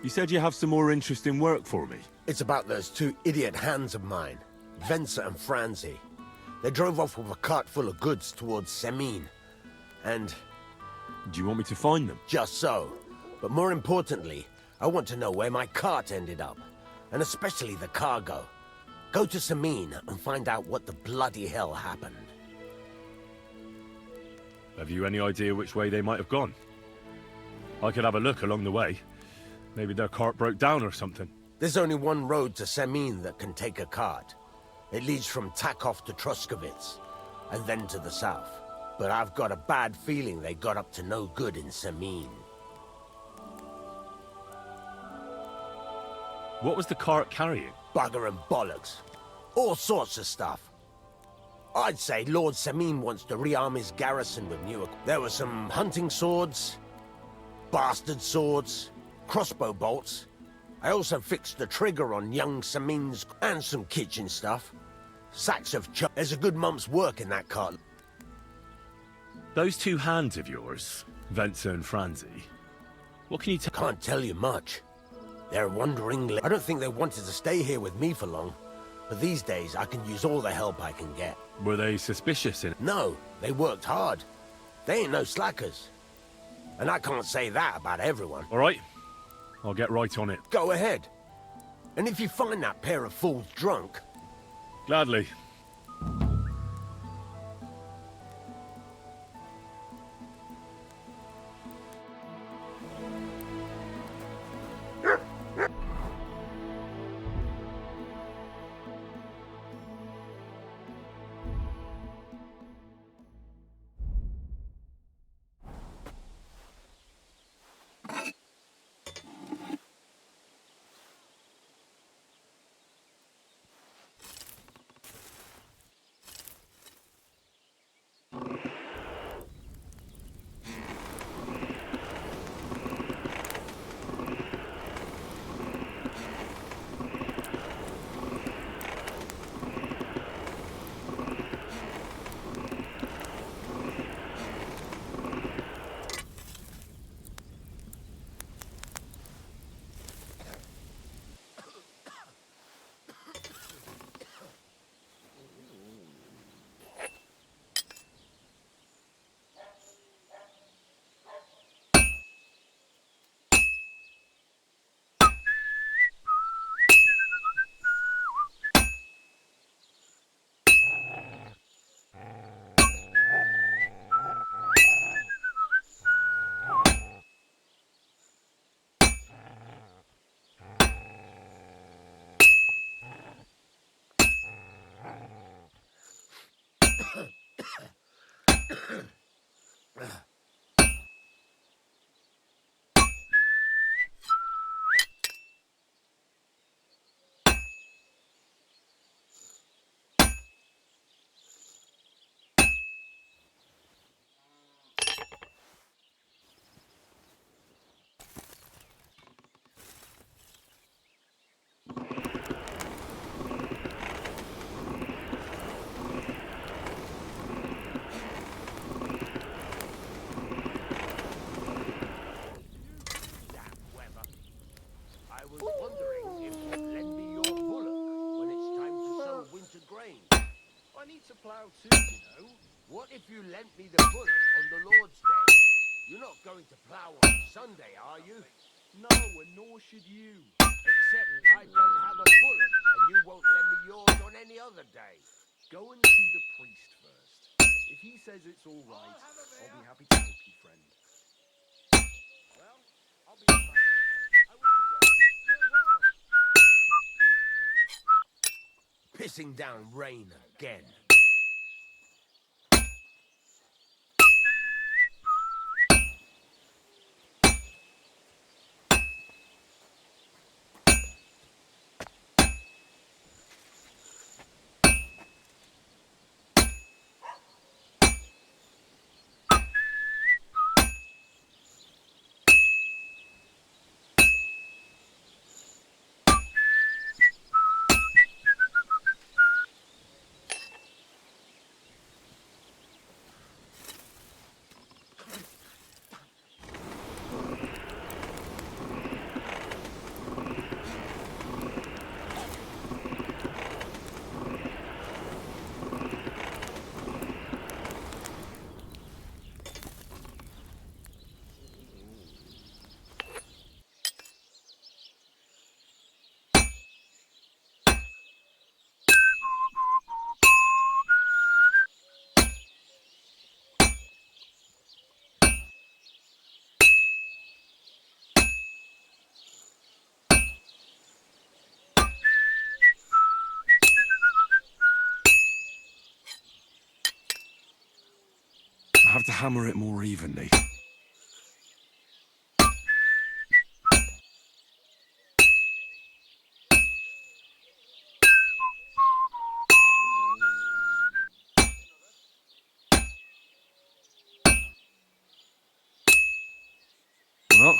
You said you have some more interesting work for me. It's about those two idiot hands of mine, Venser and Franzi. They drove off with a cart full of goods towards Semine. And... Do you want me to find them? just so. But more importantly, I want to know where my cart ended up. And especially the cargo. Go to Semine and find out what the bloody hell happened. Have you any idea which way they might have gone? I could have a look along the way. Maybe their cart broke down or something. There's only one road to Semine that can take a cart. It leads from Takov to Troskovitz, and then to the south. But I've got a bad feeling they got up to no good in Semine. What was the cart carrying? Bugger and bollocks. All sorts of stuff. I'd say Lord Semine wants to rearm his garrison with new... There were some hunting swords, bastard swords, crossbow bolts. I also fixed the trigger on young Semine's... and some kitchen stuff. Sacks of There's a good month's work in that cart. Those two hands of yours, Venser and Franzi, what can you tell? Can't tell you much. They're wandering... I don't think they wanted to stay here with me for long. But these days, I can use all the help I can get. Were they suspicious in it? No, they worked hard. They ain't no slackers. And I can't say that about everyone. All right, I'll get right on it. Go ahead. And if you find that pair of fools drunk... Gladly. plough too, you know. What if you lent me the bullock on the Lord's Day? You're not going to plough on Sunday, are you? No, and nor should you. Except I don't have a bullock, and you won't lend me yours on any other day. Go and see the priest first. If he says it's all right, I'll be happy to help you, friend. Well, I'll be right back. I wish you well. Pissing down rain again. have to hammer it more evenly. Well,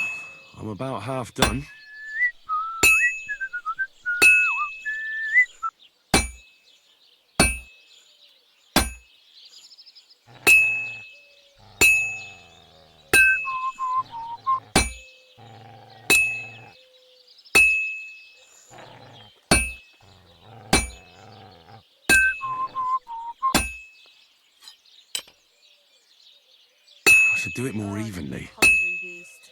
I'm about half done. I should do it more evenly. Hungry beast.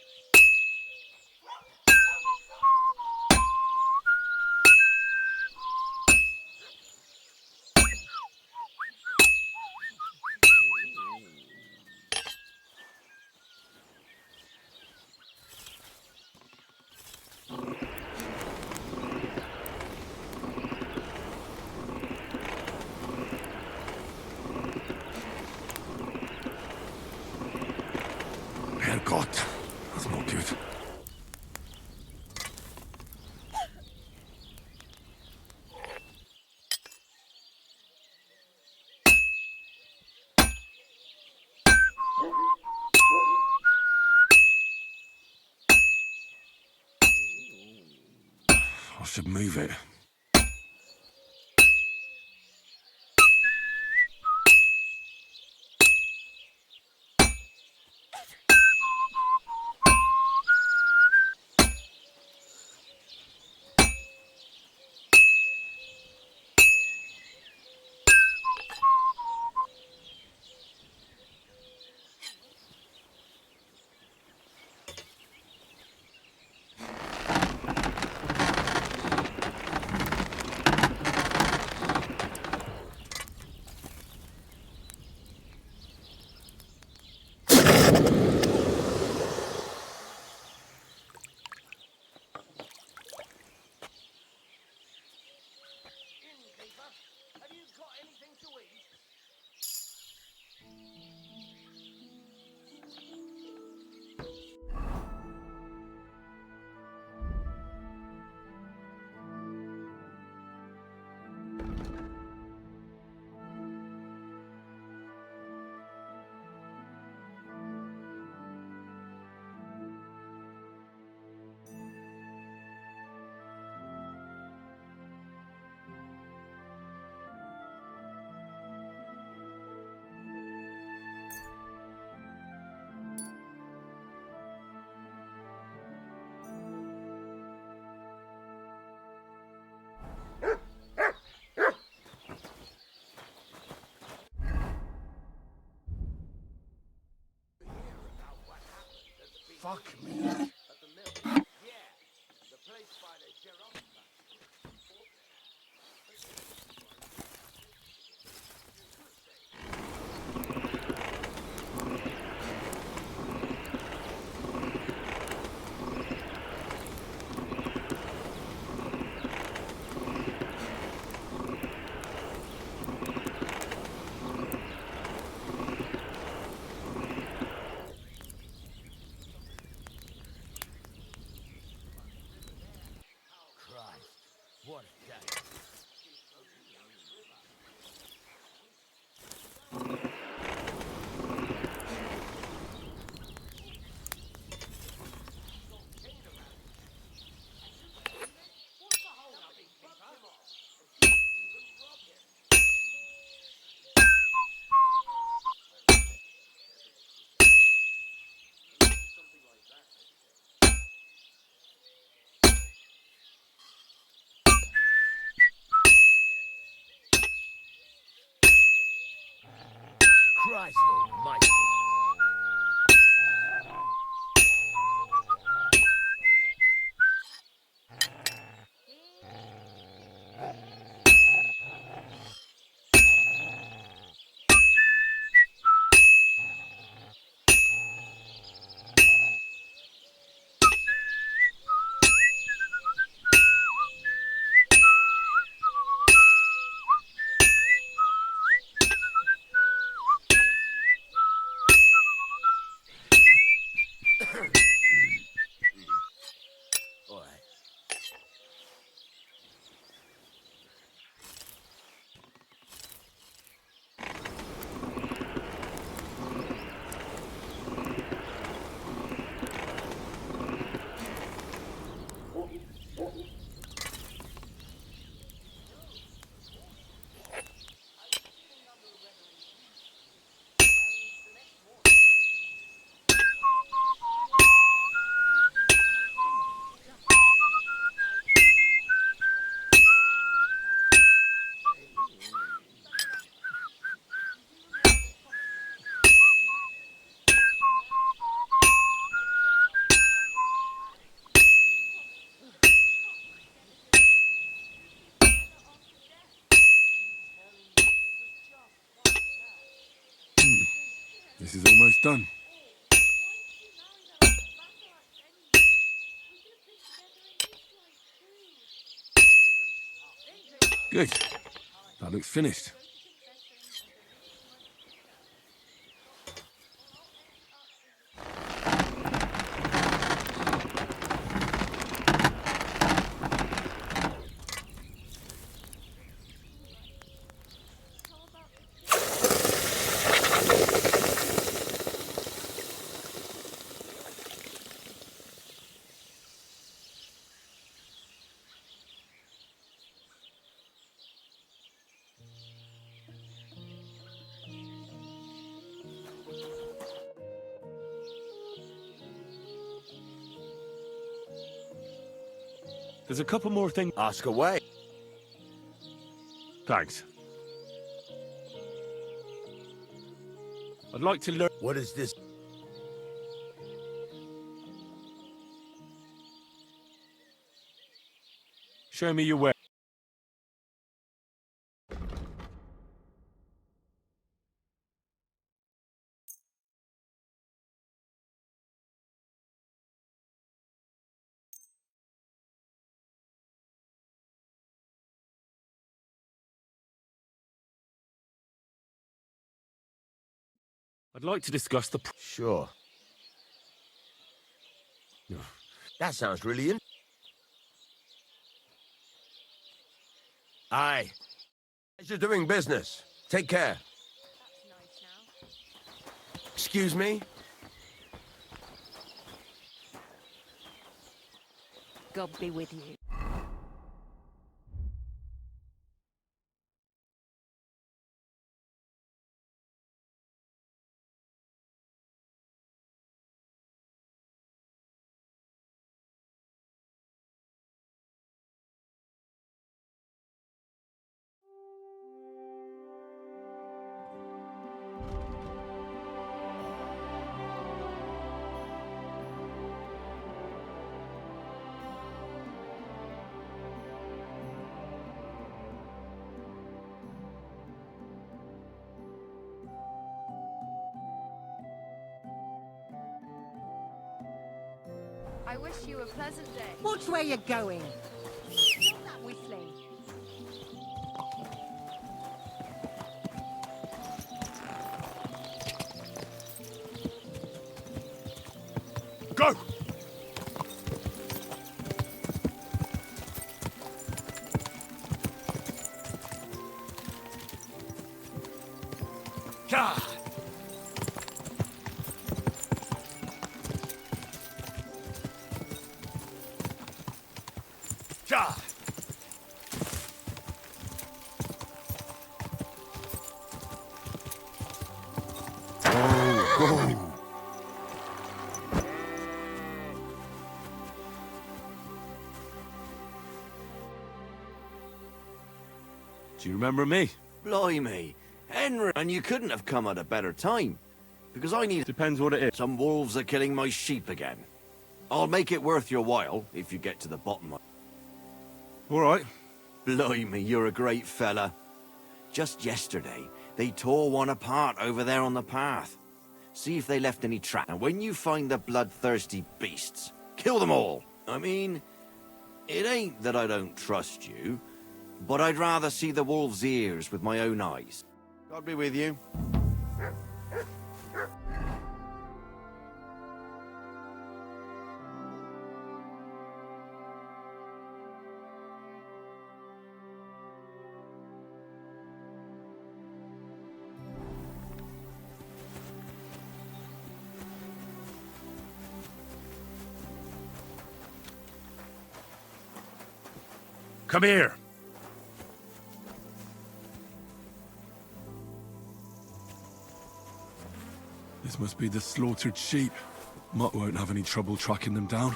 Herrgott, that's not good. I should move it. Innkeeper, have you got anything to eat? Fuck me. At the mill? Yeah, the place by the Gerard factory. Christ, what a day. Christ almighty. This is almost done. Good. That looks finished. There's a couple more things. Ask away. Thanks. I'd like to learn. What is this? Show me your way. I'd like to discuss the. Sure. That sounds really interesting. Aye. As you're doing business. Take care. Excuse me? God be with you. I wish you a pleasant day. Watch where you're going. Stop that whistling. Go! God! God! Do you remember me? Blimey, Henry, and you couldn't have come at a better time. Because I need Depends what it is. some wolves are killing my sheep again. I'll make it worth your while if you get to the bottom of it. All right. Blimey, you're a great fella. Just yesterday, they tore one apart over there on the path. See if they left any track. And when you find the bloodthirsty beasts, kill them all. I mean, it ain't that I don't trust you, but I'd rather see the wolf's ears with my own eyes. God be with you. Come here. This must be the slaughtered sheep. Mutt won't have any trouble tracking them down.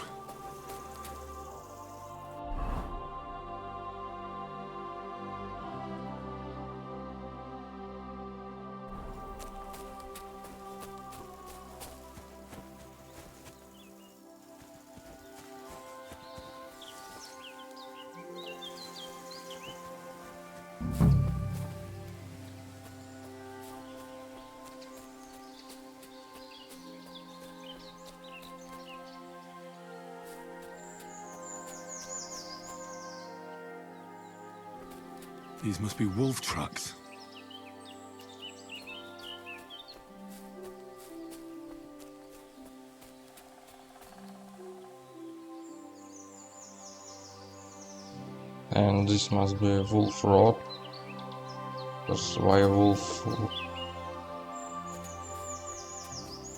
These must be wolf tracks. And this must be a wolf road, because why a wolf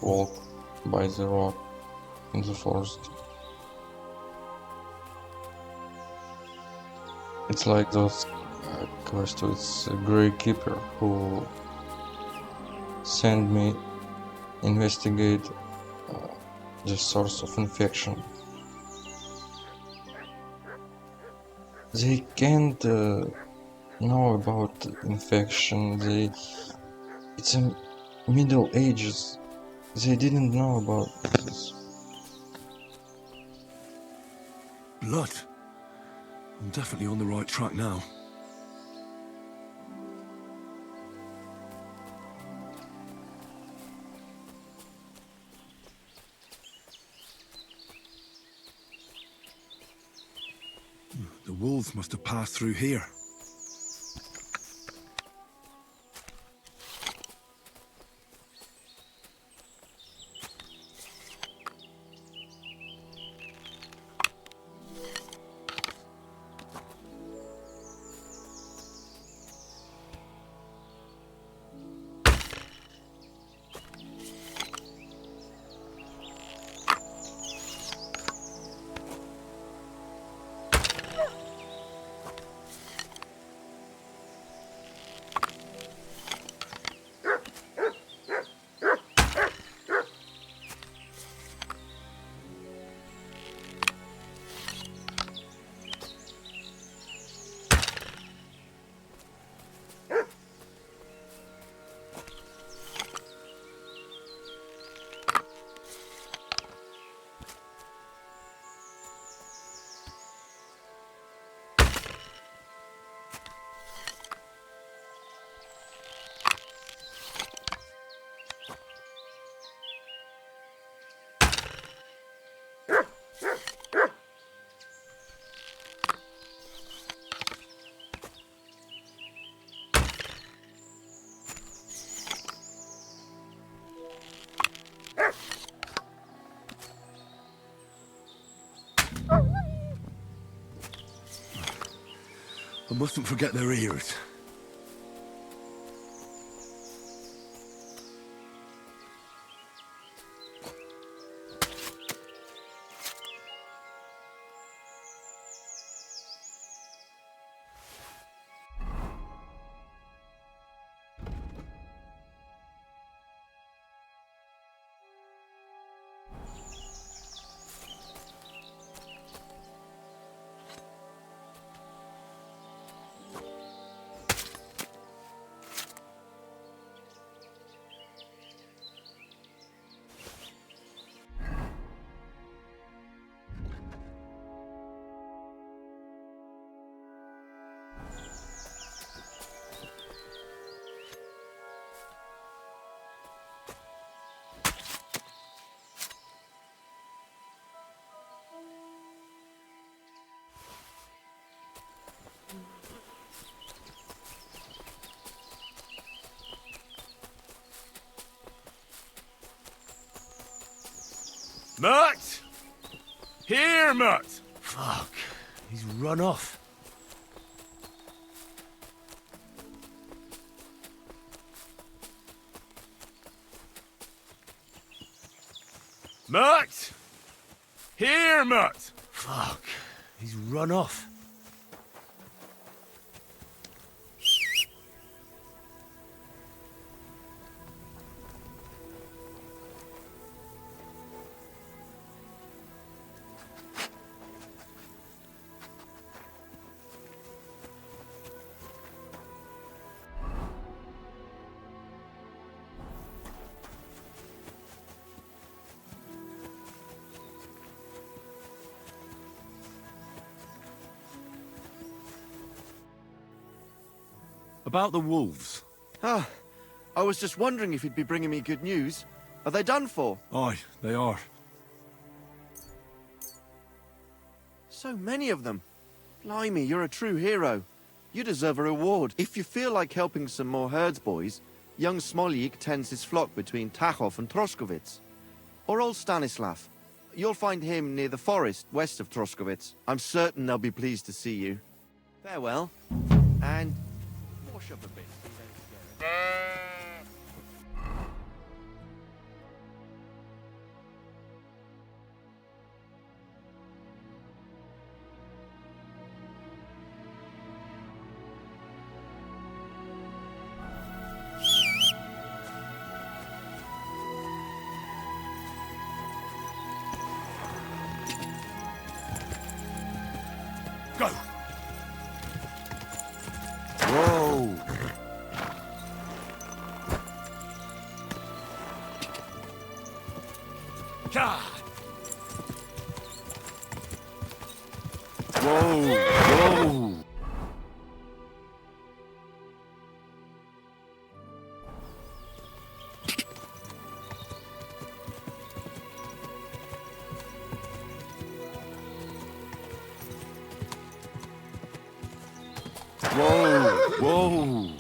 walk by the road in the forest? It's like those quests with a Grey Keeper who sent me investigate the source of infection. They can't know about infection. It's a Middle Ages. They didn't know about this. Blood. I'm definitely on the right track now. The wolves must have passed through here. I mustn't forget their ears. Mutt! Here, Mutt! Fuck. He's run off. Mutt! Here, Mutt! Fuck. He's run off. About the wolves. Ah, I was just wondering if you'd be bringing me good news. Are they done for? Aye, they are. So many of them. Blimey, you're a true hero. You deserve a reward. If you feel like helping some more herds, boys, young Smoljik tends his flock between Tachov and Troskowitz. Or old Stanislav. You'll find him near the forest west of Troskowitz. I'm certain they'll be pleased to see you. Farewell, and wash up a bit. Go! Whoa! God! Whoa! Whoa! Whoa! Whoa!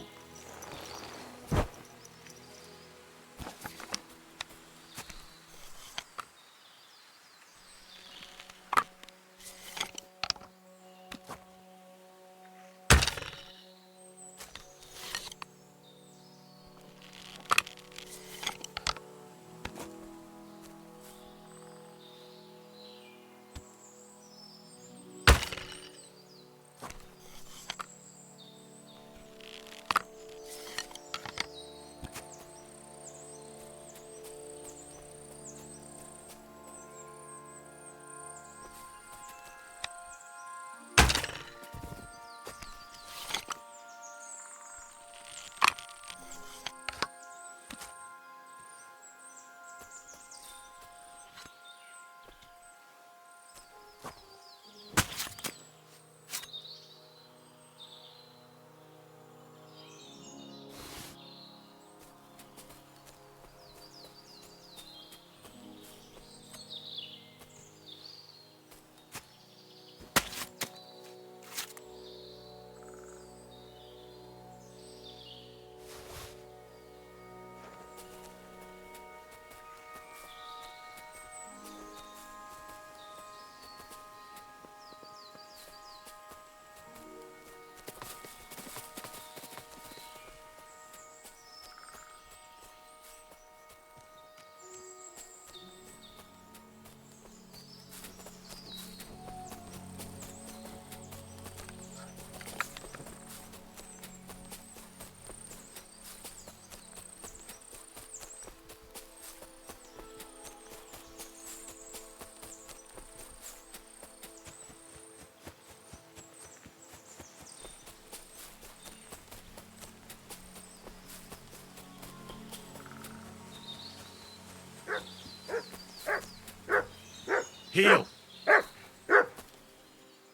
Heel!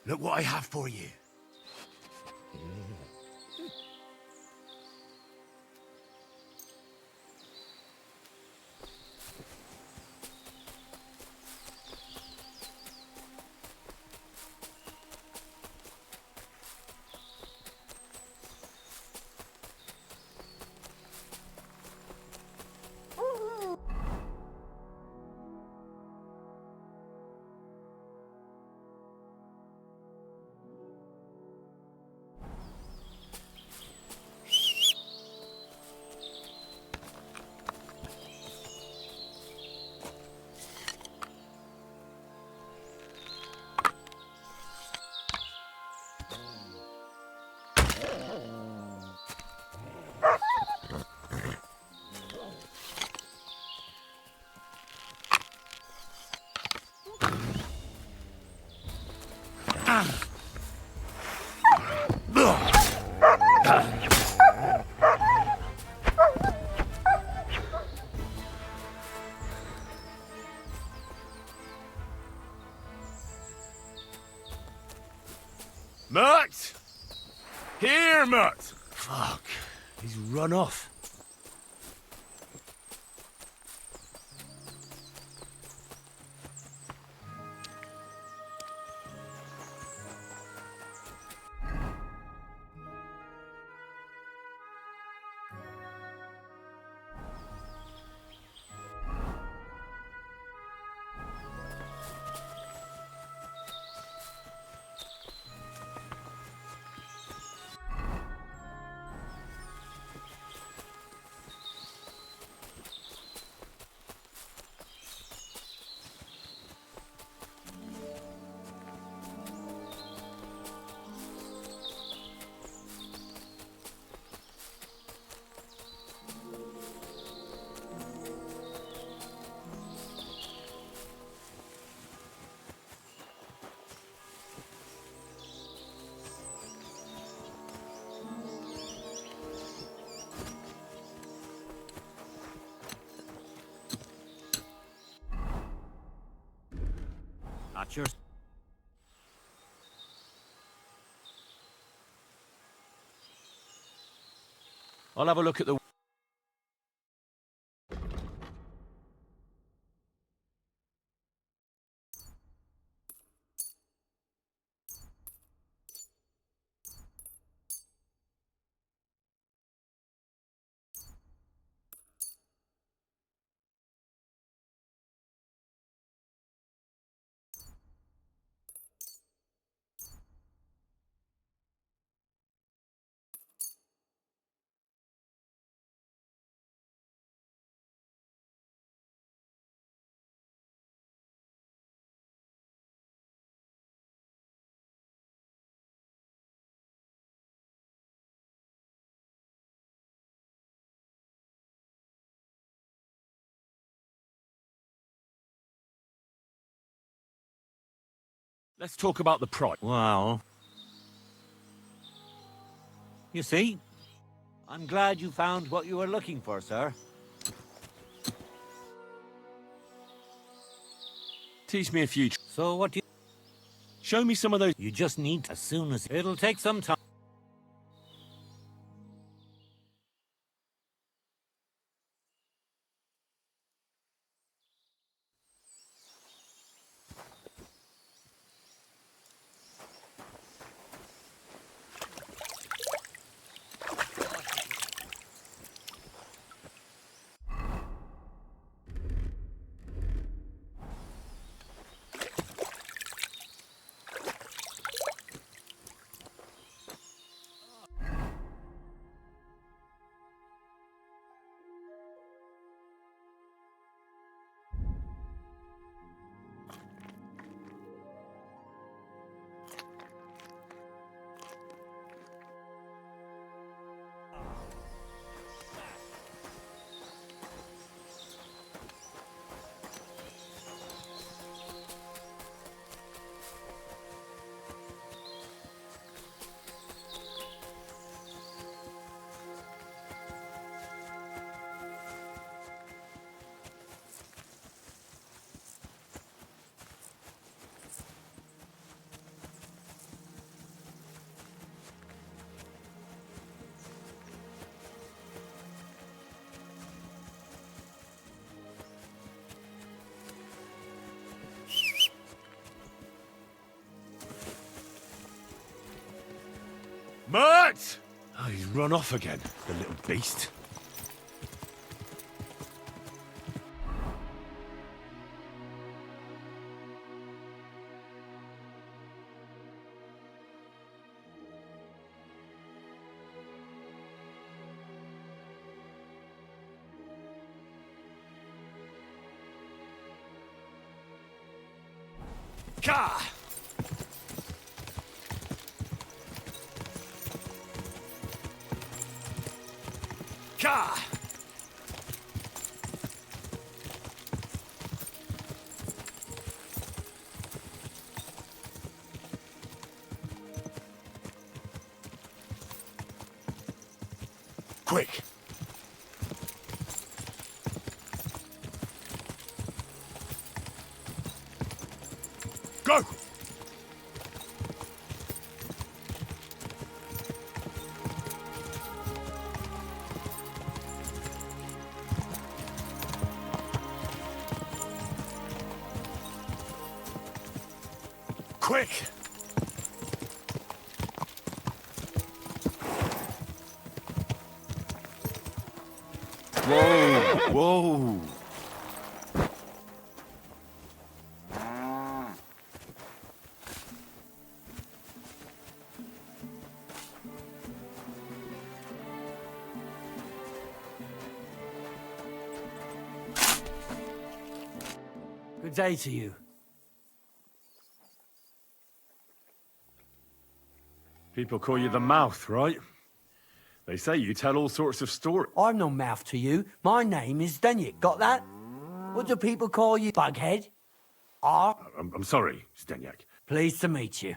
Look what I have for you. Mert! Here, Mert! Fuck. He's run off. Sure. I'll have a look at the... Let's talk about the price. Well, you see, I'm glad you found what you were looking for, sir. Teach me a few... So what do you... Show me some of those... You just need as soon as... It'll take some time. Mert! Oh, he's run off again, the little beast. Ka! Ka! Quick! Go! Quick! Whoa! Whoa! Good day to you. People call you the mouth, right? They say you tell all sorts of stories. I'm no mouth to you. My name is Denyek. Got that? What do people call you, Bughead? I'm sorry, Stenyak. Pleased to meet you.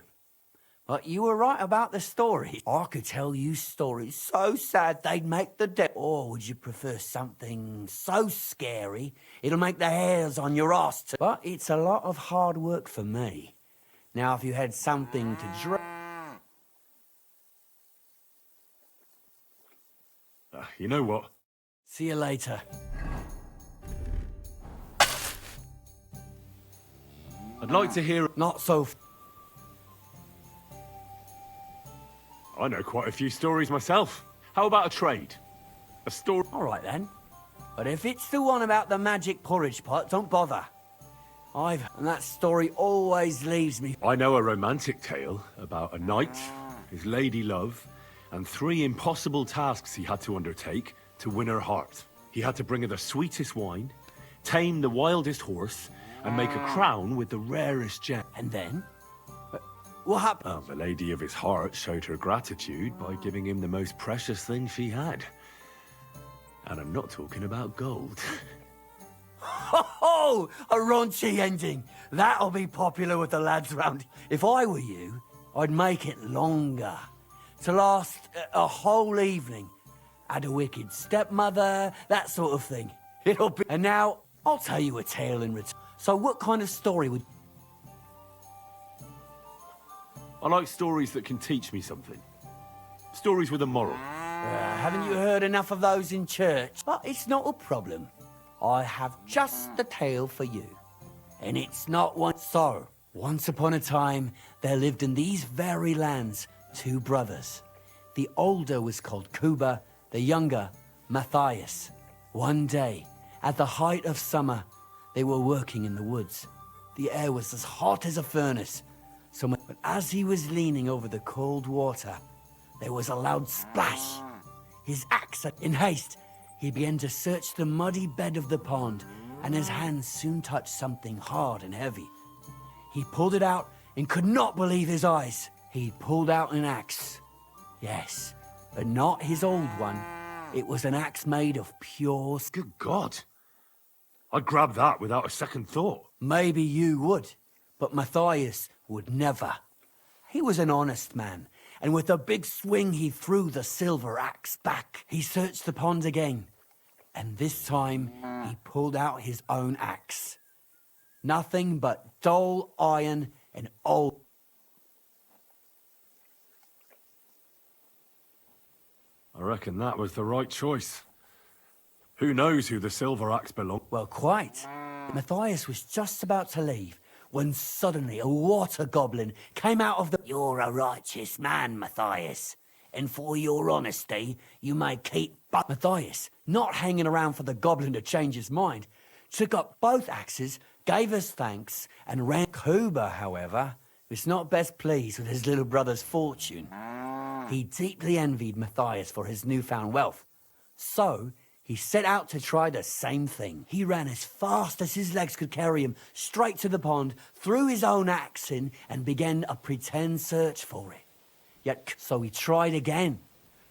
But you were right about the story. I could tell you stories so sad they'd make the dead. Or would you prefer something so scary it'll make the hairs on your ass too? But it's a lot of hard work for me. Now, if you had something to drink... You know what? See you later. I'd like to hear... Not so... I know quite a few stories myself. How about a trade? A story... All right, then. But if it's the one about the magic porridge pot, don't bother. And that story always leaves me... I know a romantic tale about a knight, his lady love, and 3 impossible tasks he had to undertake to win her heart. He had to bring her the sweetest wine, tame the wildest horse, and make a crown with the rarest gem. And then? What happened? Well, the lady of his heart showed her gratitude by giving him the most precious thing she had. And I'm not talking about gold. Ho! A raunchy ending. That'll be popular with the lads round. If I were you, I'd make it longer. To last a whole evening. Add a wicked stepmother, that sort of thing. It'll be... And now, I'll tell you a tale in return. So what kind of story would... I like stories that can teach me something. Stories with a moral. Haven't you heard enough of those in church? But it's not a problem. I have just the tale for you. And it's not one... So, once upon a time, there lived in these very lands 2 brothers. The older was called Kuba, the younger, Matthias. One day, at the height of summer, they were working in the woods. The air was as hot as a furnace. But as he was leaning over the cold water, there was a loud splash. His axe, in haste, he began to search the muddy bed of the pond, and his hands soon touched something hard and heavy. He pulled it out and could not believe his eyes. He pulled out an axe. Yes, but not his old one. It was an axe made of pure... Good God. I'd grab that without a second thought. Maybe you would, but Matthias would never. He was an honest man, and with a big swing he threw the silver axe back. He searched the pond again, and this time he pulled out his own axe. Nothing but dull iron and old... I reckon that was the right choice. Who knows who the silver axe belonged? Well, quite. Matthias was just about to leave when suddenly a water goblin came out of the... You're a righteous man, Matthias, and for your honesty, you may keep... But Matthias, not hanging around for the goblin to change his mind, took up both axes, gave us thanks, and ran. Kuba, however, was not best pleased with his little brother's fortune. He deeply envied Matthias for his newfound wealth. So, he set out to try the same thing. He ran as fast as his legs could carry him, straight to the pond, threw his own axe in, and began a pretend search for it. So he tried again.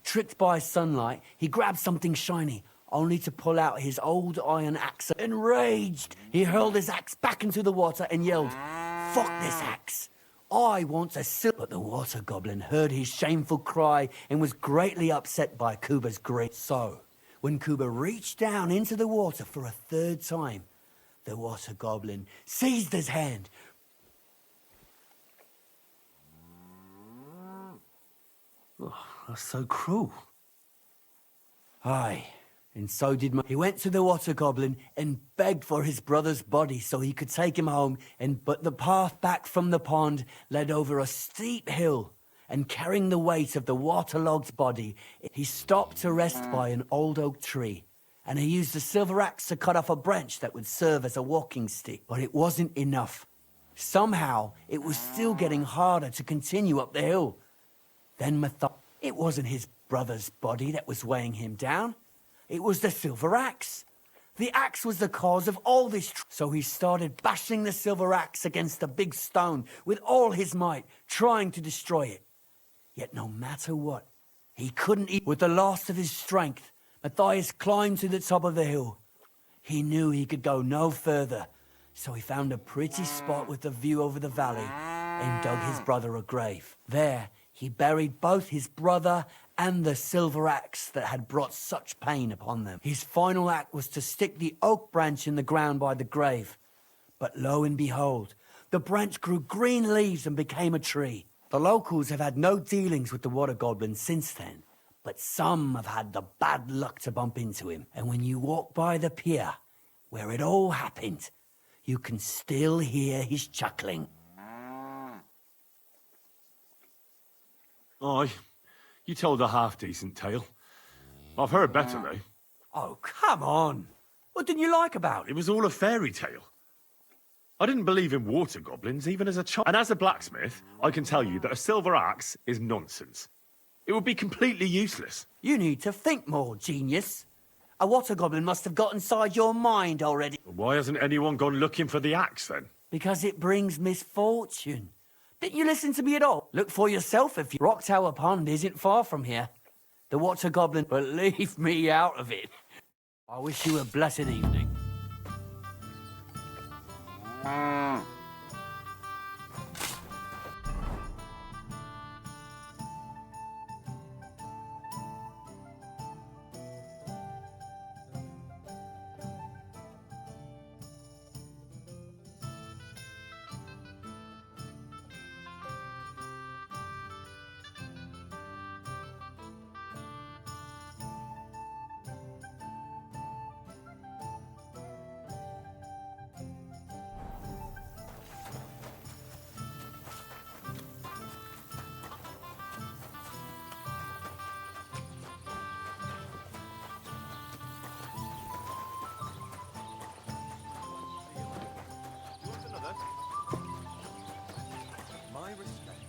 Tricked by sunlight, he grabbed something shiny, only to pull out his old iron axe. Enraged, he hurled his axe back into the water and yelled, "Fuck this axe! I want a silver." But the water goblin heard his shameful cry and was greatly upset by Kuba's great. So, when Kuba reached down into the water for a third time, the water goblin seized his hand. Oh, that's so cruel. Aye, and so did He went to the water goblin and begged for his brother's body so he could take him home, but the path back from the pond led over a steep hill, and carrying the weight of the waterlogged body, he stopped to rest by an old oak tree, and he used a silver axe to cut off a branch that would serve as a walking stick. But it wasn't enough. Somehow, it was still getting harder to continue up the hill. Then it wasn't his brother's body that was weighing him down. It was the silver axe. The axe was the cause of all this. So he started bashing the silver axe against the big stone with all his might, trying to destroy it. Yet no matter what, he couldn't eat. With the last of his strength, Matthias climbed to the top of the hill. He knew he could go no further, so he found a pretty spot with a view over the valley. and dug his brother a grave. There, he buried both his brother and the silver axe that had brought such pain upon them. His final act was to stick the oak branch in the ground by the grave. But lo and behold, the branch grew green leaves and became a tree. The locals have had no dealings with the water goblin since then, but some have had the bad luck to bump into him. And when you walk by the pier, where it all happened, you can still hear his chuckling. Aye, you told a half-decent tale. I've heard better, though. Oh, come on. What didn't you like about it? It was all a fairy tale. I didn't believe in water goblins, even as a child. And as a blacksmith, I can tell you that a silver axe is nonsense. It would be completely useless. You need to think more, genius. A water goblin must have got inside your mind already. Why hasn't anyone gone looking for the axe, then? Because it brings misfortune. Didn't you listen to me at all? Look for yourself if you... Rock Tower Pond isn't far from here. The water goblin... But leave me out of it. I wish you a blessed evening. My respects.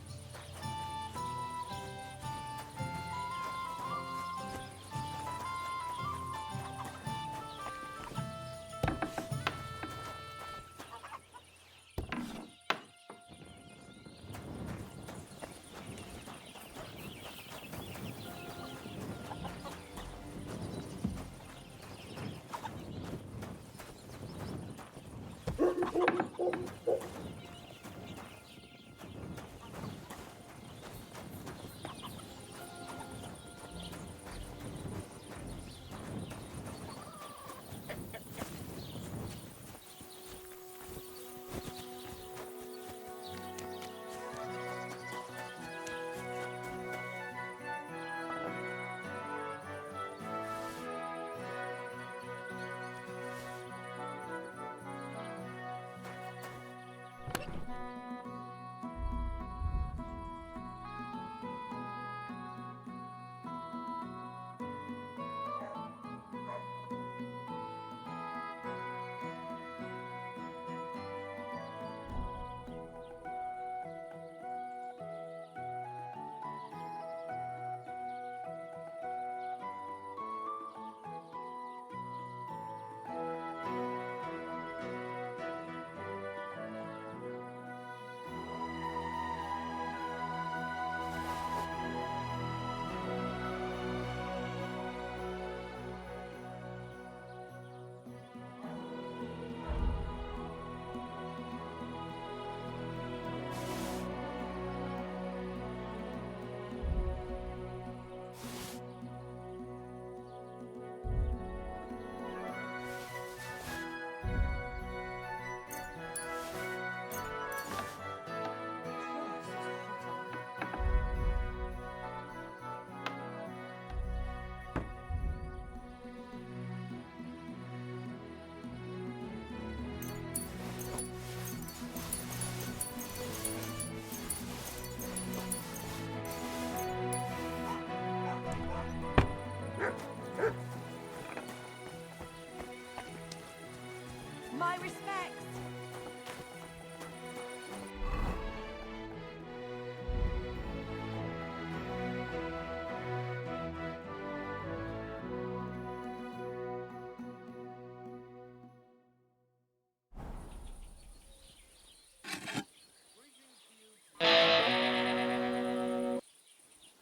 My respects.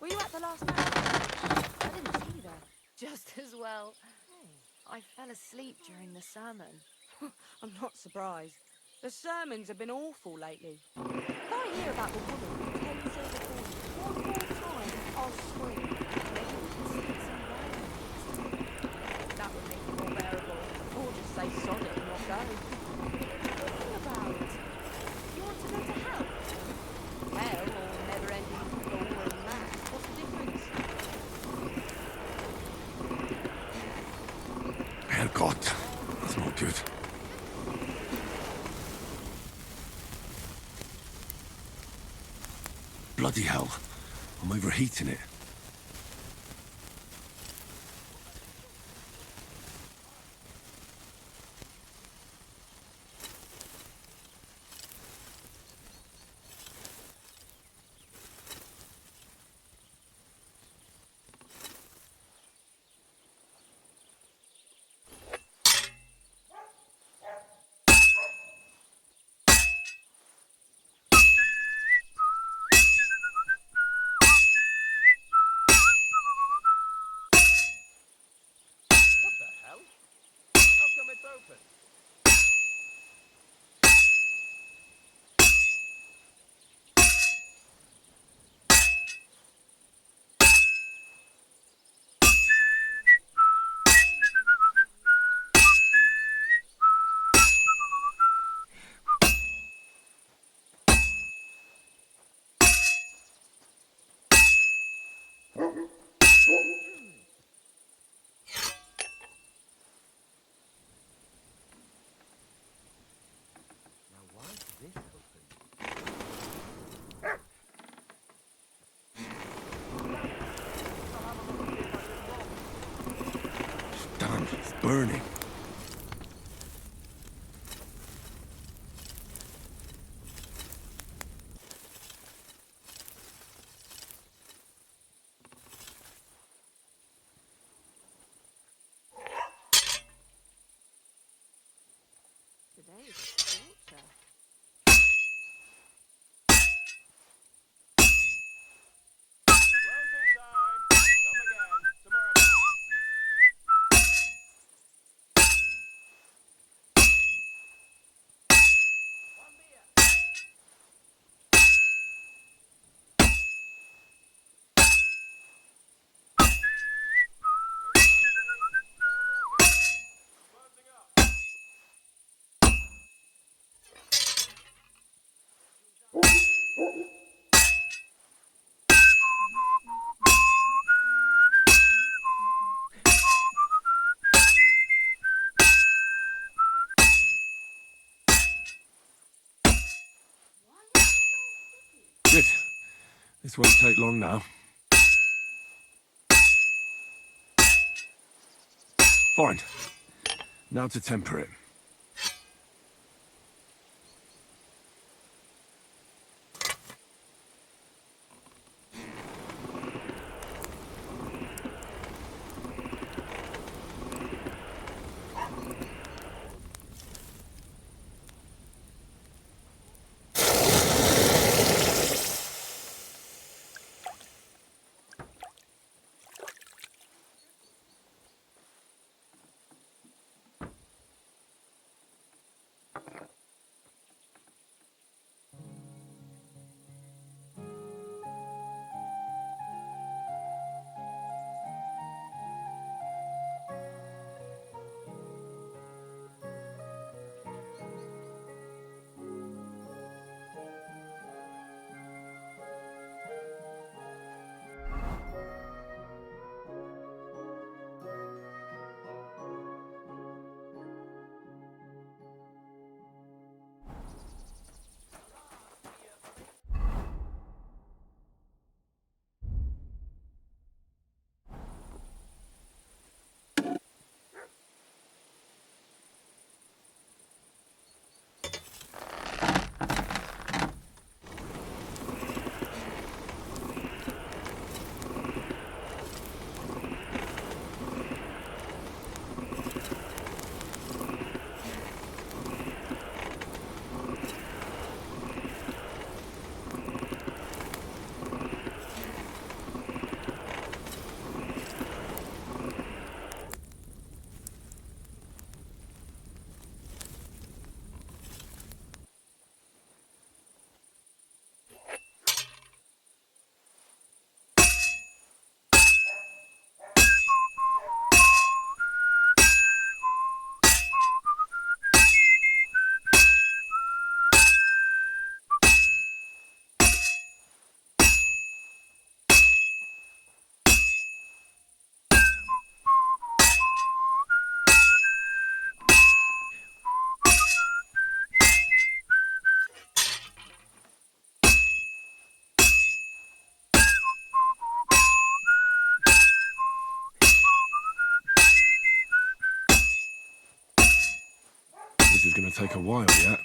Were you at the last match? I didn't see you there. Just as well. I fell asleep during the sermon. I'm not surprised. The sermons have been awful lately. If I I hear about the woman who came to the coin one more time, I'll swing. Maybe we can sneak some wine in next time. That would make it more bearable. Or just say sod it and not go. What are you talking about? You want to go to hell? Hell or never-ending boring man? What's the difference? Herrgott, that's not good. Bloody hell, I'm overheating it. What the hell? How come it's open? Now why is this open? Damn, it's burning. Today's torture. Closing time! Come again. Tomorrow. One beer. Closing up. Good. This won't take long now. Fine. Now to temper it. gonna take a while yet.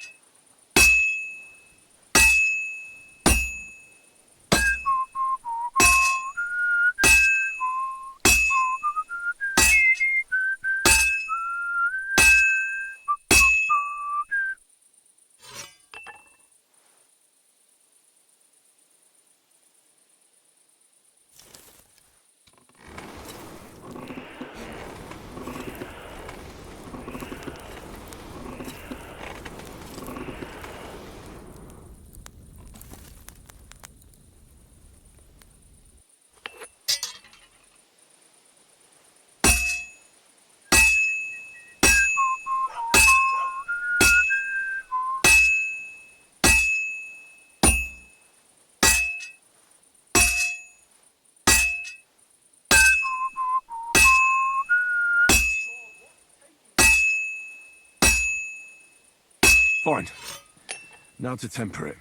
Fine. Now to temper it.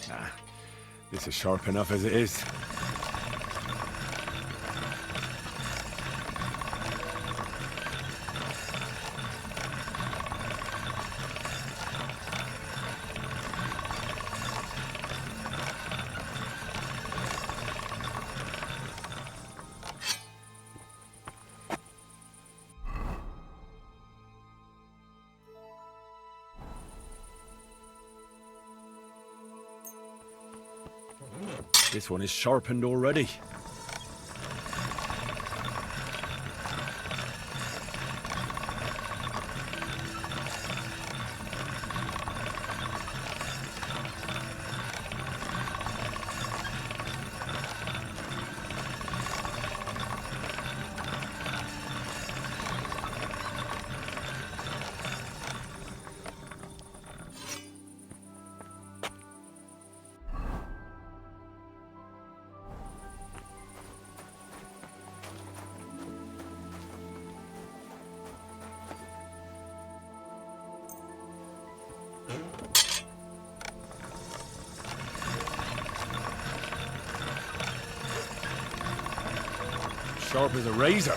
Nah, this is sharp enough as it is. This one is sharpened already. Sharp as a razor.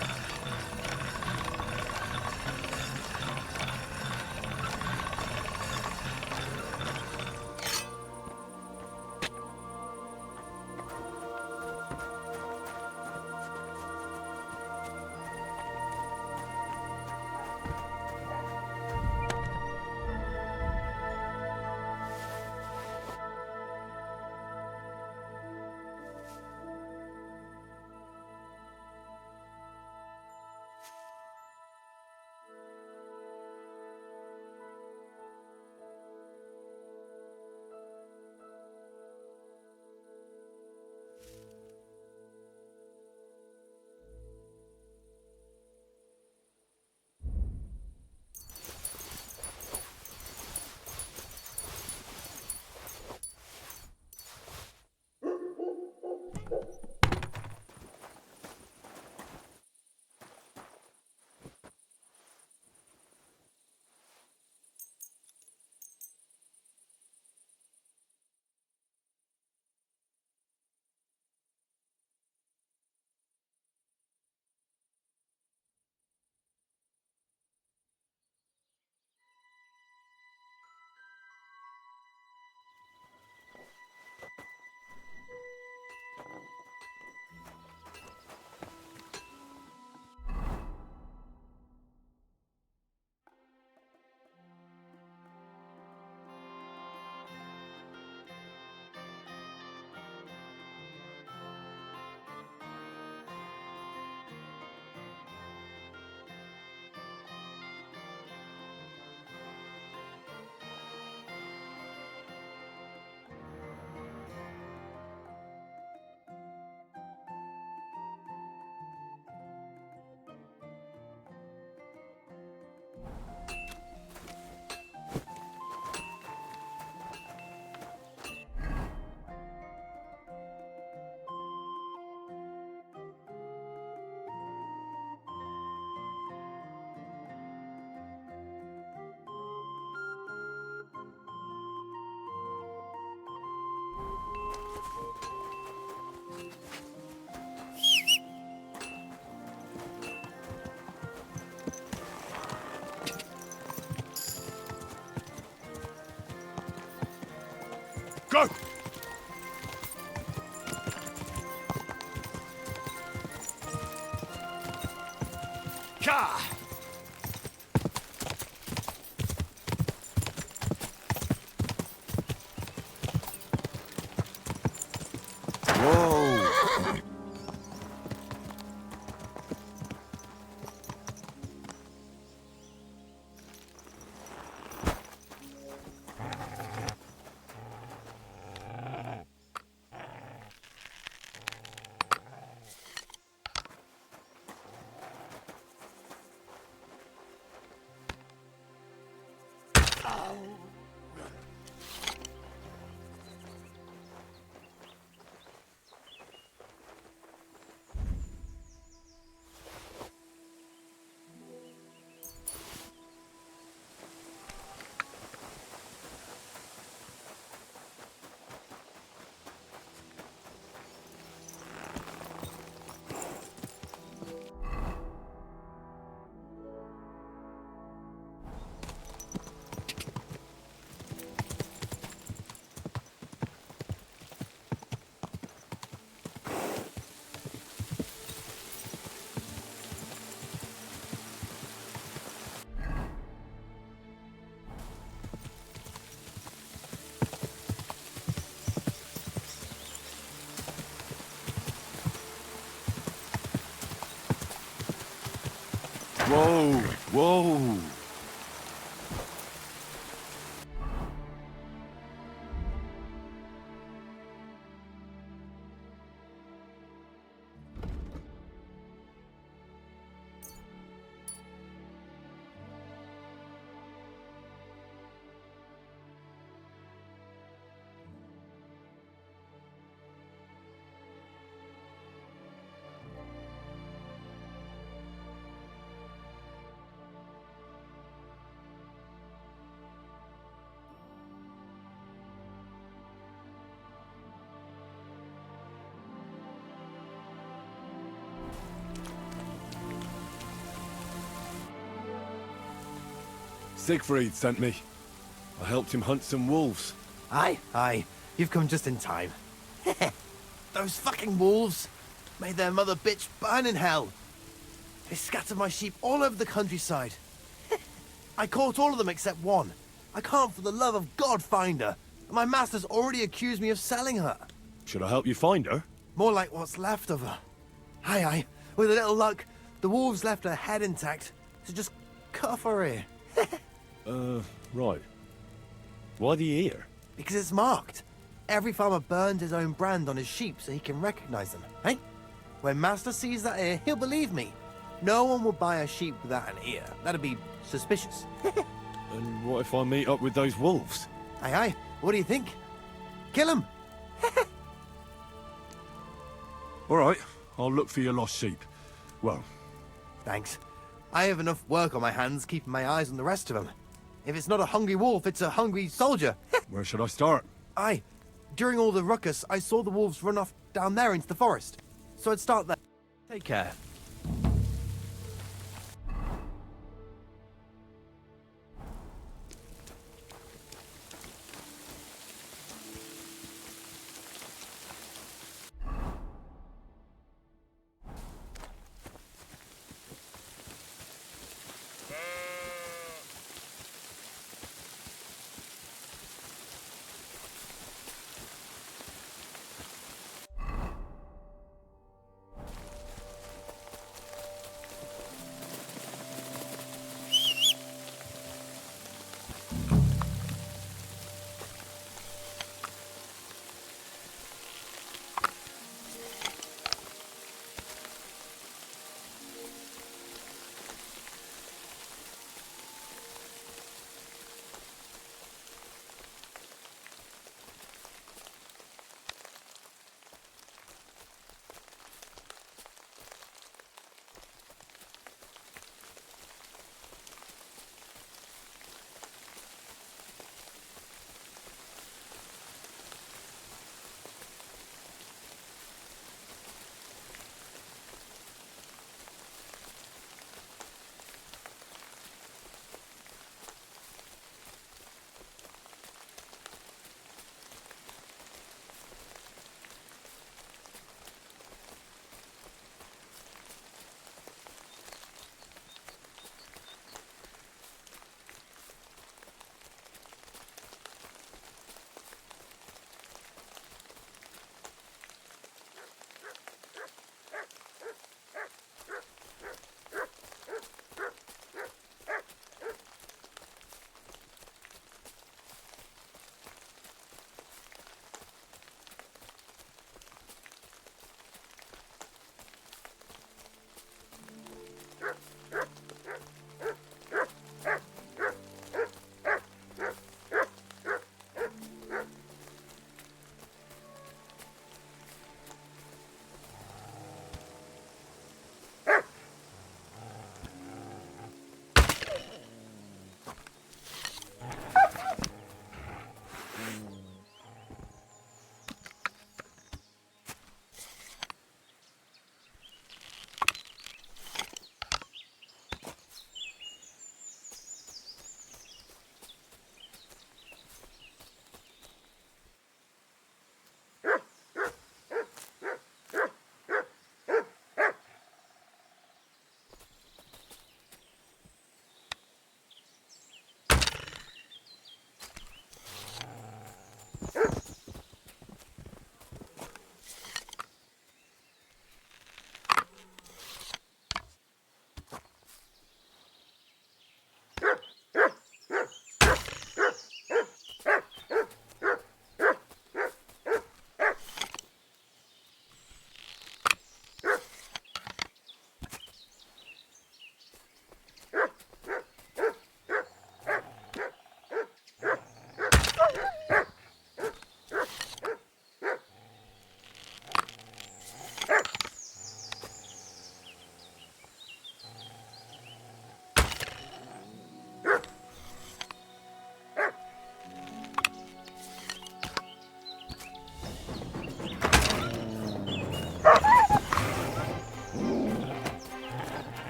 Go! Ka! Whoa! Whoa! Whoa! Siegfried sent me. I helped him hunt some wolves. Aye. You've come just in time. Those fucking wolves made their mother bitch burn in hell. They scattered my sheep all over the countryside. I caught all of them except one. I can't for the love of God find her. My master's already accused me of selling her. Should I help you find her? More like what's left of her. Aye. With a little luck, the wolves left her head intact. So just cut off her ear. Right. Why the ear? Because it's marked. Every farmer burns his own brand on his sheep so he can recognize them, eh? When Master sees that ear, he'll believe me. No one will buy a sheep without an ear. That'd be suspicious. And what if I meet up with those wolves? Aye. What do you think? Kill him! All right, I'll look for your lost sheep. Well, Thanks. I have enough work on my hands keeping my eyes on the rest of them. If it's not a hungry wolf, it's a hungry soldier. where should I start? Aye. During all the ruckus, I saw the wolves run off down there into the forest. So I'd start there. Take care.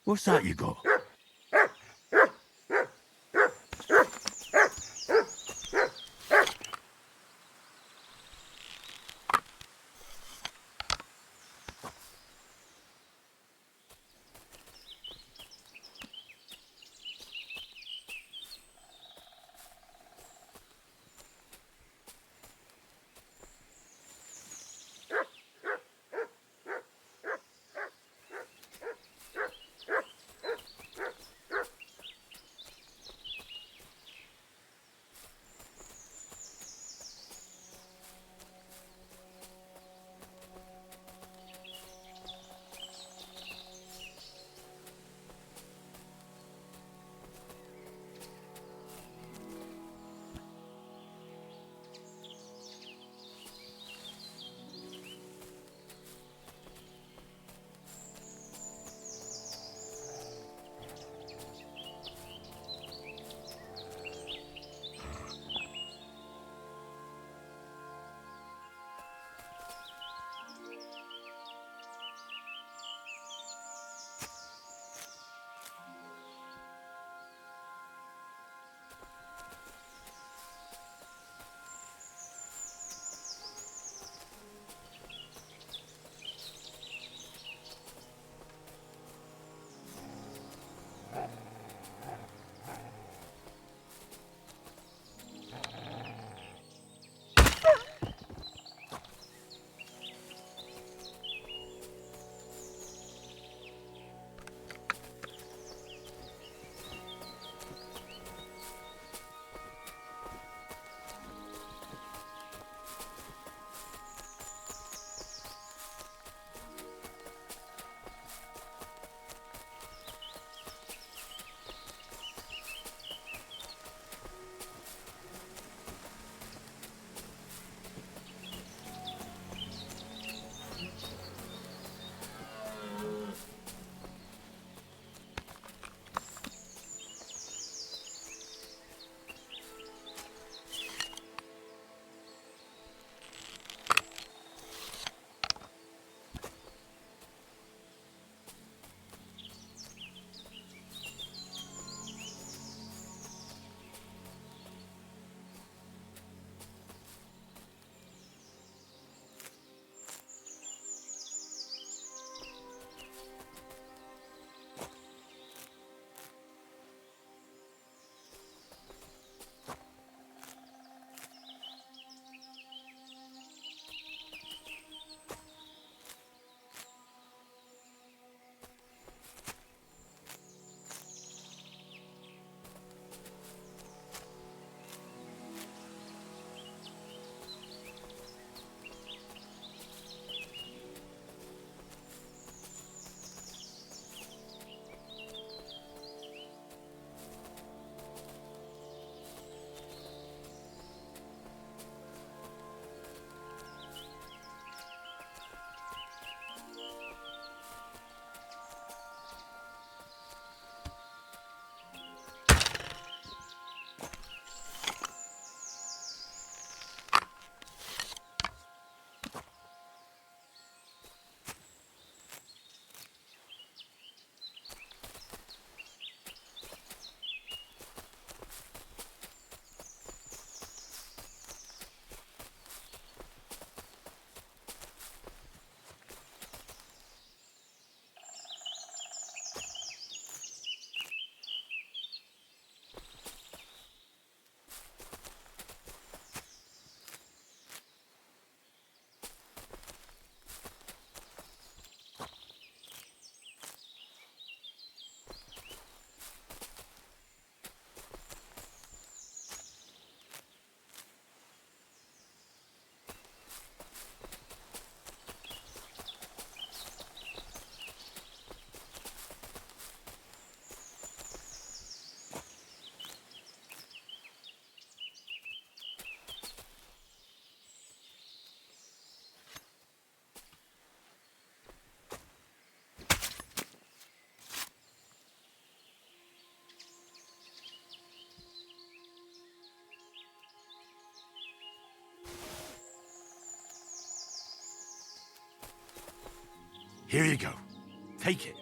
What's that you got? Here you go. Take it.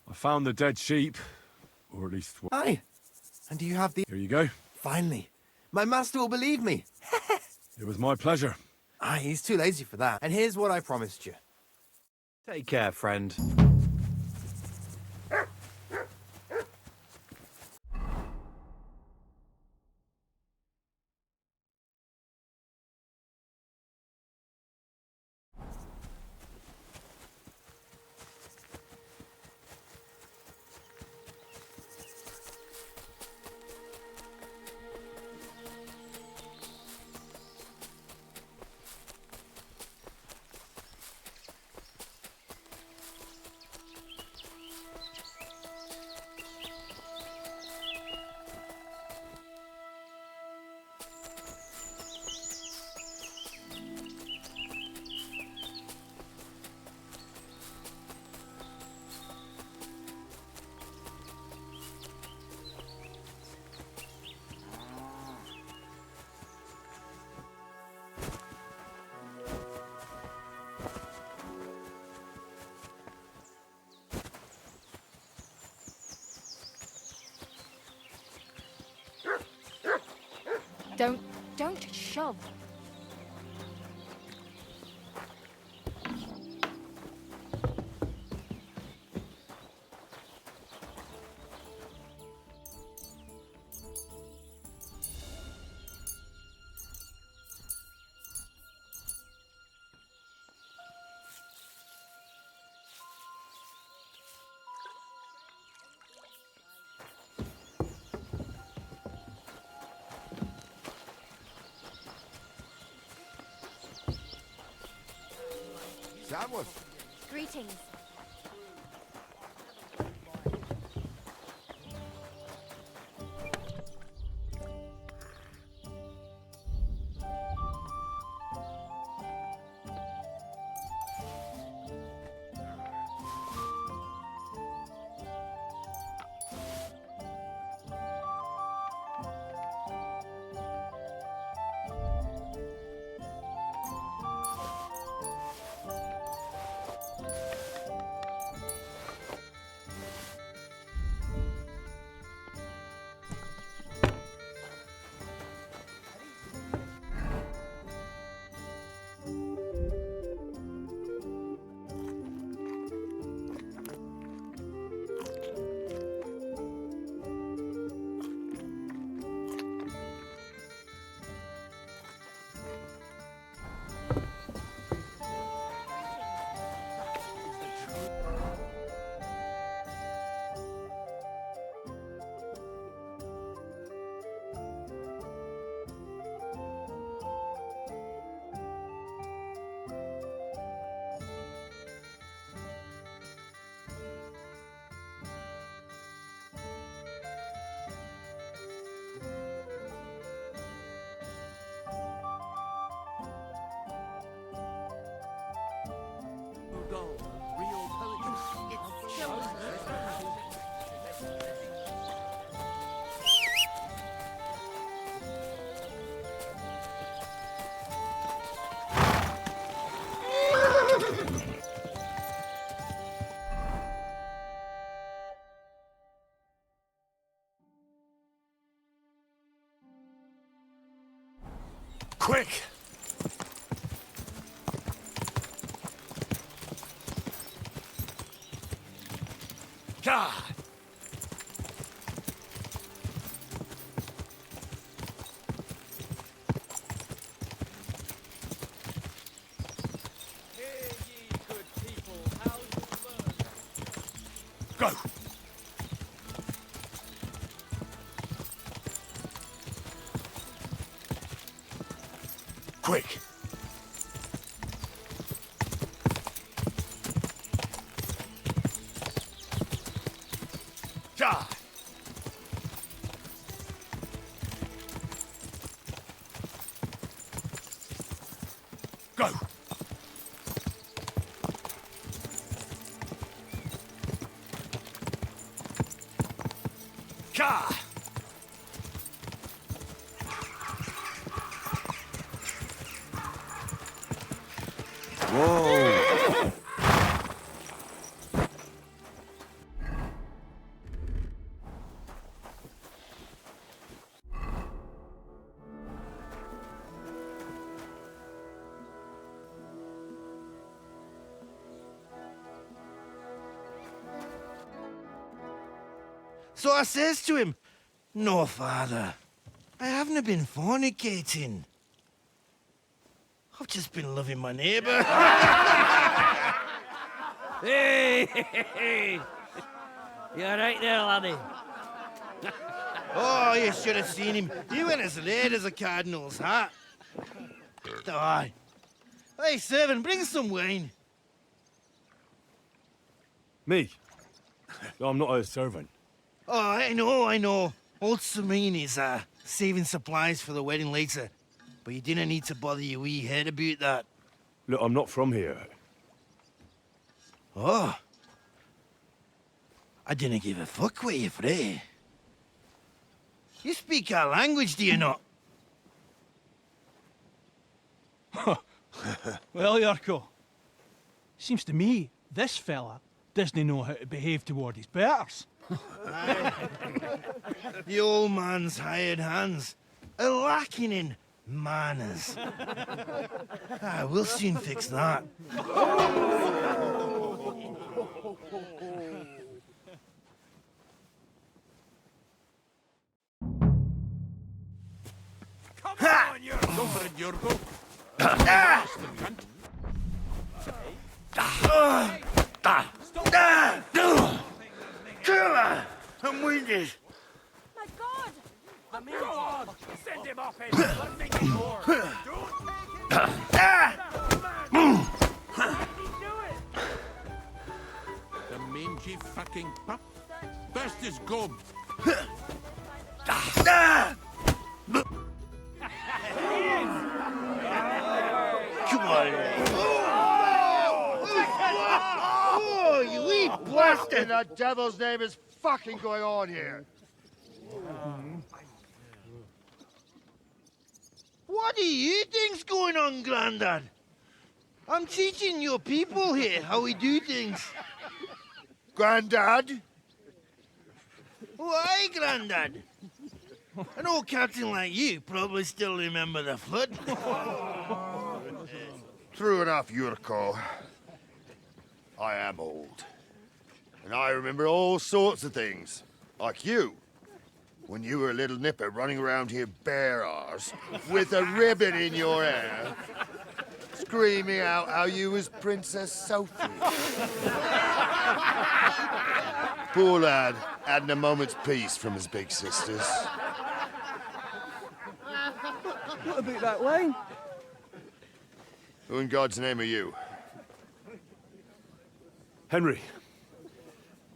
I found the dead sheep, or at least... Aye. And do you have the... Here you go. Finally. My master will believe me. It was my pleasure. Aye, he's too lazy for that. And here's what I promised you. Take care, friend. Don't shove. Greetings. Quick! God! Go! Quick! Ja! Go! Ja! Whoa! So I says to him, "No, father, I haven't been fornicating. I've just been loving my neighbour." Hey! You all right there, laddie? Oh, you should have seen him. He went as red as a cardinal's hat. Aye. Hey, servant, bring some wine. Me? I'm not a servant. Oh, I know. Old Sameen is saving supplies for the wedding later. But you didn't need to bother your wee head about that. Look, I'm not from here. Oh. I didn't give a fuck what you pray. You speak our language, do you not? Well, Yurko, seems to me this fella doesn't know how to behave toward his betters. The old man's hired hands are lacking in manners. We'll soon fix that. I'm wounded. My God! God! Send him off here! Let's make it more! The mangy fucking pup. Burst his gob. Come on. Oh, you wee bastard! In the devil's name is fucking going on here? What do you think's going on, Grandad? I'm teaching your people here how we do things. Grandad? Why, Grandad? An old captain like you probably still remember the flood. True enough, Yurko. I am old. And I remember all sorts of things. Like you. When you were a little nipper running around here bare arse, with a ribbon in your hair, screaming out how you was Princess Sophie. Poor lad, hadn't a moment's peace from his big sisters. What about that wine? Who in God's name are you? Henry.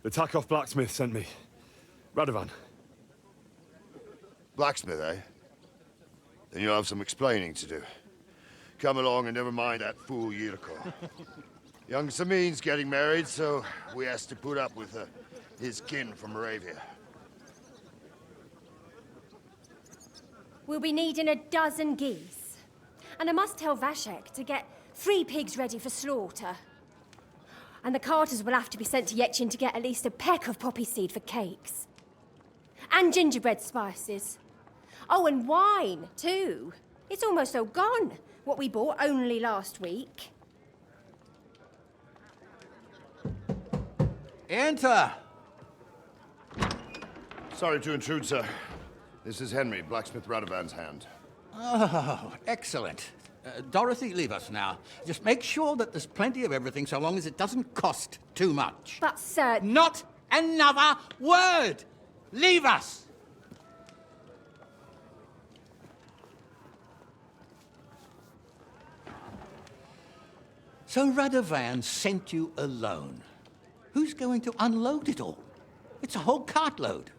The Takoff blacksmith sent me. Radovan. Blacksmith, eh? Then you'll have some explaining to do. Come along and never mind that fool Yurko. Young Sameen's getting married, so we has to put up with his kin from Moravia. We'll be needing a dozen geese. And I must tell Vashek to get 3 pigs ready for slaughter. And the carters will have to be sent to Yetchin to get at least a peck of poppy seed for cakes. And gingerbread spices. Oh, and wine, too. It's almost all gone, what we bought only last week. Enter! Sorry to intrude, sir. This is Henry, blacksmith Radovan's hand. Oh, excellent. Dorothy, leave us now. Just make sure that there's plenty of everything so long as it doesn't cost too much. But, sir... Not another word! Leave us! So Radovan sent you alone. Who's going to unload it all? It's a whole cartload.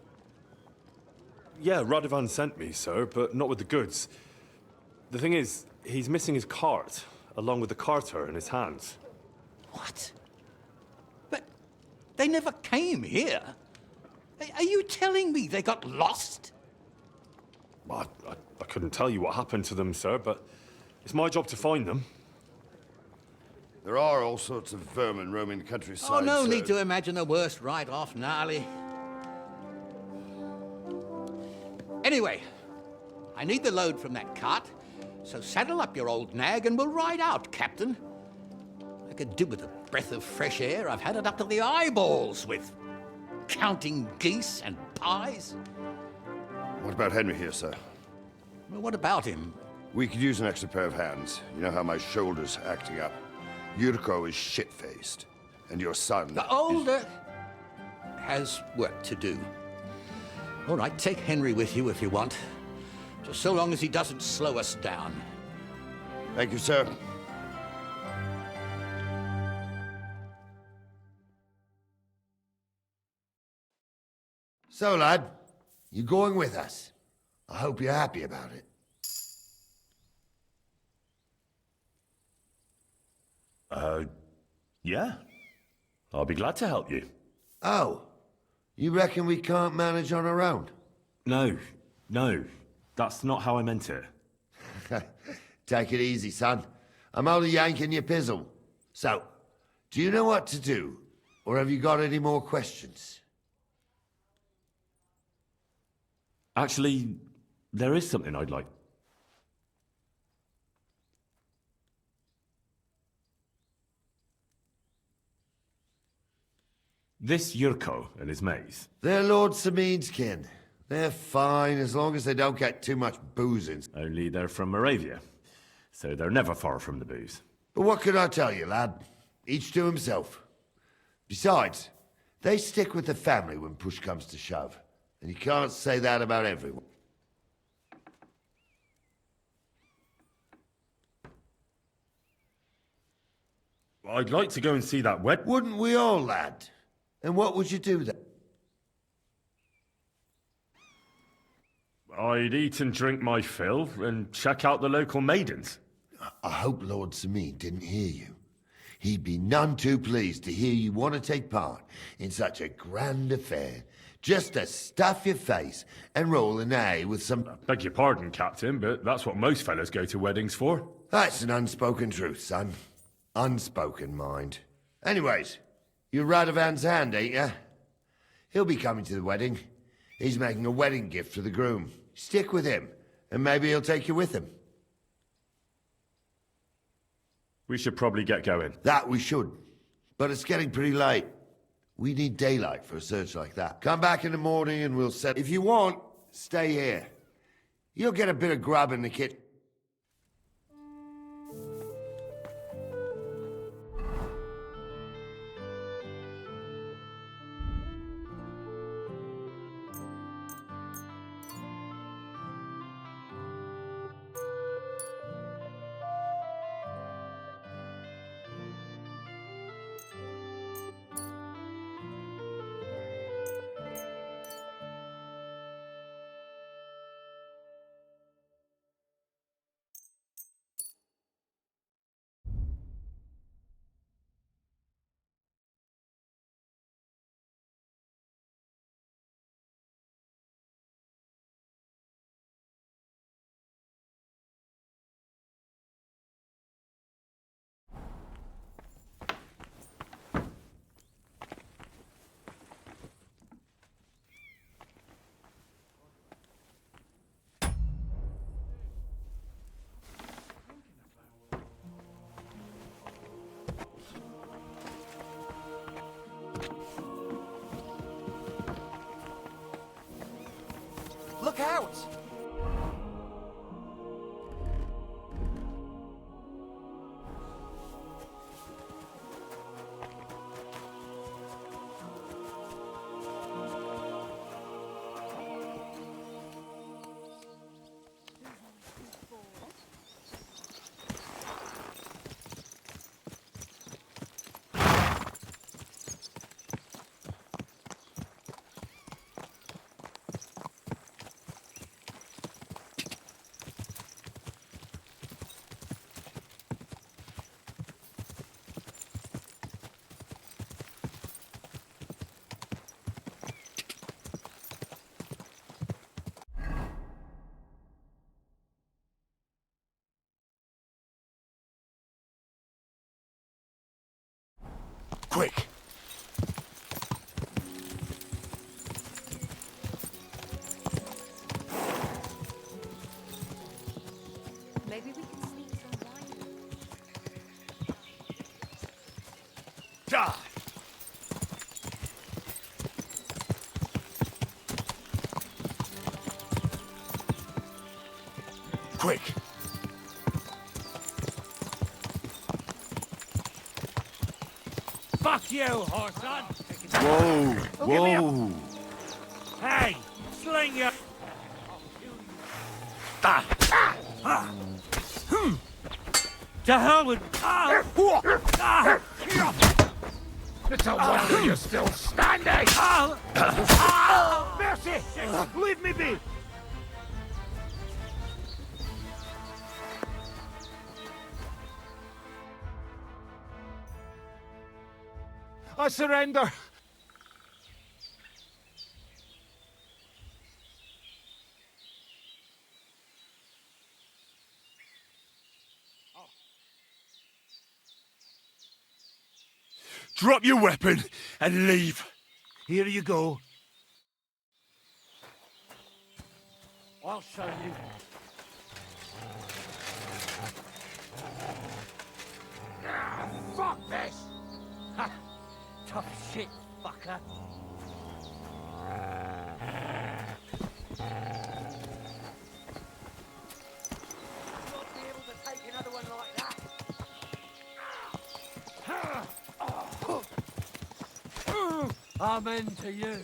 Yeah, Radovan sent me, sir, but not with the goods. The thing is, he's missing his cart, along with the carter in his hands. What? But they never came here. Are you telling me they got lost? Well, I couldn't tell you what happened to them, sir, but it's my job to find them. There are all sorts of vermin roaming the countryside. Oh, no sir. need to imagine the worst right off, gnarly. Anyway, I need the load from that cart, so saddle up your old nag and we'll ride out, Captain. I could do with a breath of fresh air. I've had it up to the eyeballs with counting geese and pies? What about Henry here, sir? Well, what about him? We could use an extra pair of hands. You know how my shoulder's acting up. Yuriko is shit-faced. And your son The older has work to do. All right, take Henry with you if you want. Just so long as he doesn't slow us down. Thank you, sir. So, lad, you going with us? I hope you're happy about it. Yeah. I'll be glad to help you. Oh, you reckon we can't manage on our own? No, that's not how I meant it. Take it easy, son. I'm only yanking your pizzle. So, do you know what to do? Or have you got any more questions? Actually, there is something I'd like. This Yurko and his mates. They're Lord Samin's kin. They're fine as long as they don't get too much boozing. Only they're from Moravia, so they're never far from the booze. But what can I tell you, lad? Each to himself. Besides, they stick with the family when push comes to shove. And you can't say that about everyone. I'd like to go and see that wed... Wouldn't we all, lad? And what would you do then? I'd eat and drink my fill and check out the local maidens. I hope Lord Samin didn't hear you. He'd be none too pleased to hear you want to take part in such a grand affair, just to stuff your face and roll an A with some... Beg your pardon, Captain, but that's what most fellas go to weddings for. That's an unspoken truth, son. Unspoken, mind. Anyways, you're Radovan's hand, ain't ya? He'll be coming to the wedding. He's making a wedding gift for the groom. Stick with him, and maybe he'll take you with him. We should probably get going. That we should. But it's getting pretty late. We need daylight for a search like that. Come back in the morning and we'll set... If you want, stay here. You'll get a bit of grub in the kitchen. Look out! Quick! Maybe we can sneak some wine. Die! quick. Fuck you, Horson! Whoa, whoa. Hey, sling your... To hell with... It's a wonder you're still standing! Mercy! Leave me be! I surrender! Drop your weapon and leave. Here you go. I'll show you. Fuck this! Ha! Tough shit, fucker. Not be able to take another one like that. Amen to you.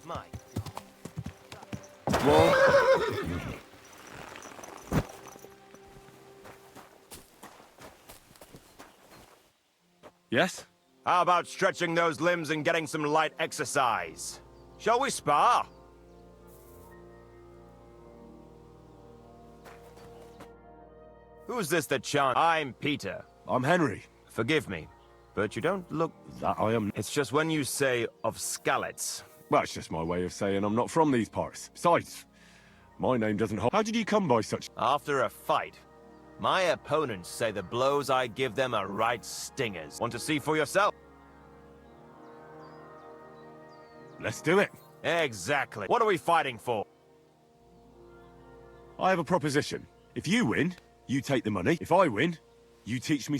My Yes? How about stretching those limbs and getting some light exercise? Shall we spar? Who's this that chants? I'm Peter. I'm Henry. Forgive me, but you don't look... That I am. It's just when you say of Skalitz. Well, it's just my way of saying I'm not from these parts. Besides, my name doesn't hold. How did you come by such... After a fight, my opponents say the blows I give them are right stingers. Want to see for yourself? Let's do it. Exactly. What are we fighting for? I have a proposition. If you win, you take the money. If I win, you teach me...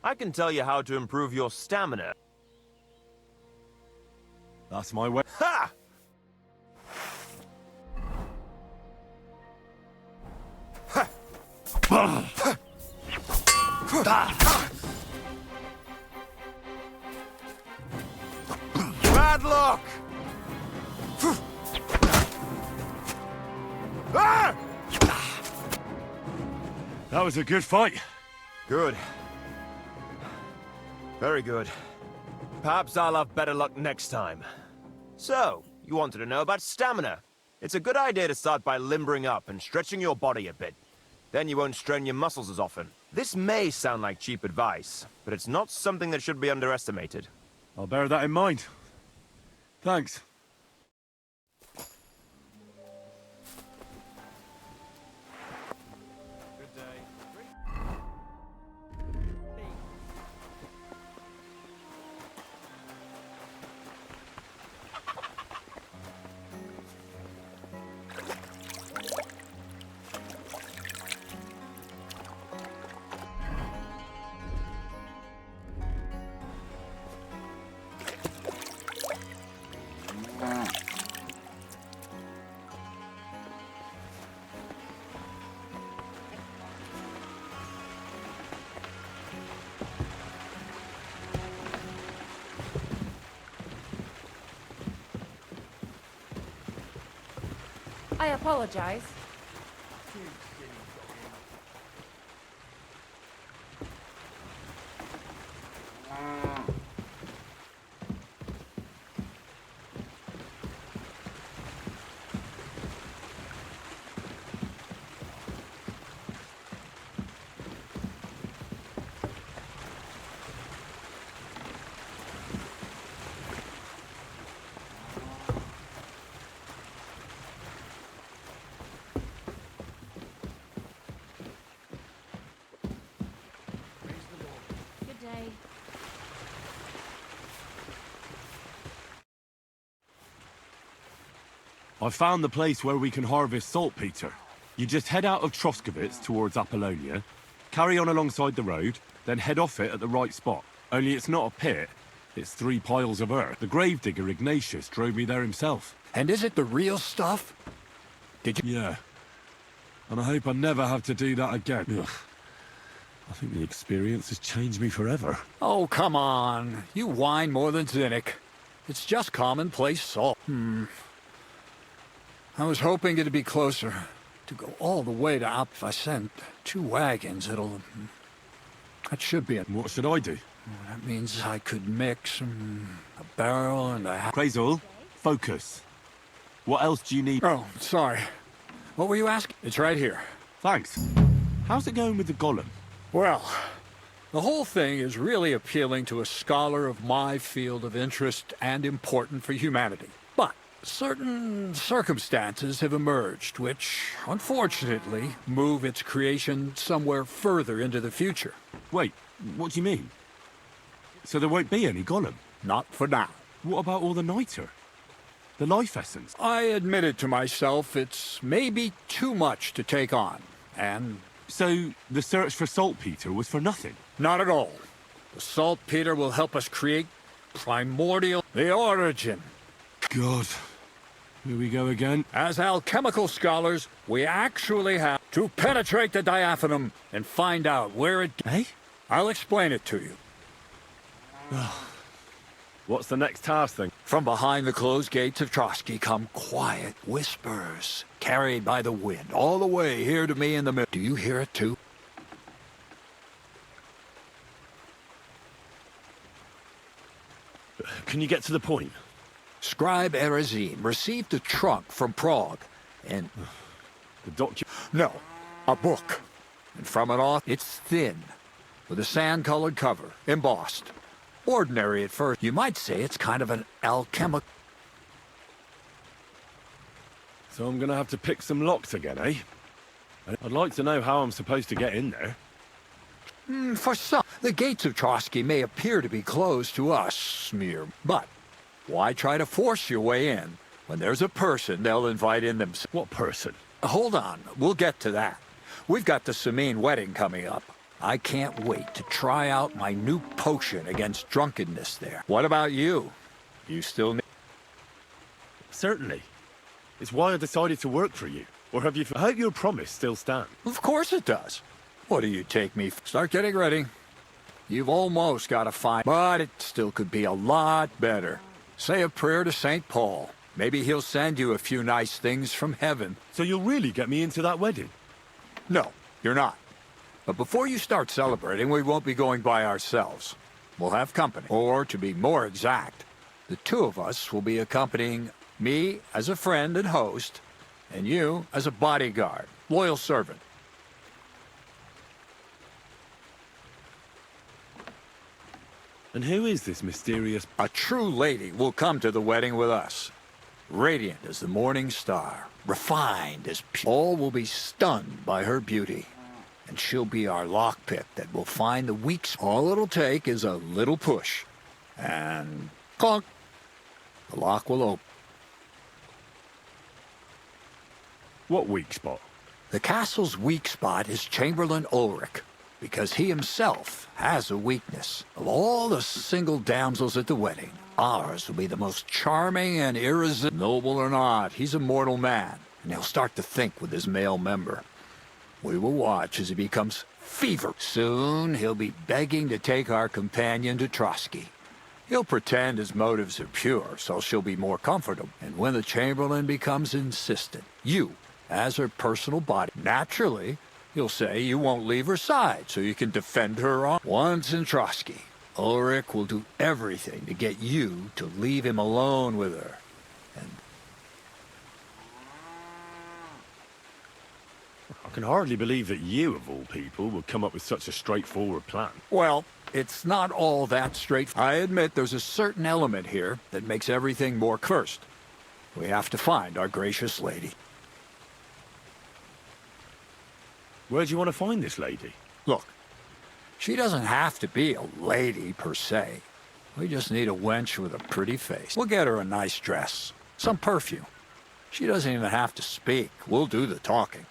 I can tell you how to improve your stamina. That's my way. Ha! Bad luck! That was a good fight. Good. Very good. Perhaps I'll have better luck next time. So, you wanted to know about stamina. It's a good idea to start by limbering up and stretching your body a bit. Then you won't strain your muscles as often. This may sound like cheap advice, but it's not something that should be underestimated. I'll bear that in mind. Thanks. Good day. I apologize. I found the place where we can harvest saltpeter. You just head out of Troskovitz towards Apollonia, carry on alongside the road, then head off it at the right spot. Only it's not a pit, it's 3 piles of earth. The gravedigger Ignatius drove me there himself. And is it the real stuff? Did you? Yeah. And I hope I never have to do that again. Ugh. I think the experience has changed me forever. Oh, come on. You whine more than Zinnik. It's just commonplace salt. I was hoping it'd be closer. To go all the way to If I sent 2 wagons, that should be it. What should I do? That means I could mix a barrel and a half. Crazul, focus. What else do you need? Oh, sorry. What were you asking? It's right here. Thanks. How's it going with the golem? Well, the whole thing is really appealing to a scholar of my field of interest and important for humanity. But certain circumstances have emerged which, unfortunately, move its creation somewhere further into the future. Wait, what do you mean? So there won't be any golem? Not for now. What about all the niter? The life essence? I admitted to myself it's maybe too much to take on, and... So, the search for saltpeter was for nothing? Not at all. The saltpeter will help us create primordial... the origin. God. Here we go again. As alchemical scholars, we actually have to penetrate the diaphanum and find out where it... Eh? I'll explain it to you. What's the next task thing? From behind the closed gates of Trotsky come quiet whispers, carried by the wind, all the way here to me in the middle. Do you hear it too? Can you get to the point? Scribe Erezim received a trunk from Prague, and... The document? No, a book. And from it off, it's thin, with a sand-colored cover, embossed. Ordinary at first. You might say it's kind of an alchemical... So I'm gonna have to pick some locks again, eh? I'd like to know how I'm supposed to get in there. For some, the gates of Trotsky may appear to be closed to us, Smear, but why try to force your way in when there's a person they'll invite in themselves? What person? Hold on, we'll get to that. We've got the Samin wedding coming up. I can't wait to try out my new potion against drunkenness there. What about you? You still need... Certainly. It's why I decided to work for you. Or have you... I hope your promise still stands. Of course it does. What do you take me for? Start getting ready. You've almost got to find... But it still could be a lot better. Say a prayer to St. Paul. Maybe he'll send you a few nice things from heaven. So you'll really get me into that wedding? No, you're not. But before you start celebrating, we won't be going by ourselves. We'll have company. Or, to be more exact, the 2 of us will be accompanying me as a friend and host, and you as a bodyguard, loyal servant. And who is this mysterious... A true lady will come to the wedding with us. Radiant as the morning star, refined as pure. All will be stunned by her beauty. And she'll be our lockpick that will find the weak spot. All it'll take is a little push. And clunk. The lock will open. What weak spot? The castle's weak spot is Chamberlain Ulrich, because he himself has a weakness. Of all the single damsels at the wedding, ours will be the most charming and irresistible. Noble or not, he's a mortal man, and he'll start to think with his male member. We will watch as he becomes fever. Soon, he'll be begging to take our companion to Trotsky. He'll pretend his motives are pure, so she'll be more comfortable. And when the Chamberlain becomes insistent, you, as her personal body, naturally, you'll say you won't leave her side, so you can defend her on. Once in Trotsky, Ulrich will do everything to get you to leave him alone with her. I can hardly believe that you, of all people, would come up with such a straightforward plan. Well, it's not all that straight. I admit there's a certain element here that makes everything more... First, we have to find our gracious lady. Where do you want to find this lady? Look, she doesn't have to be a lady, per se. We just need a wench with a pretty face. We'll get her a nice dress, some perfume. She doesn't even have to speak. We'll do the talking.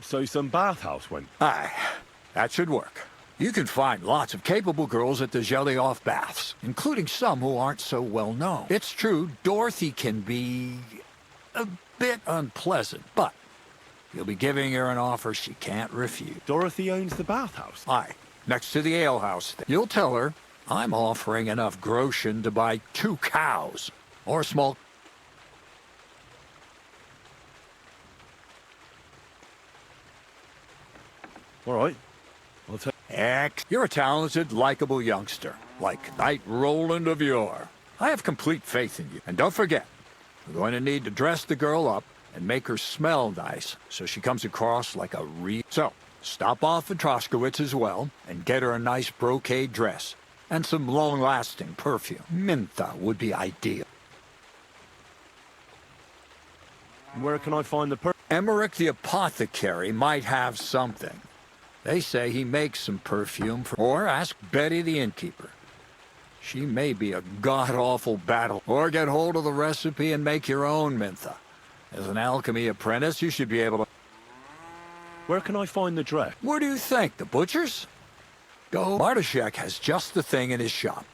So some bathhouse went. Aye, that should work. You can find lots of capable girls at the Gelioff Baths, including some who aren't so well known. It's true, Dorothy can be a bit unpleasant, but you'll be giving her an offer she can't refuse. Dorothy owns the bathhouse? Aye, next to the alehouse. You'll tell her I'm offering enough groschen to buy 2 cows, or a small... All right. I'll take... You're a talented, likable youngster, like Knight Roland of yore. I have complete faith in you. And don't forget, we're going to need to dress the girl up and make her smell nice so she comes across like a real... So, stop off at Troskowitz as well and get her a nice brocade dress and some long-lasting perfume. Mintha would be ideal. Where can I find the Emmerich the apothecary might have something. They say he makes some perfume for... Or ask Betty the innkeeper. She may be a god-awful battle. Or get hold of the recipe and make your own Mintha. As an alchemy apprentice, you should be able to... Where can I find the dress? Where do you think? The butcher's? Go. Bartoszek has just the thing in his shop.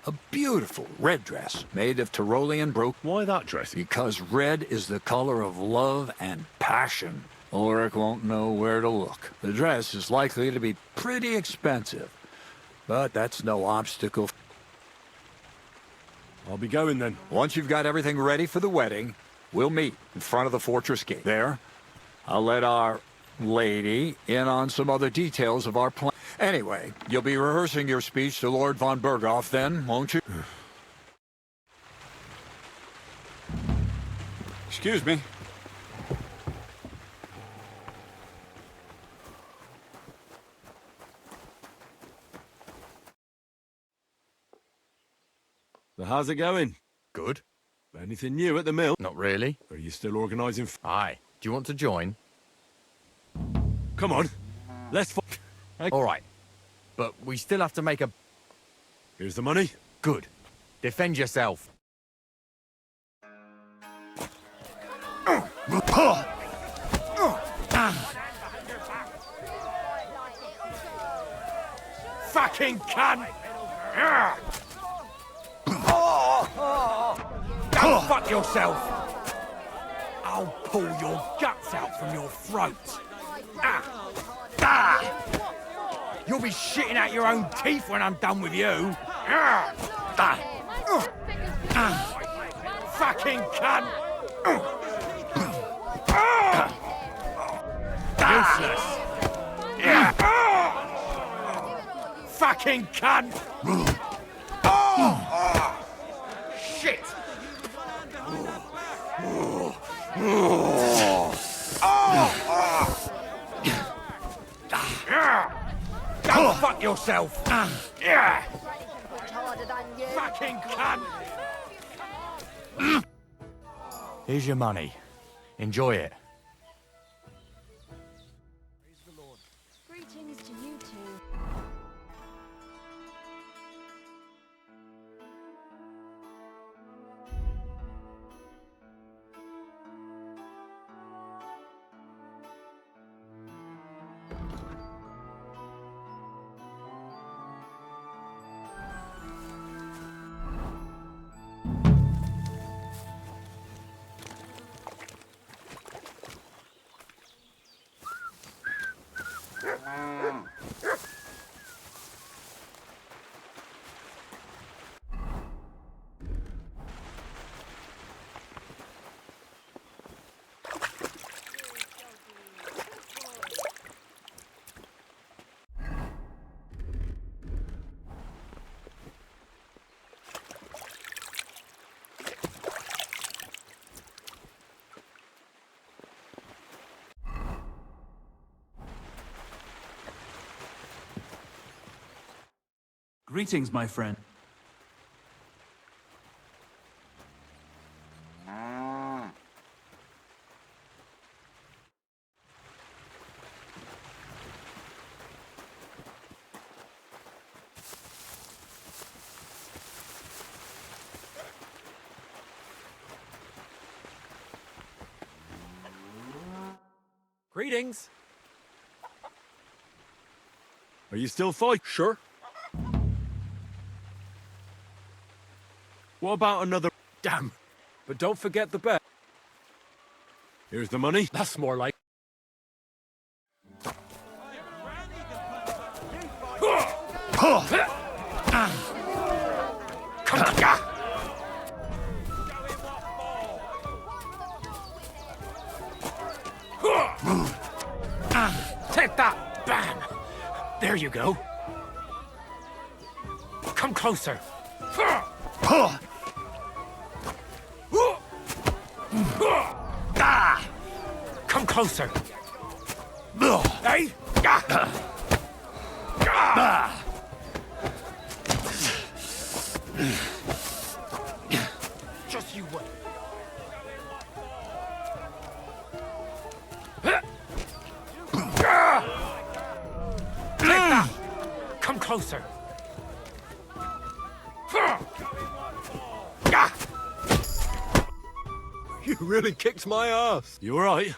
A beautiful red dress made of Tyrolean brocade. Why that dress? Because red is the color of love and passion. Ulrich won't know where to look. The dress is likely to be pretty expensive, but that's no obstacle. I'll be going then. Once you've got everything ready for the wedding, we'll meet in front of the fortress gate. There, I'll let our lady in on some other details of our plan. Anyway, you'll be rehearsing your speech to Lord von Berghoff then, won't you? Excuse me. So how's it going? Good. Anything new at the mill? Not really. Are you still organising? Aye. Do you want to join? Come on. Let's... All right. But we still have to make a... Here's the money. Good. Defend yourself. Fucking cunt! Go fuck yourself! I'll pull your guts out from your throat. You'll be shitting out your own teeth when I'm done with you. Fucking cunt! Useless! Fucking cunt! Shit! Go fuck yourself! Fucking cunt! Here's your money. Enjoy it. Greetings to you two. Greetings, my friend. Greetings. Are you still fighting? Sure. What about another? Damn. But don't forget the bet. Here's the money. That's more like. Come on. Take that! Bam! There you go. Come closer. Come closer. Hey! Just you wait. Take that! Come closer. You really kicked my ass. You alright?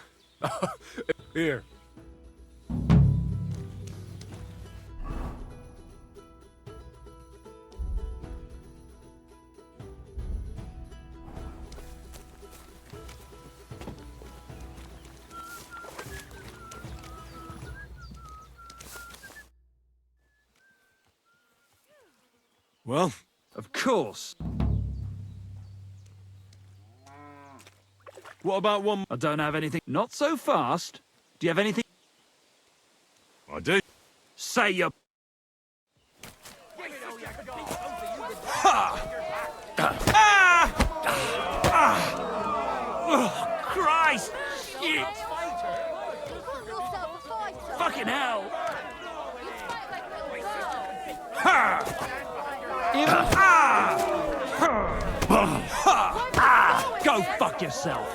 Here. Well, Of course. what about one? I don't have anything. Not so fast. Do you have anything? I do. Say you. Oh, Christ! Shit! Fucking hell! Go fuck yourself!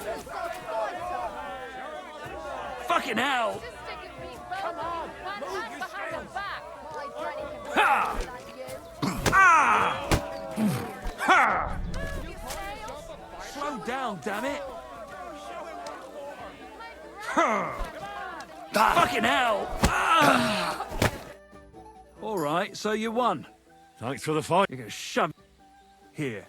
Fucking hell! Slow down, damn it! Fucking hell! All right, so you won. Thanks for the fight. You're gonna shove here.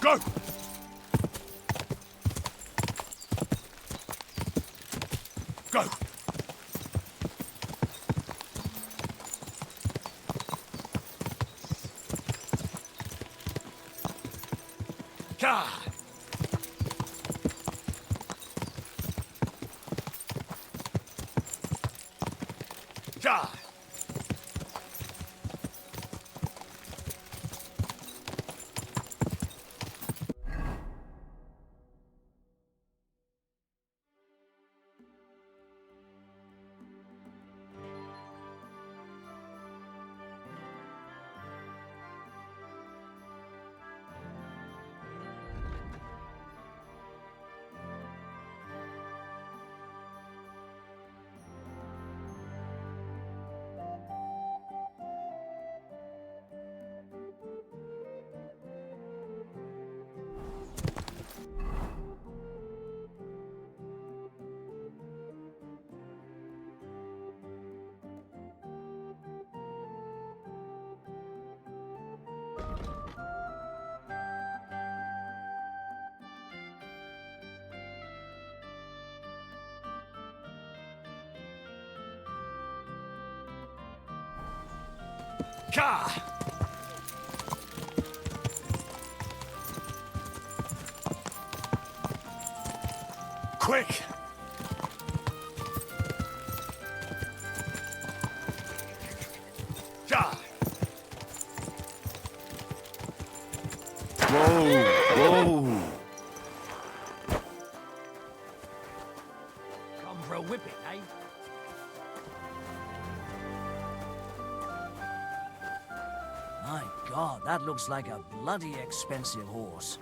Go! Go! Ka! Ja! Ka! Quick! Ja! Whoa! Whoa! Come for a whipping, eh? My God, that looks like a bloody expensive horse.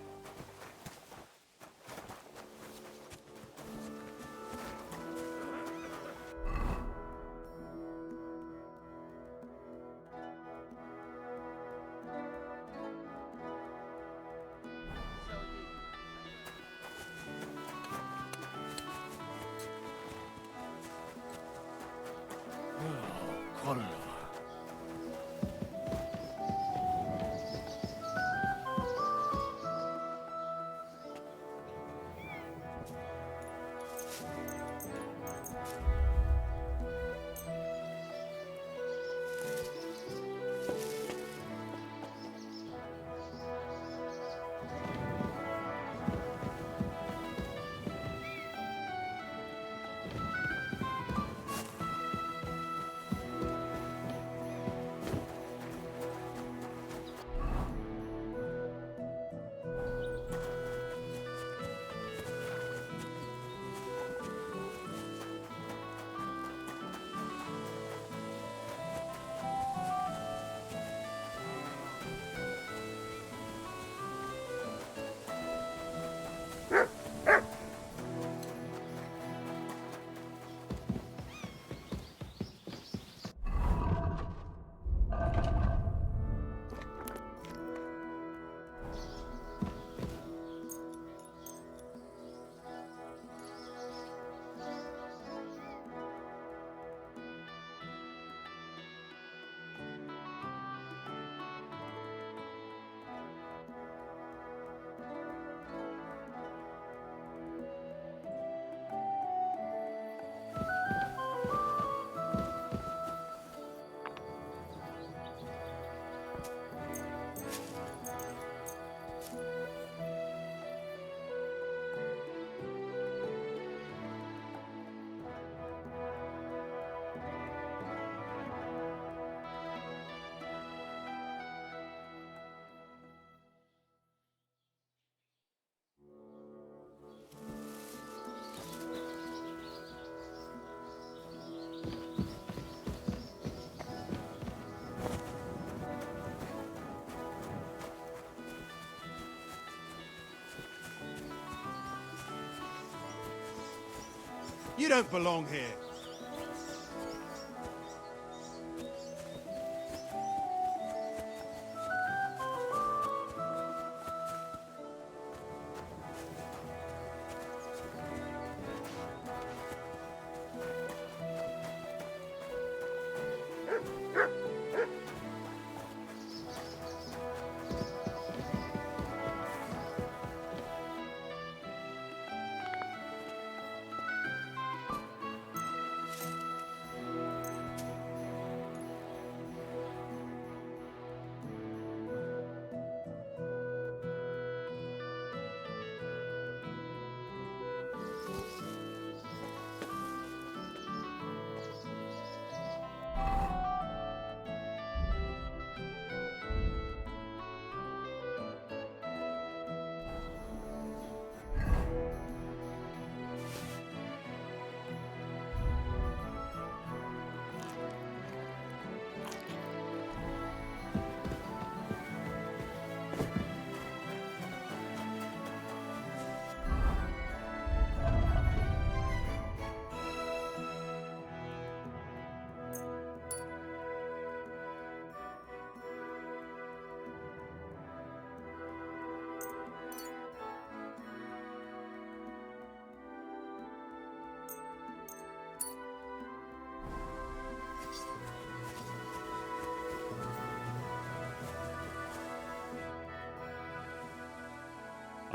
You don't belong here.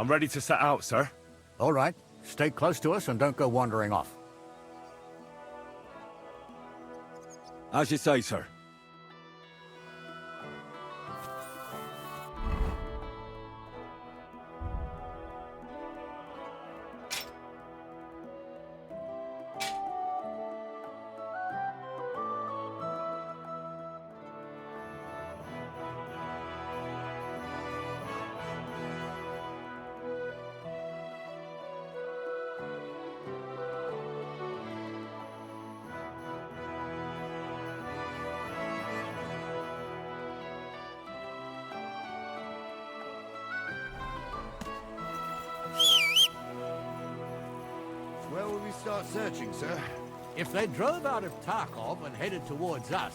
I'm ready to set out, sir. All right. Stay close to us and don't go wandering off. As you say, sir. Where will we start searching, sir? If they drove out of Tarkov and headed towards us,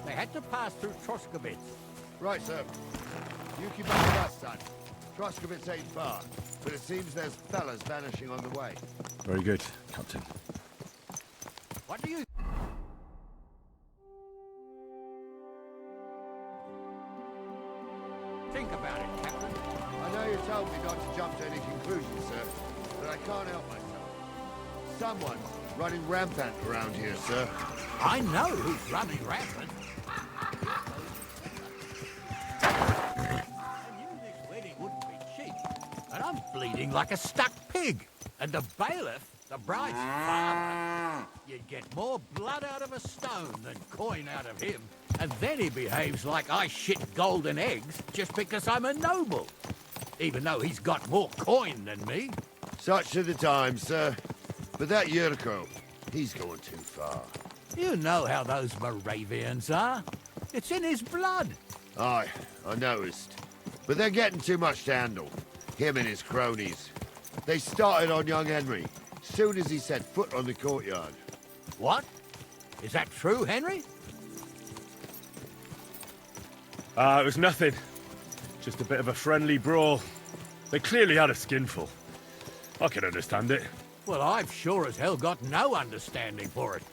they had to pass through Troskowitz. Right, sir. You keep up with us, son. Troskowitz ain't far, but it seems there's fellas vanishing on the way. Very good, Captain. What do you... think about it, Captain? I know you told me not to jump to any conclusions, sir, but I can't help myself. Someone's running rampant around here, sir. I know who's running rampant. I knew this wedding wouldn't be cheap, and I'm bleeding like a stuck pig. And the bailiff, the bride's father, you'd get more blood out of a stone than coin out of him. And then he behaves like I shit golden eggs just because I'm a noble. Even though he's got more coin than me. Such are the times, sir. But that Yurko, he's going too far. You know how those Moravians are. It's in his blood. Aye, I noticed. But they're getting too much to handle. Him and his cronies. They started on young Henry, soon as he set foot on the courtyard. What? Is that true, Henry? It was nothing. Just a bit of a friendly brawl. They clearly had a skinful. I can understand it. Well, I've sure as hell got no understanding for it.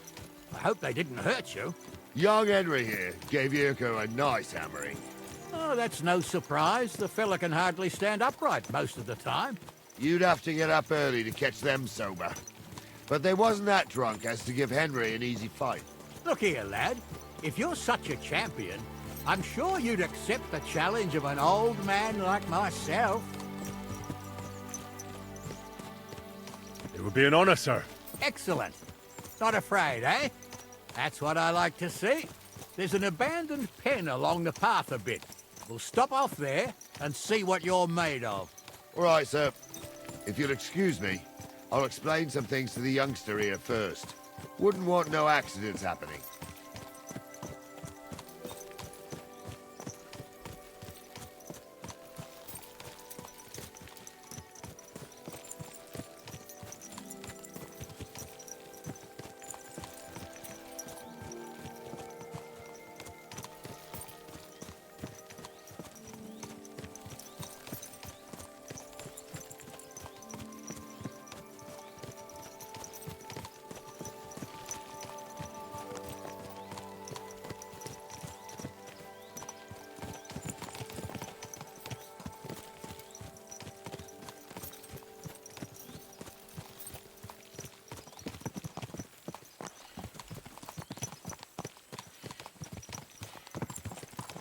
I hope they didn't hurt you. Young Henry here gave Yurko a nice hammering. Oh, that's no surprise. The fella can hardly stand upright most of the time. You'd have to get up early to catch them sober. But they wasn't that drunk as to give Henry an easy fight. Look here, lad. If you're such a champion, I'm sure you'd accept the challenge of an old man like myself. It would be an honor, sir. Excellent. Not afraid, eh? That's what I like to see. There's an abandoned pen along the path a bit. We'll stop off there and see what you're made of. All right, sir. If you'll excuse me, I'll explain some things to the youngster here first. Wouldn't want no accidents happening.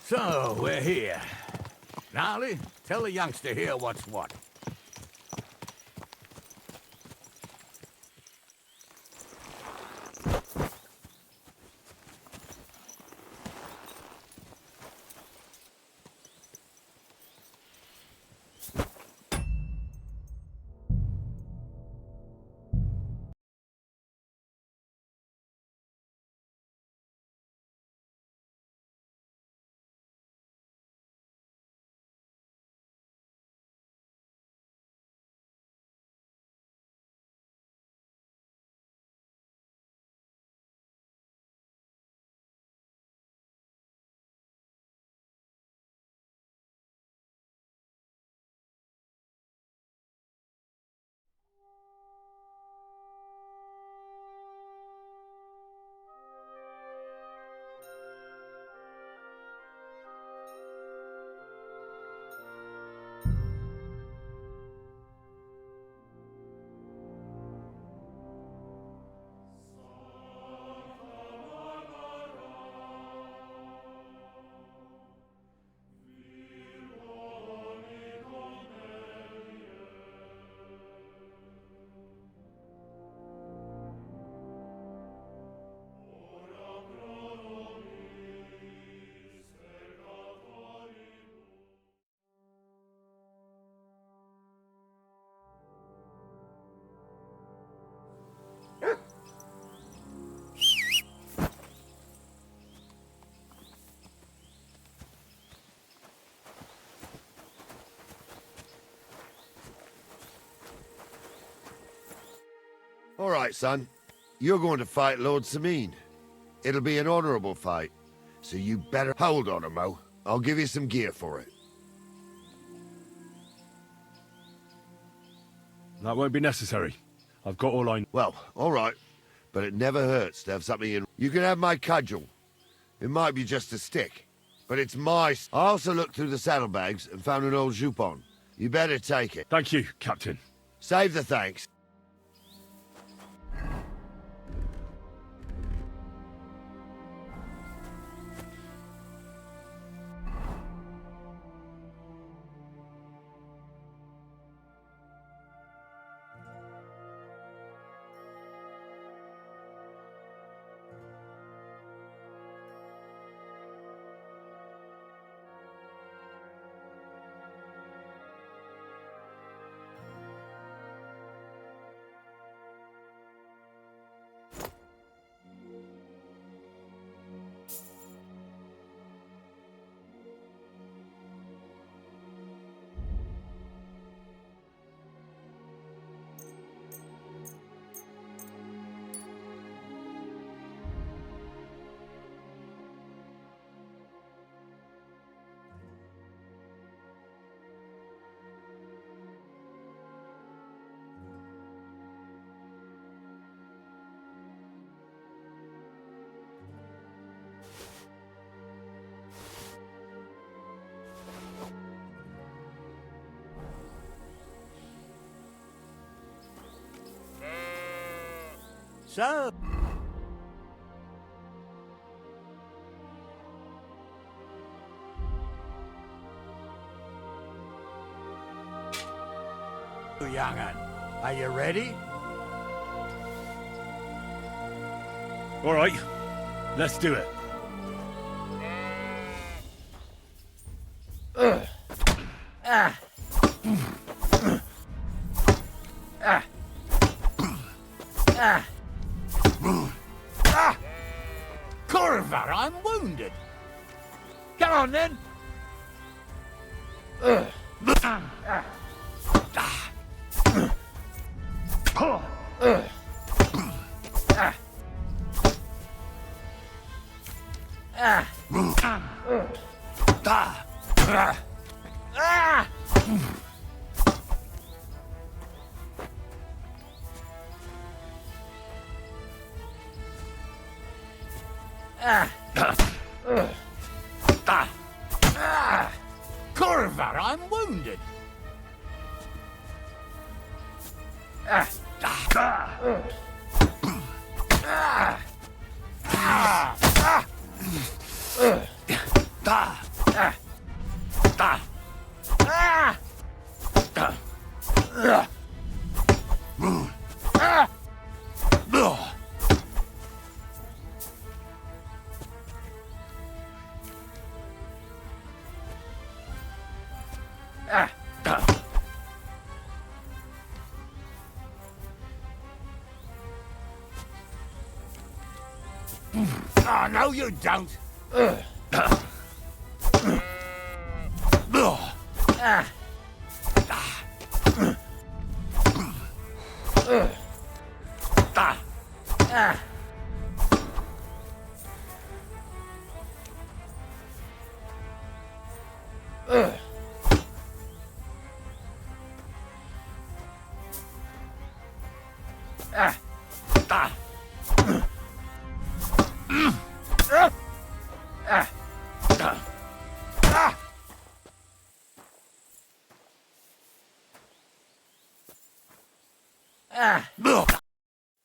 So, we're here. Gnarly, tell the youngster here what's what. All right, son. You're going to fight Lord Sameen. It'll be an honorable fight, so you better hold on, Mo. I'll give you some gear for it. That won't be necessary. I've got all I... Well, all right. But it never hurts to have something in... You can have my cudgel. It might be just a stick, but it's my... I also looked through the saddlebags and found an old jupon. You better take it. Thank you, Captain. Save the thanks. So... Young'un, are you ready? All right, let's do it. Corvar, I'm wounded. Come on, then. Corvar, I'm wounded. Oh, no, you don't.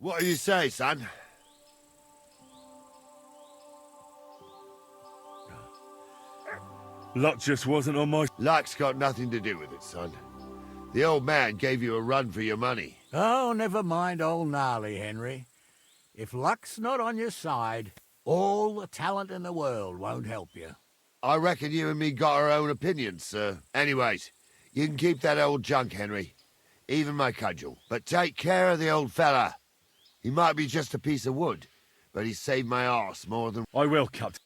What do you say, son? Luck just wasn't on my... Luck's got nothing to do with it, son. The old man gave you a run for your money. Oh, never mind old Gnarly, Henry. If luck's not on your side, all the talent in the world won't help you. I reckon you and me got our own opinions, sir. Anyways, you can keep that old junk, Henry. Even my cudgel. But take care of the old fella. He might be just a piece of wood, but he saved my arse more than... I will, Captain.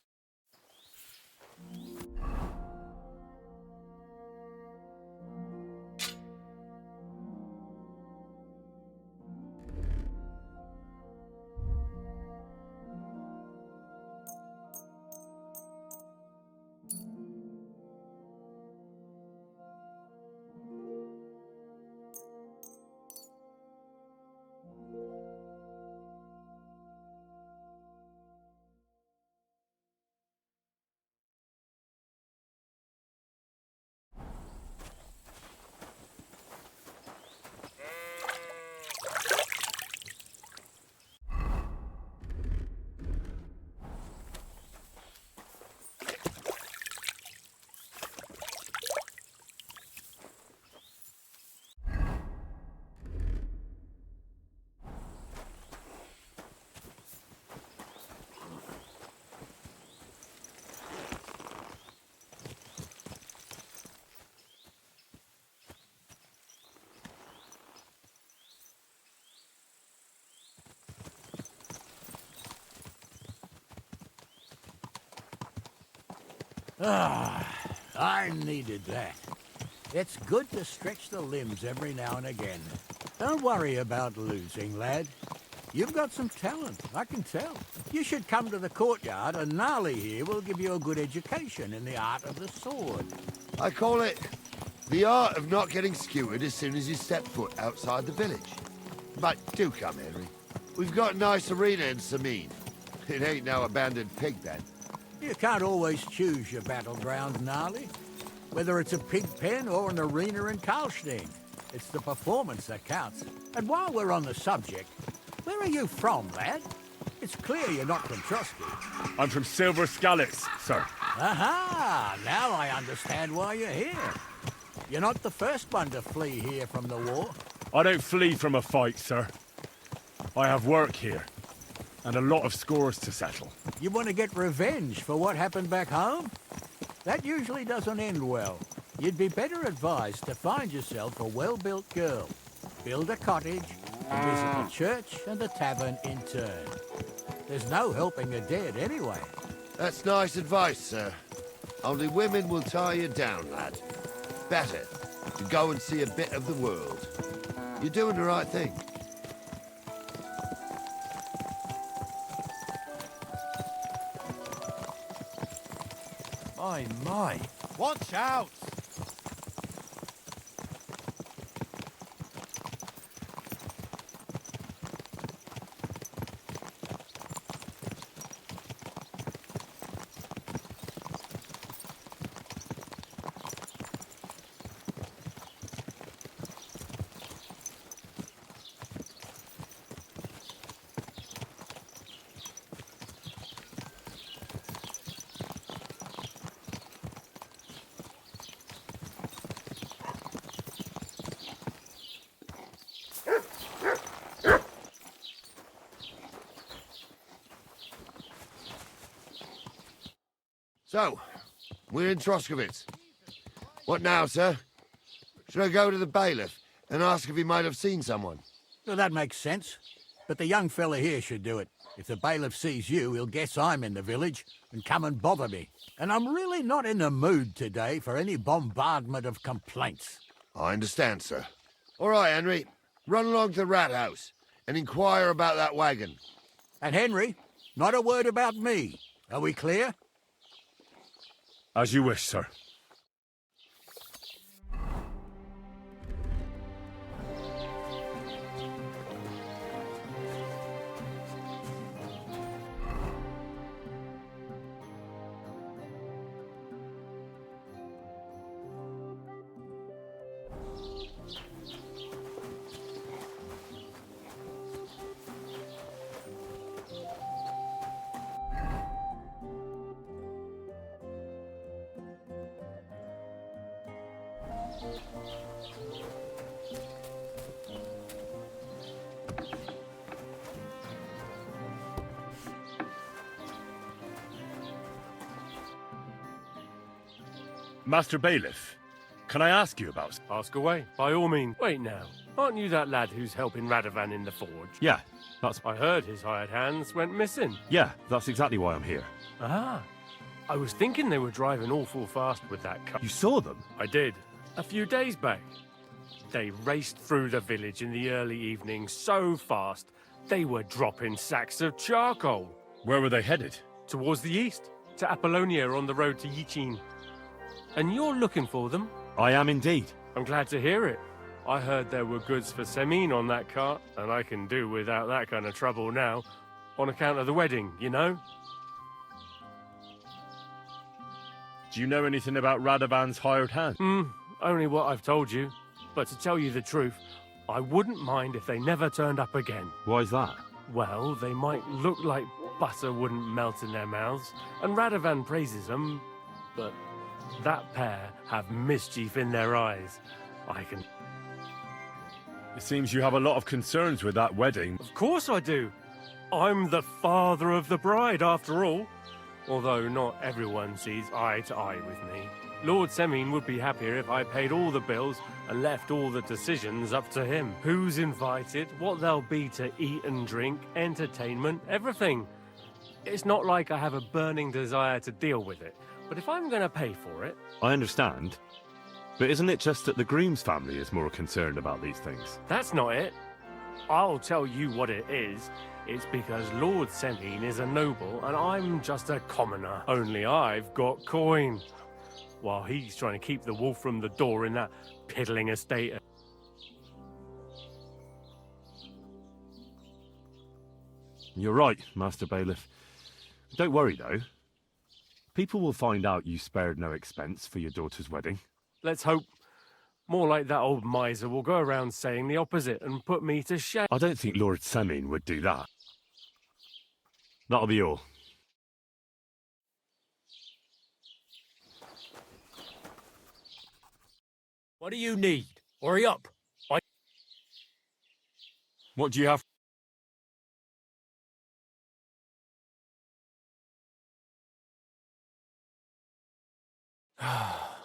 I needed that. It's good to stretch the limbs every now and again. Don't worry about losing, lad. You've got some talent, I can tell. You should come to the courtyard, and Gnarly here will give you a good education in the art of the sword. I call it the art of not getting skewered as soon as you step foot outside the village. But do come, Henry. We've got a nice arena in Sameen. It ain't no abandoned pig pen. You can't always choose your battleground, Gnarly. Whether it's a pig pen or an arena in Karlstein, it's the performance that counts. And while we're on the subject, where are you from, lad? It's clear you're not from Trusky. I'm from Silver Skallets, sir. Aha! Now I understand why you're here. You're not the first one to flee here from the war. I don't flee from a fight, sir. I have work here, and a lot of scores to settle. You want to get revenge for what happened back home? That usually doesn't end well. You'd be better advised to find yourself a well-built girl, build a cottage, and visit the church and the tavern in turn. There's no helping the dead anyway. That's nice advice, sir. Only women will tie you down, lad. Better to go and see a bit of the world. You're doing the right thing. My. Watch out! So, we're in Troskowitz. What now, sir? Should I go to the bailiff and ask if he might have seen someone? Well, that makes sense. But the young fella here should do it. If the bailiff sees you, he'll guess I'm in the village and come and bother me. And I'm really not in the mood today for any bombardment of complaints. I understand, sir. All right, Henry. Run along to the rat house and inquire about that wagon. And Henry, not a word about me. Are we clear? As you wish, sir. Master Bailiff, can I ask you about... Ask away, by all means. Wait now, aren't you that lad who's helping Radovan in the forge? Yeah, that's... I heard his hired hands went missing. Yeah, that's exactly why I'm here. Ah, I was thinking they were driving awful fast with that car. You saw them? I did, a few days back. They raced through the village in the early evening so fast, they were dropping sacks of charcoal. Where were they headed? Towards the east, to Apollonia on the road to Yichin. And you're looking for them? I am indeed. I'm glad to hear it. I heard there were goods for Semine on that cart, and I can do without that kind of trouble now, on account of the wedding, you know? Do you know anything about Radovan's hired hand? Only what I've told you. But to tell you the truth, I wouldn't mind if they never turned up again. Why's that? Well, they might look like butter wouldn't melt in their mouths, and Radovan praises them, but that pair have mischief in their eyes. I can... It seems you have a lot of concerns with that wedding. Of course I do. I'm the father of the bride, after all. Although not everyone sees eye to eye with me. Lord Semine would be happier if I paid all the bills and left all the decisions up to him. Who's invited, what there'll be to eat and drink, entertainment, everything. It's not like I have a burning desire to deal with it, But if I'm going to pay for it... I understand. But isn't it just that the groom's family is more concerned about these things? That's not it. I'll tell you what it is. It's because Lord Semine is a noble and I'm just a commoner. Only I've got coin. While he's trying to keep the wolf from the door in that piddling estate. You're right, Master Bailiff. Don't worry, though. People will find out you spared no expense for your daughter's wedding. Let's hope. More like that old miser will go around saying the opposite and put me to shame. I don't think Lord Semine would do that. That'll be all. What do you need? Hurry up. What do you have?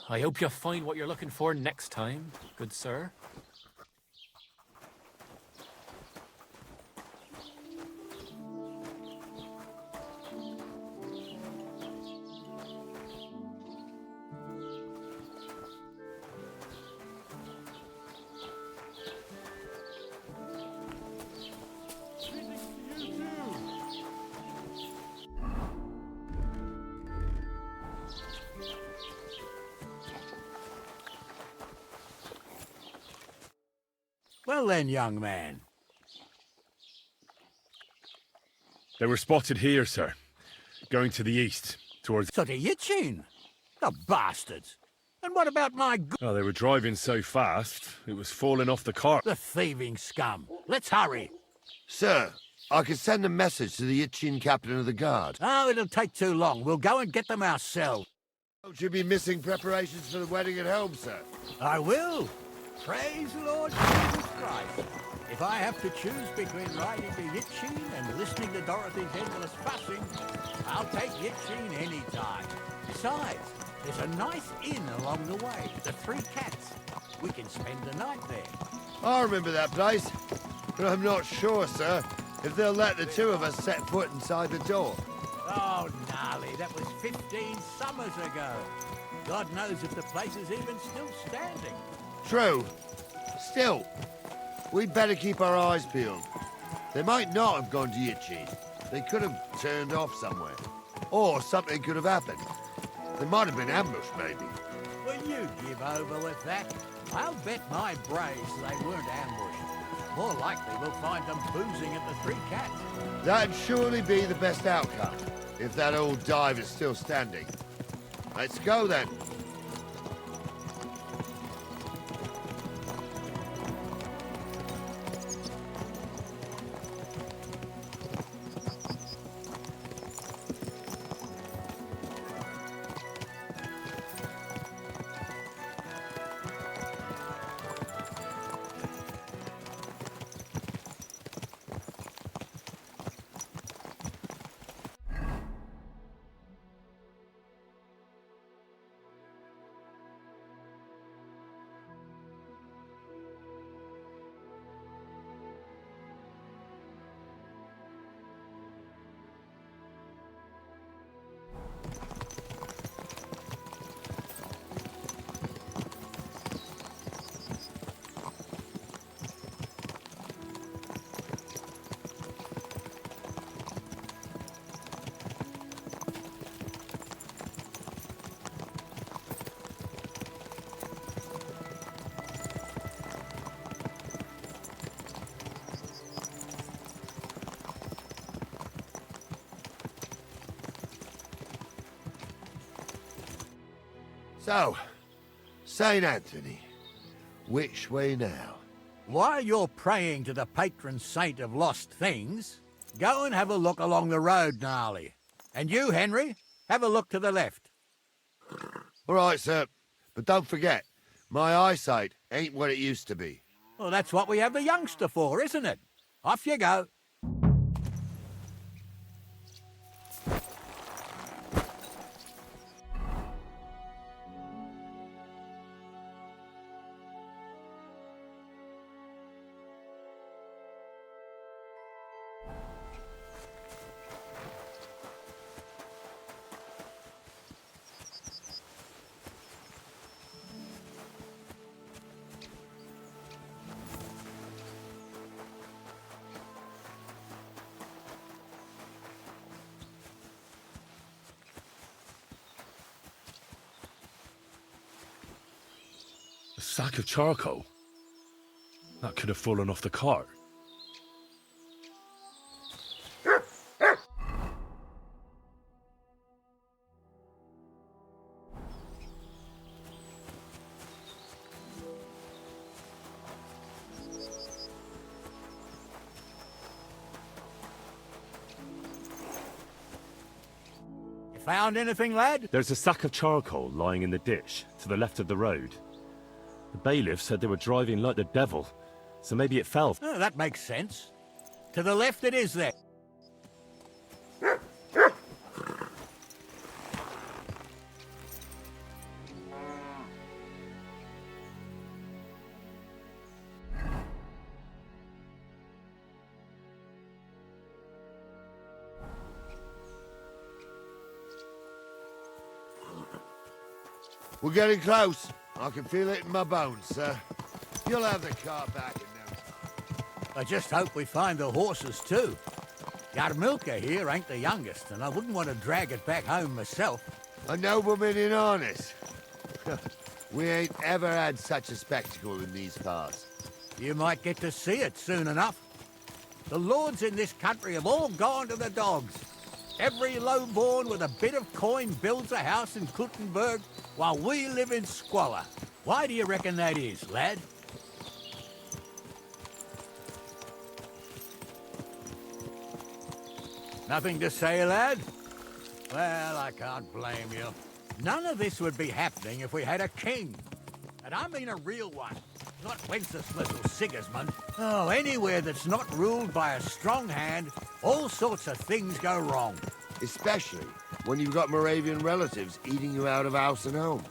I hope you find what you're looking for next time, good sir. Well then, young man. They were spotted here, sir. Going to the east, towards... So the Yitchin? The bastards! And what about my Oh, they were driving so fast, it was falling off the cart. The thieving scum. Let's hurry. Sir, I could send a message to the Itchin captain of the guard. Oh, it'll take too long. We'll go and get them ourselves. Don't you be missing preparations for the wedding at home, sir? I will. Praise the Lord Jesus Christ. If I have to choose between riding to Yitchin and listening to Dorothy's endless fussing, I'll take Yitchin any time. Besides, there's a nice inn along the way, the Three Cats. We can spend the night there. I remember that place, but I'm not sure, sir, if they'll let the two of us set foot inside the door. Oh, gnarly, that was 15 summers ago. God knows if the place is even still standing. True. Still, we'd better keep our eyes peeled. They might not have gone to Yitchin. They could have turned off somewhere. Or something could have happened. They might have been ambushed, maybe. Will you give over with that? I'll bet my braves they weren't ambushed. More likely we'll find them boozing at the Three Cats. That'd surely be the best outcome, if that old dive is still standing. Let's go, then. So, St. Anthony, which way now? While you're praying to the patron saint of lost things, go and have a look along the road, Gnarly. And you, Henry, have a look to the left. All right, sir. But don't forget, my eyesight ain't what it used to be. Well, that's what we have the youngster for, isn't it? Off you go. sack of charcoal? That could have fallen off the cart. Found anything, lad? There's a sack of charcoal lying in the ditch, to the left of the road. The bailiff said they were driving like the devil, so maybe it fell. Oh, that makes sense. To the left it is, then. We're getting close. I can feel it in my bones, sir. You'll have the car back in no time. I just hope we find the horses, too. Yarmilka here ain't the youngest, and I wouldn't want to drag it back home myself. A nobleman in harness. We ain't ever had such a spectacle in these parts. You might get to see it soon enough. The lords in this country have all gone to the dogs. Every lowborn with a bit of coin builds a house in Kuttenberg, while we live in squalor. Why do you reckon that is, lad? Nothing to say, lad? Well, I can't blame you. None of this would be happening if we had a king. And I mean a real one, not Wenceslas or Sigismund. Oh, anywhere that's not ruled by a strong hand, all sorts of things go wrong. Especially when you've got Moravian relatives eating you out of house and home.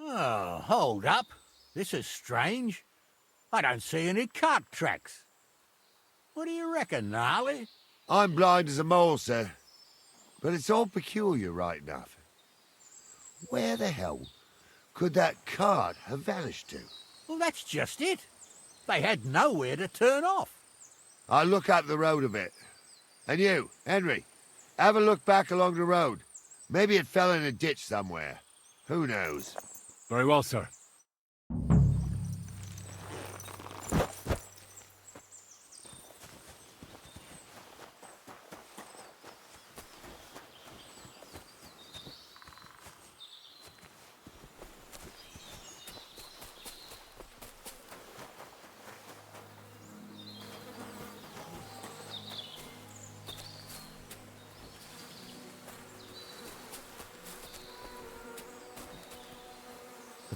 Oh, hold up. This is strange. I don't see any cart tracks. What do you reckon, Gnarly? I'm blind as a mole, sir. But it's all peculiar right enough. Where the hell could that cart have vanished to? Well, that's just it. They had nowhere to turn off. I'll look up the road a bit. And you, Henry, have a look back along the road. Maybe it fell in a ditch somewhere. Who knows? Very well, sir.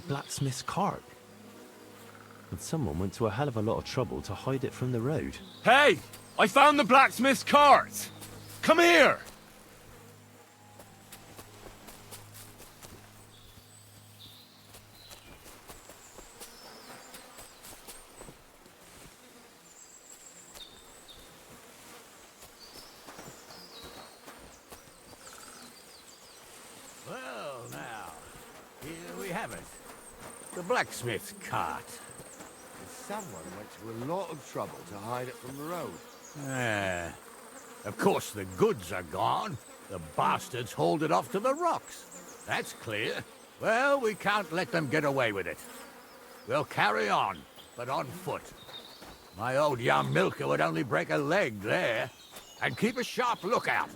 Blacksmith's cart. And someone went to a hell of a lot of trouble to hide it from the road. Hey! I found the blacksmith's cart! Come here! Well, now, here we have it. The blacksmith's cart. Someone went to a lot of trouble to hide it from the road. Of course the goods are gone. The bastards hauled it off to the rocks. That's clear. Well, we can't let them get away with it. We'll carry on, but on foot. My old Yarmilka would only break a leg there. And keep a sharp lookout.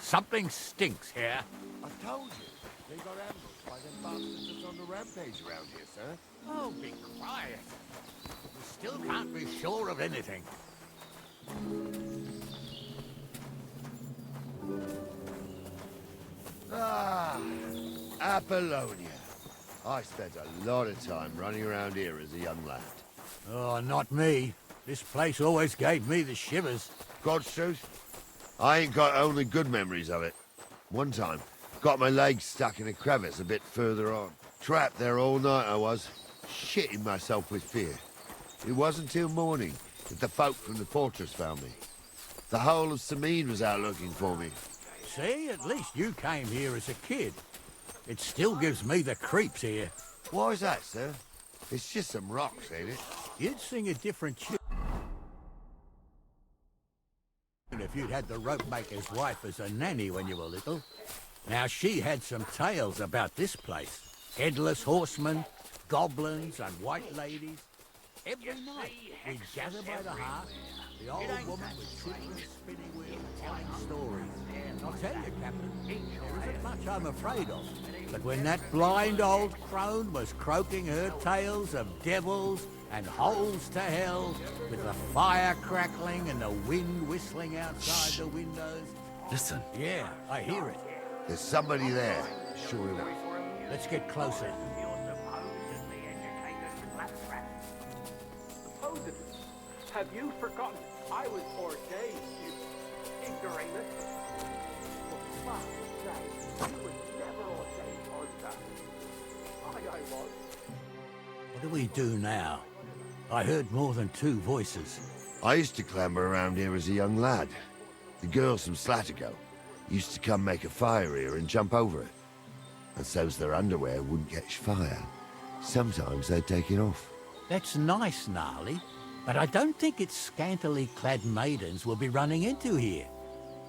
Something stinks here. I told you, they got ambushed by them bastards that's on the rampage around here, sir. Oh, be quiet. We still can't be sure of anything. Ah, Apollonia. I spent a lot of time running around here as a young lad. Oh, not me. This place always gave me the shivers. God's truth, I ain't got only good memories of it. One time, got my leg stuck in a crevice a bit further on. Trapped there all night I was, shitting myself with fear. It wasn't till morning that the folk from the fortress found me. The whole of Sameen was out looking for me. See, at least you came here as a kid. It still gives me the creeps here. Why is that, sir? It's just some rocks, ain't it? You'd sing a different tune if you'd had the rope maker's wife as a nanny when you were little. Now, she had some tales about this place. Headless horsemen, goblins, and white ladies. Every night, we'd gather by the hearth, the old woman with children's spinning wheel telling stories. I'll tell you, Captain, there isn't much I'm afraid of. But when that blind old crone was croaking her tales of devils and holes to hell, with the fire crackling and the wind whistling outside the windows... Listen. Yeah, I hear it. There's somebody there, sure enough. Let's get closer. Have you forgotten? I was ordained, you ignoramus. For fuck's sake, you were never ordained, Oscar. I was. What do we do now? I heard more than 2 voices. I used to clamber around here as a young lad. The girls from Slatigo used to come make a fire here and jump over it. And so's their underwear wouldn't catch fire, sometimes they'd take it off. That's nice, Gnarly, but I don't think it's scantily clad maidens we'll be running into here.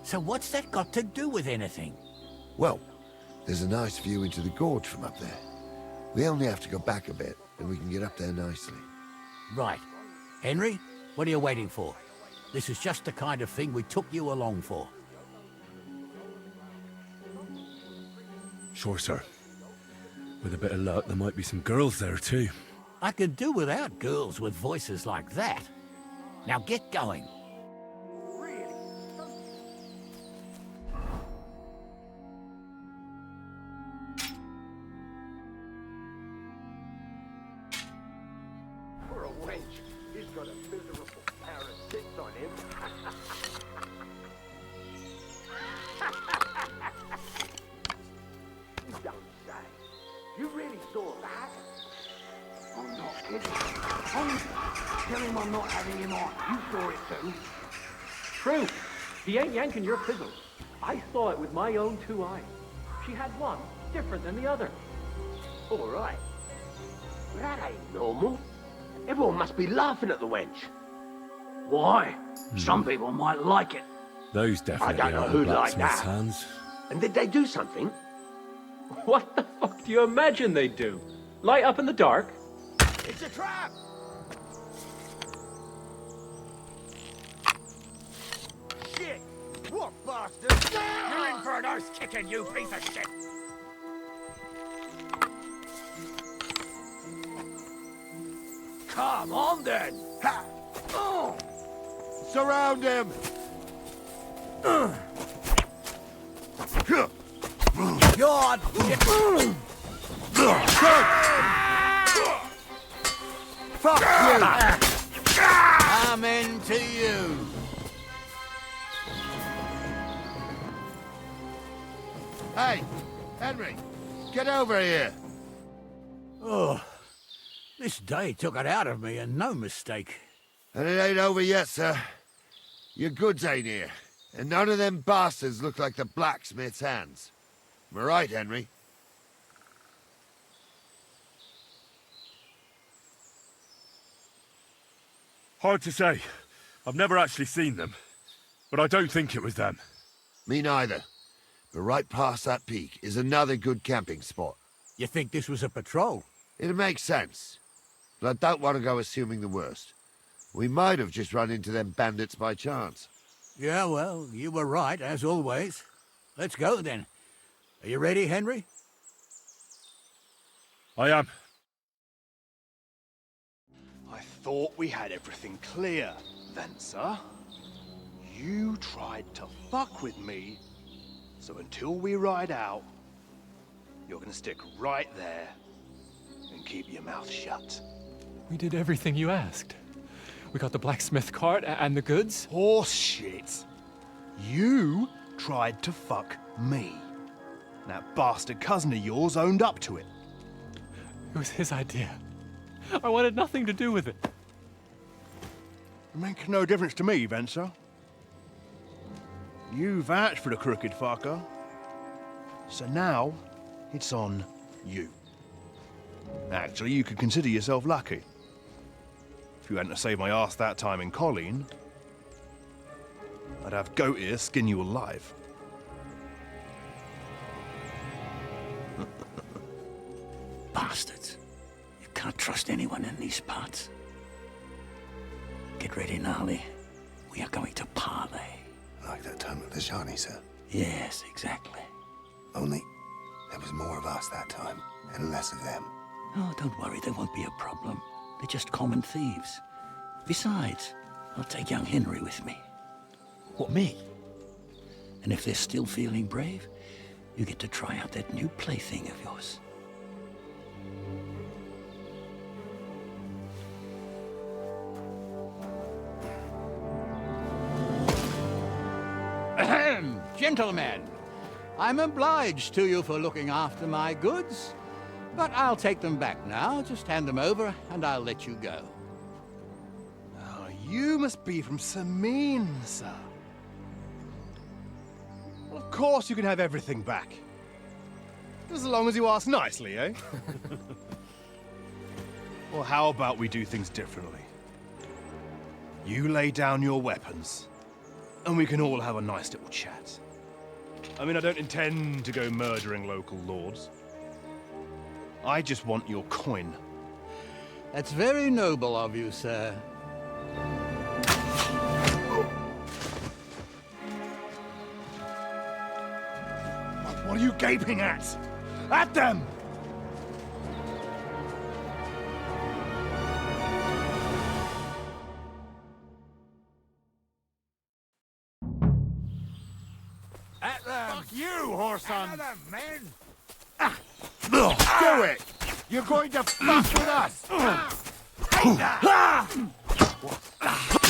So what's that got to do with anything? Well, there's a nice view into the gorge from up there. We only have to go back a bit, and we can get up there nicely. Right. Henry, what are you waiting for? This is just the kind of thing we took you along for. Sure, sir. With a bit of luck, there might be some girls there, too. I could do without girls with voices like that. Now get going. For a wench, he's got a miserable pair of tits on him. You don't say. You really saw that? I'm not kidding. Tell him I'm not having him on. You saw it too. True. He ain't yanking your fizzle. I saw it with my own 2 eyes. She had one different than the other. All right. But that ain't normal. Everyone must be laughing at the wench. Why? Some people might like it. Those definitely I don't know aren't who'd the like blacksmith's that. hands. And did they do something? What the fuck do you imagine they'd do? Light up in the dark? It's a trap! Shit! What bastard? You're in for an arse kicking, you piece of shit! Come on then! Ha! Oh! Surround him! God! Fuck you! Amen to you! Hey, Henry, get over here! Oh, this day took it out of me, and no mistake. And it ain't over yet, sir. Your goods ain't here, and none of them bastards look like the blacksmith's hands. Am I right, Henry? Hard to say. I've never actually seen them. But I don't think it was them. Me neither. But right past that peak is another good camping spot. You think this was a patrol? It makes sense. But I don't want to go assuming the worst. We might have just run into them bandits by chance. Yeah, well, you were right, as always. Let's go, then. Are you ready, Henry? I am. I thought we had everything clear, Venser. You tried to fuck with me, so until we ride out, you're gonna stick right there and keep your mouth shut. We did everything you asked. We got the blacksmith cart and the goods. Horse shit. You tried to fuck me. That bastard cousin of yours owned up to it. It was his idea. I wanted nothing to do with it. It make no difference to me, Venser. You vouched for the crooked fucker. So now, it's on you. Actually, you could consider yourself lucky. If you hadn't have saved my ass that time in Colleen, I'd have Goat Ear skin you alive. Bastards. You can't trust anyone in these parts. Get ready, Gnarly. We are going to parley. Like that time at the Shani, sir? Yes, exactly. Only there was more of us that time, and less of them. Oh, don't worry, there won't be a problem. They're just common thieves. Besides, I'll take young Henry with me. What, me? And if they're still feeling brave, you get to try out that new plaything of yours. Ahem, gentlemen. I'm obliged to you for looking after my goods, but I'll take them back now. Just hand them over, and I'll let you go. Oh, you must be from Samin, sir. Well, of course you can have everything back. As long as you ask nicely, eh? Well, how about we do things differently? You lay down your weapons, and we can all have a nice little chat. I mean, I don't intend to go murdering local lords. I just want your coin. That's very noble of you, sir. What are you gaping at? At them! At them! Fuck you, Horson! At them, man! Do it! You're going to fuck with us!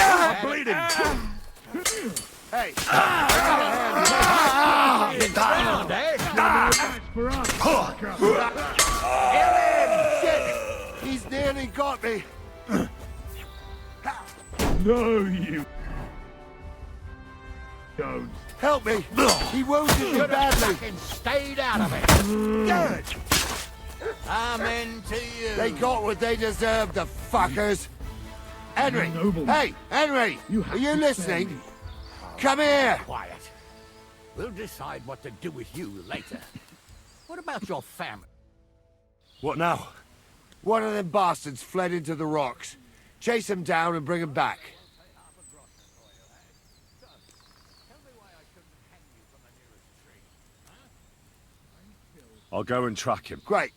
I'm bleeding! Hey! Shit! He's nearly got me! No, you don't. Help me! He wounded me badly! Stayed out of it! Good! Amen to you! They got what they deserved, the fuckers! Henry! Hey, Henry! Are you listening? Come here! Quiet. We'll decide what to do with you later. What about your family? What now? One of them bastards fled into the rocks. Chase him down and bring him back. I'll go and track him. Great.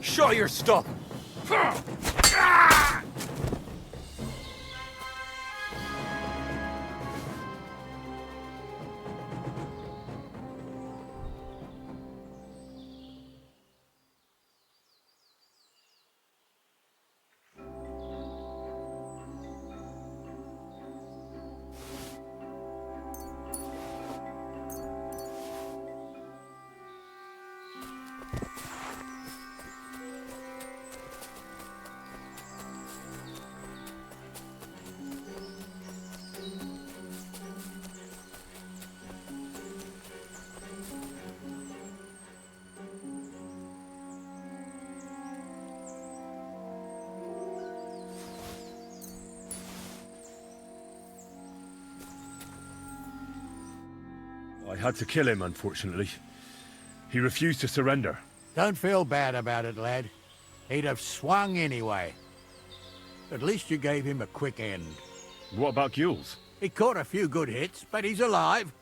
Show your stuff! I had to kill him, unfortunately. He refused to surrender. Don't feel bad about it, lad. He'd have swung anyway. At least you gave him a quick end. What about Gules? He caught a few good hits, but he's alive.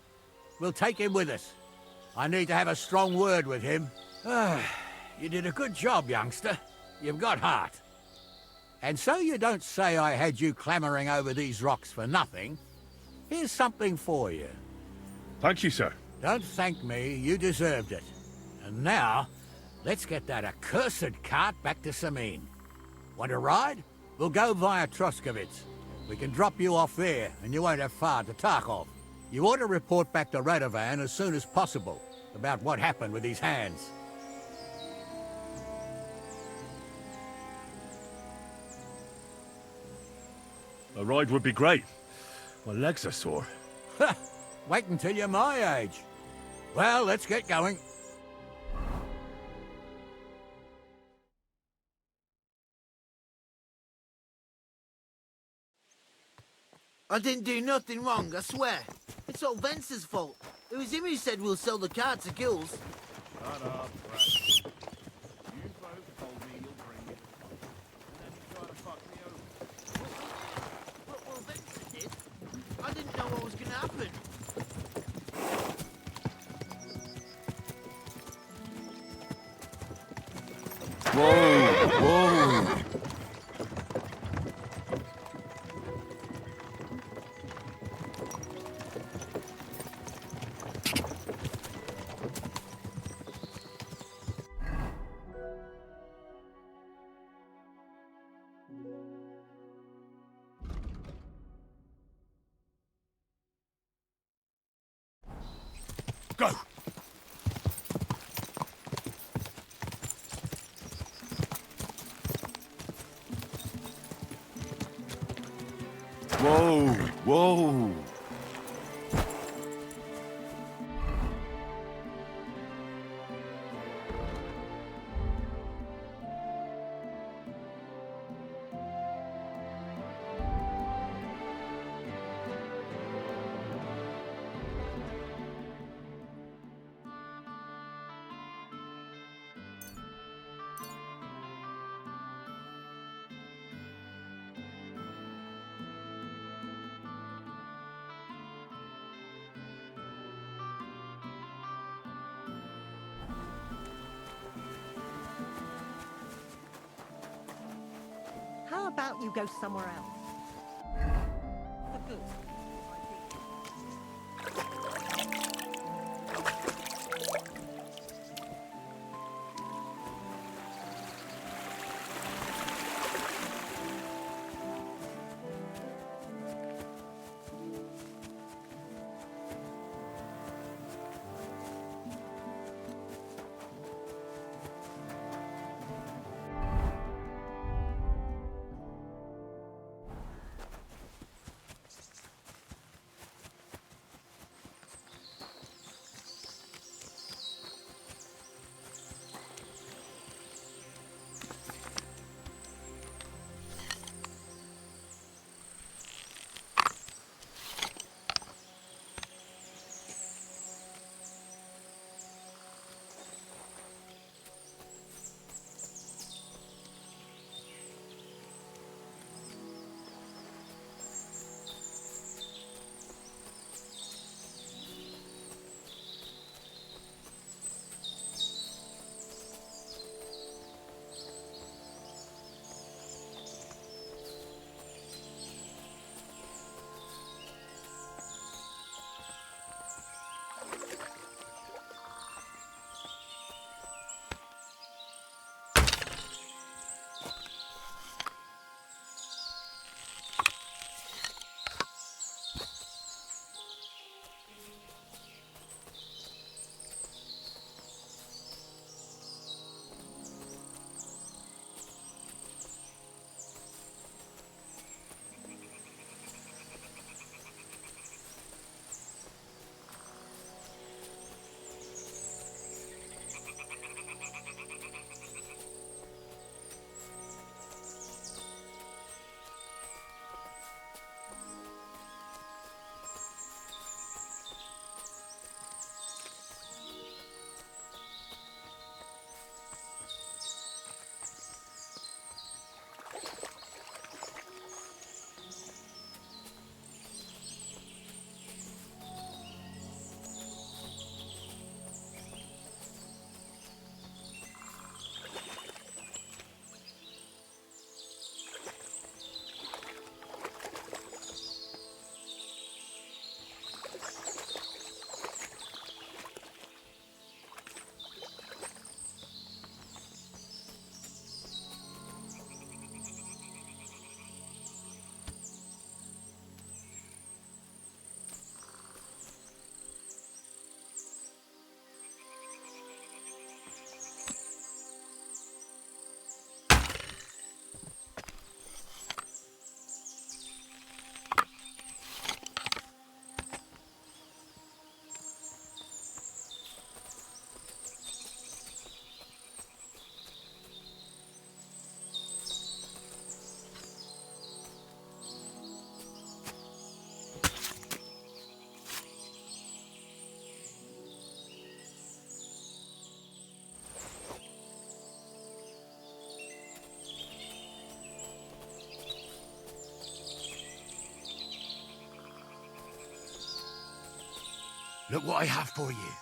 We'll take him with us. I need to have a strong word with him. You did a good job, youngster. You've got heart. And so you don't say I had you clambering over these rocks for nothing. Here's something for you. Thank you, sir. Don't thank me, you deserved it. And now, let's get that accursed cart back to Sameen. Want a ride? We'll go via Troskovitz. We can drop you off there, and you won't have far to Tarkov. You ought to report back to Radovan as soon as possible about what happened with these hands. A ride would be great. My legs are sore. Wait until you're my age. Well, let's get going. I didn't do nothing wrong, I swear. It's all Vence's fault. It was him who said we'll sell the car to Gules. Shut up, Bradley. You both told me you'll bring it. And then you try to fuck me over. Well, Vincent did. I didn't know what was gonna happen. Whoa! Whoa! Go! Whoa! Whoa! How about you go somewhere else? For good. Look what I have for you.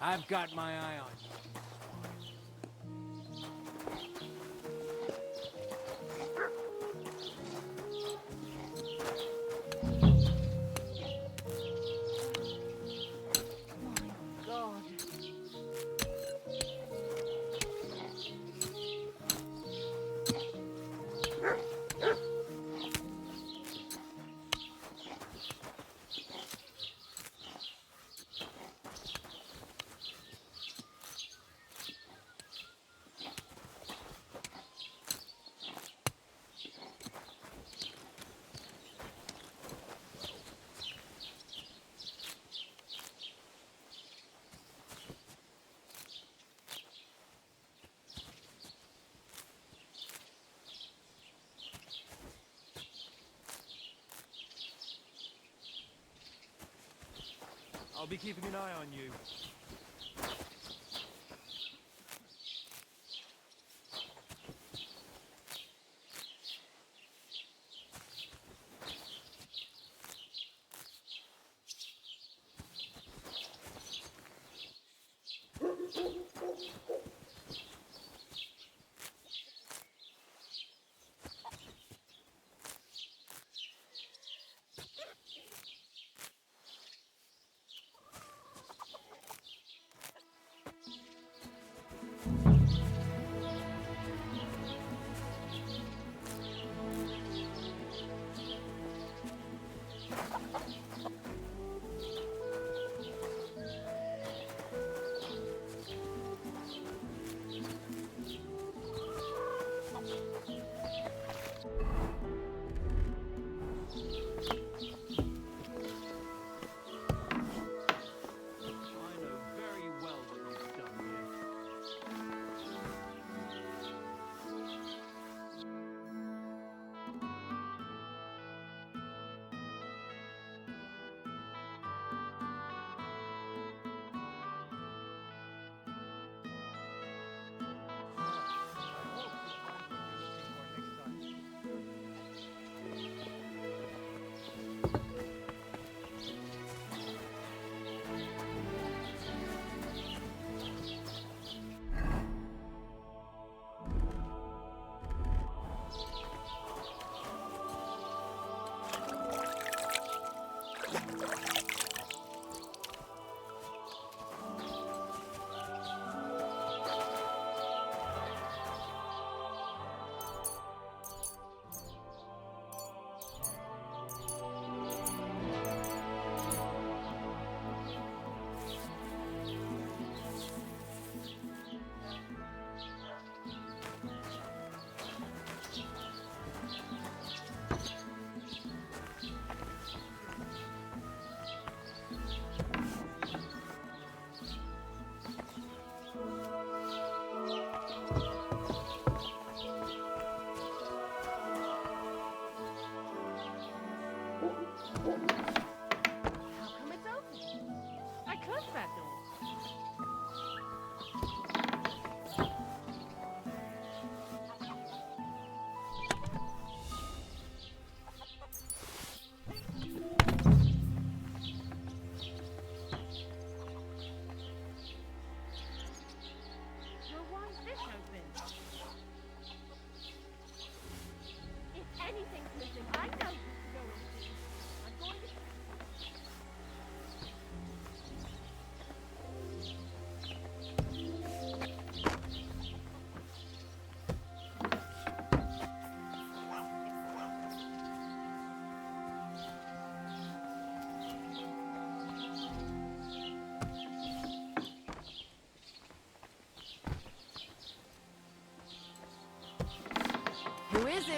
I've got my eye on you. God. I'll be keeping an eye on you. Who is it?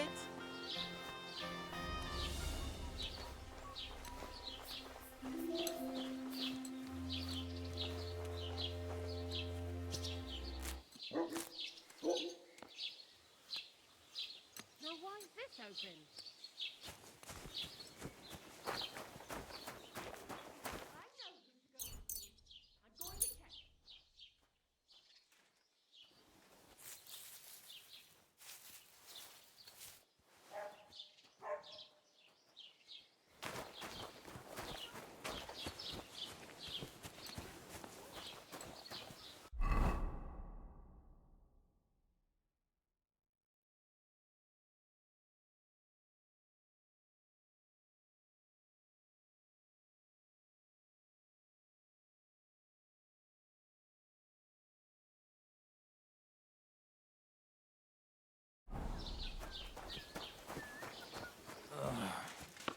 Now, why is this open? I know who's going. I'm going to check.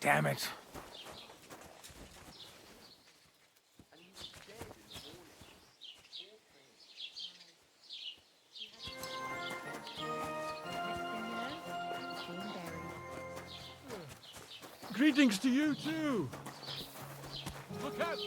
Damn it. Greetings to you too. Look out!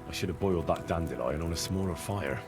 I should have boiled that dandelion on a smaller fire.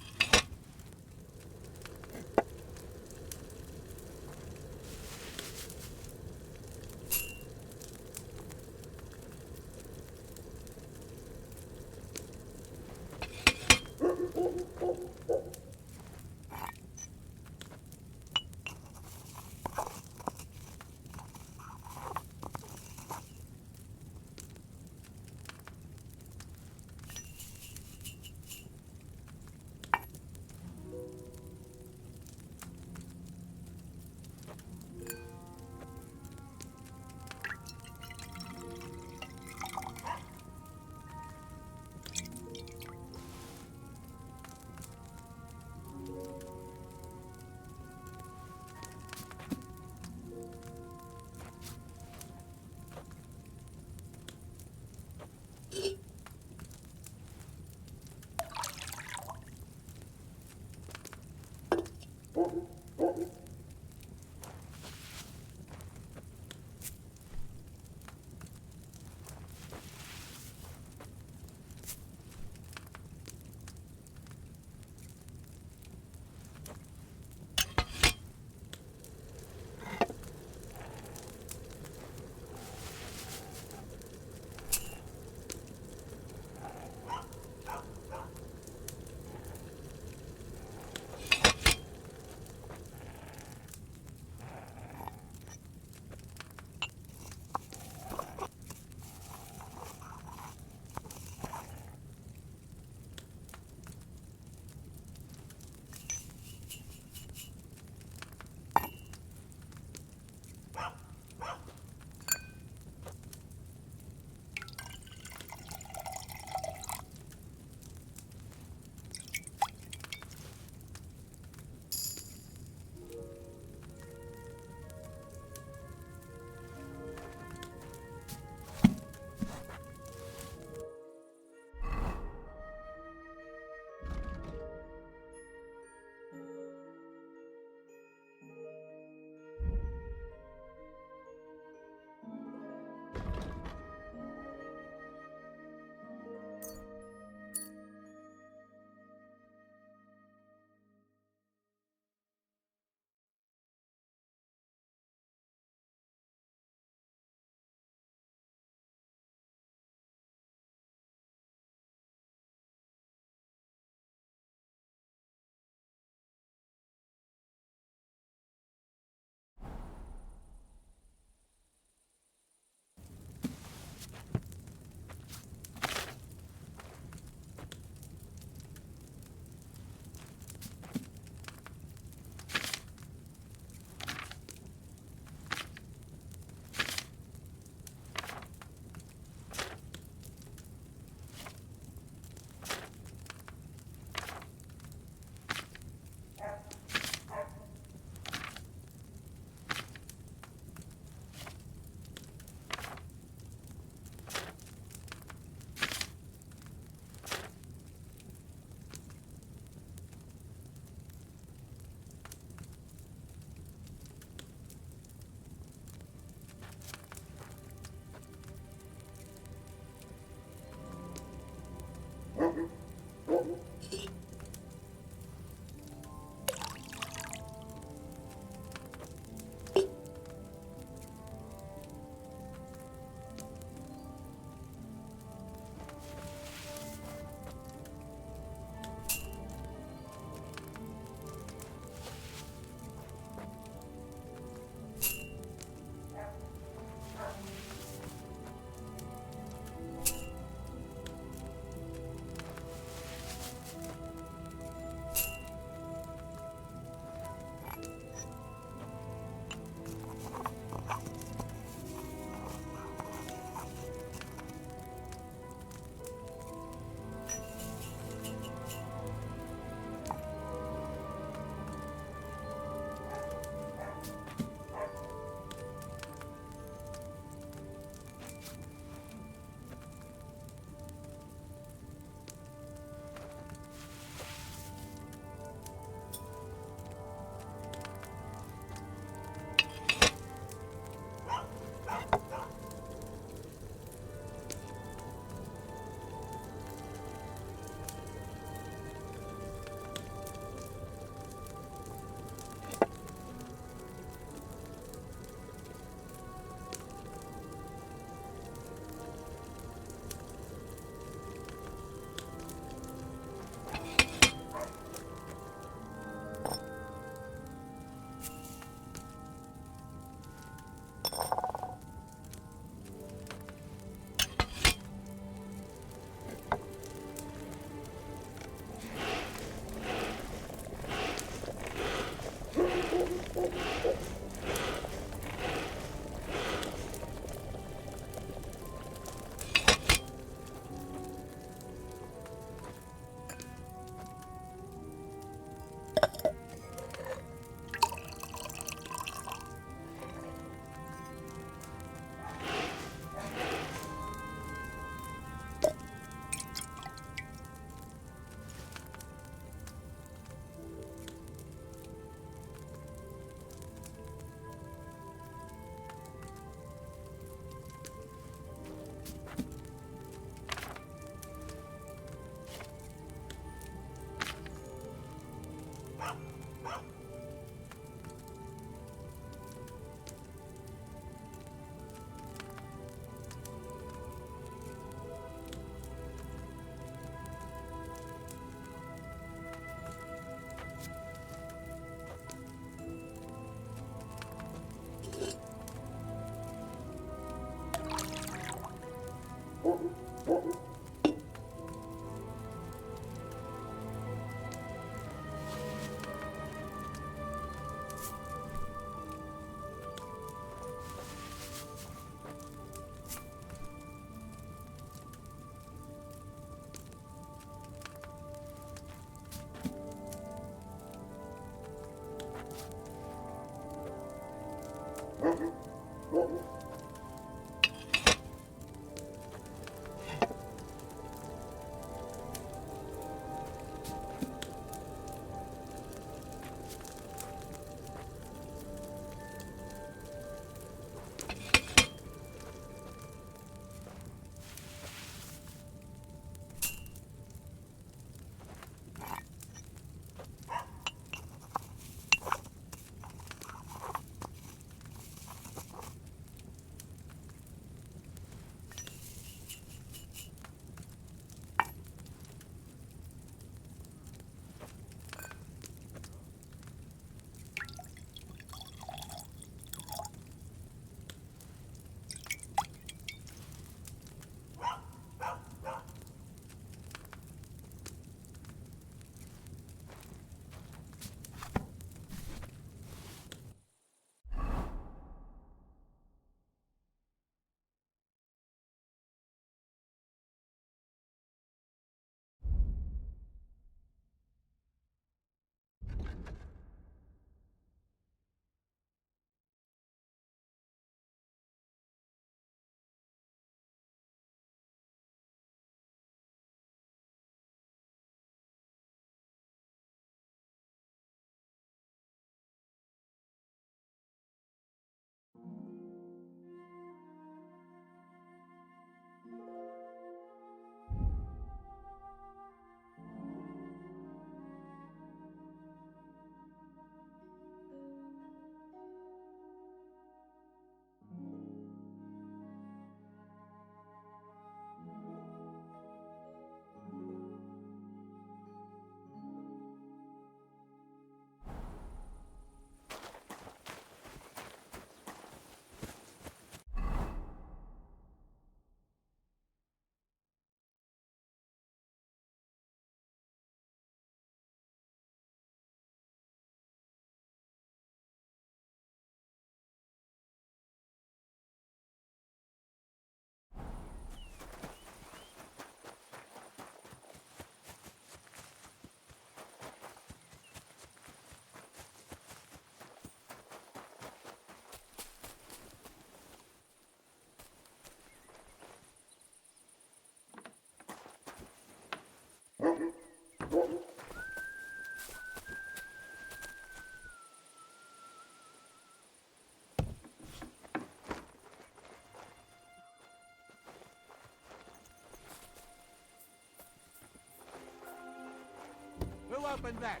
opened that?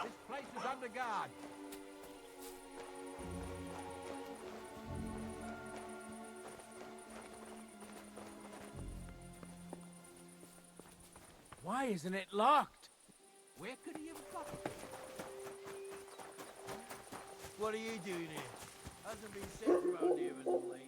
This place is under guard. Why isn't it locked? Where could he have got it? What are you doing here? Hasn't been sent around here as of late.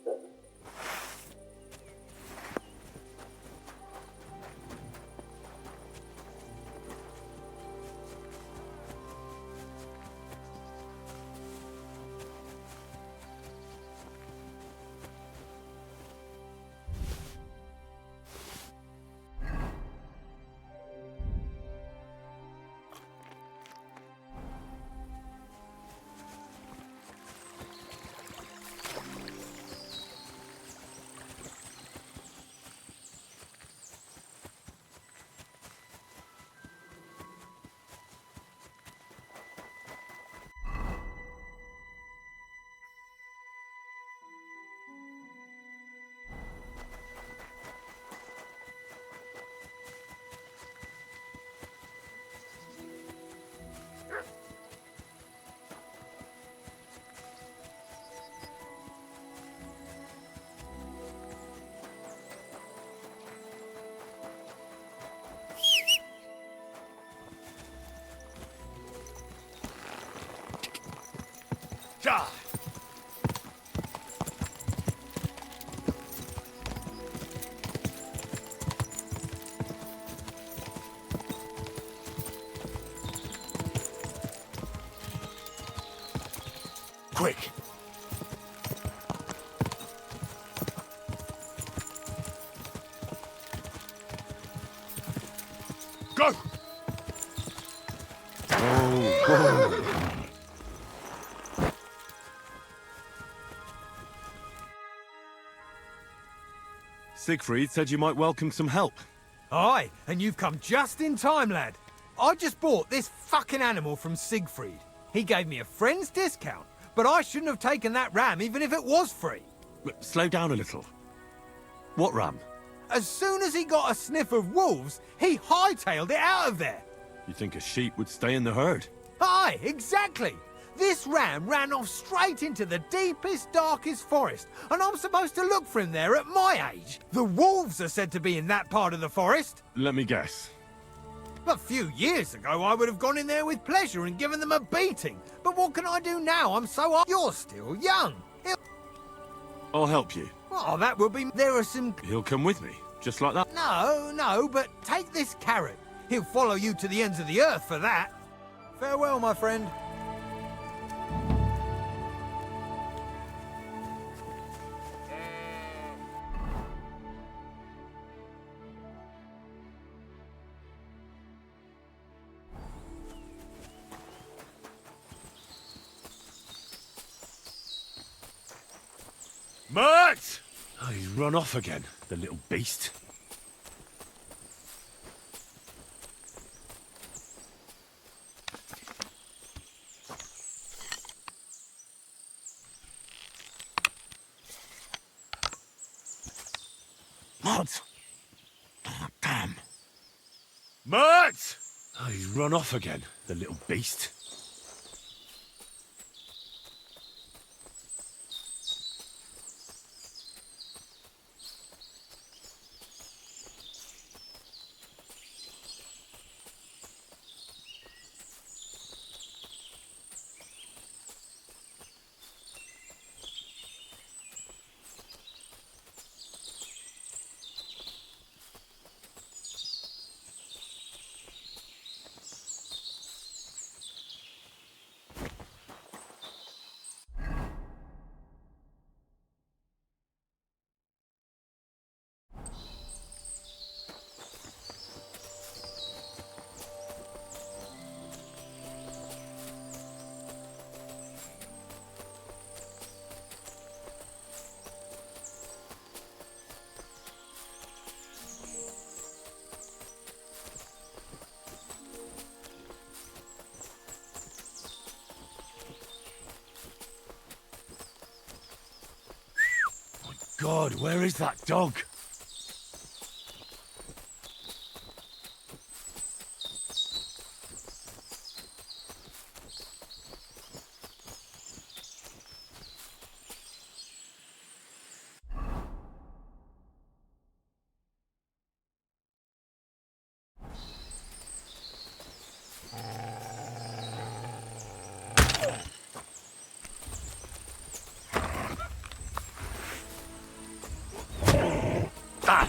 Die! Quick! Go! Oh, go! Siegfried said you might welcome some help. Aye, and you've come just in time, lad. I just bought this fucking animal from Siegfried. He gave me a friend's discount, but I shouldn't have taken that ram even if it was free. Slow down a little. What ram? As soon as he got a sniff of wolves, he hightailed it out of there. You think a sheep would stay in the herd? Aye, exactly. This ram ran off straight into the deepest, darkest forest, and I'm supposed to look for him there at my age. The wolves are said to be in that part of the forest. Let me guess. A few years ago, I would have gone in there with pleasure and given them a beating. But what can I do now? I'm so old. You're still young. I'll help you. Oh, that would be... There are some... He'll come with me, just like that. No, but take this carrot. He'll follow you to the ends of the earth for that. Farewell, my friend. Mert! Oh, he's run off again, the little beast. Mert! Oh, damn. Mert! Oh, he's run off again, the little beast. God, where is that dog? I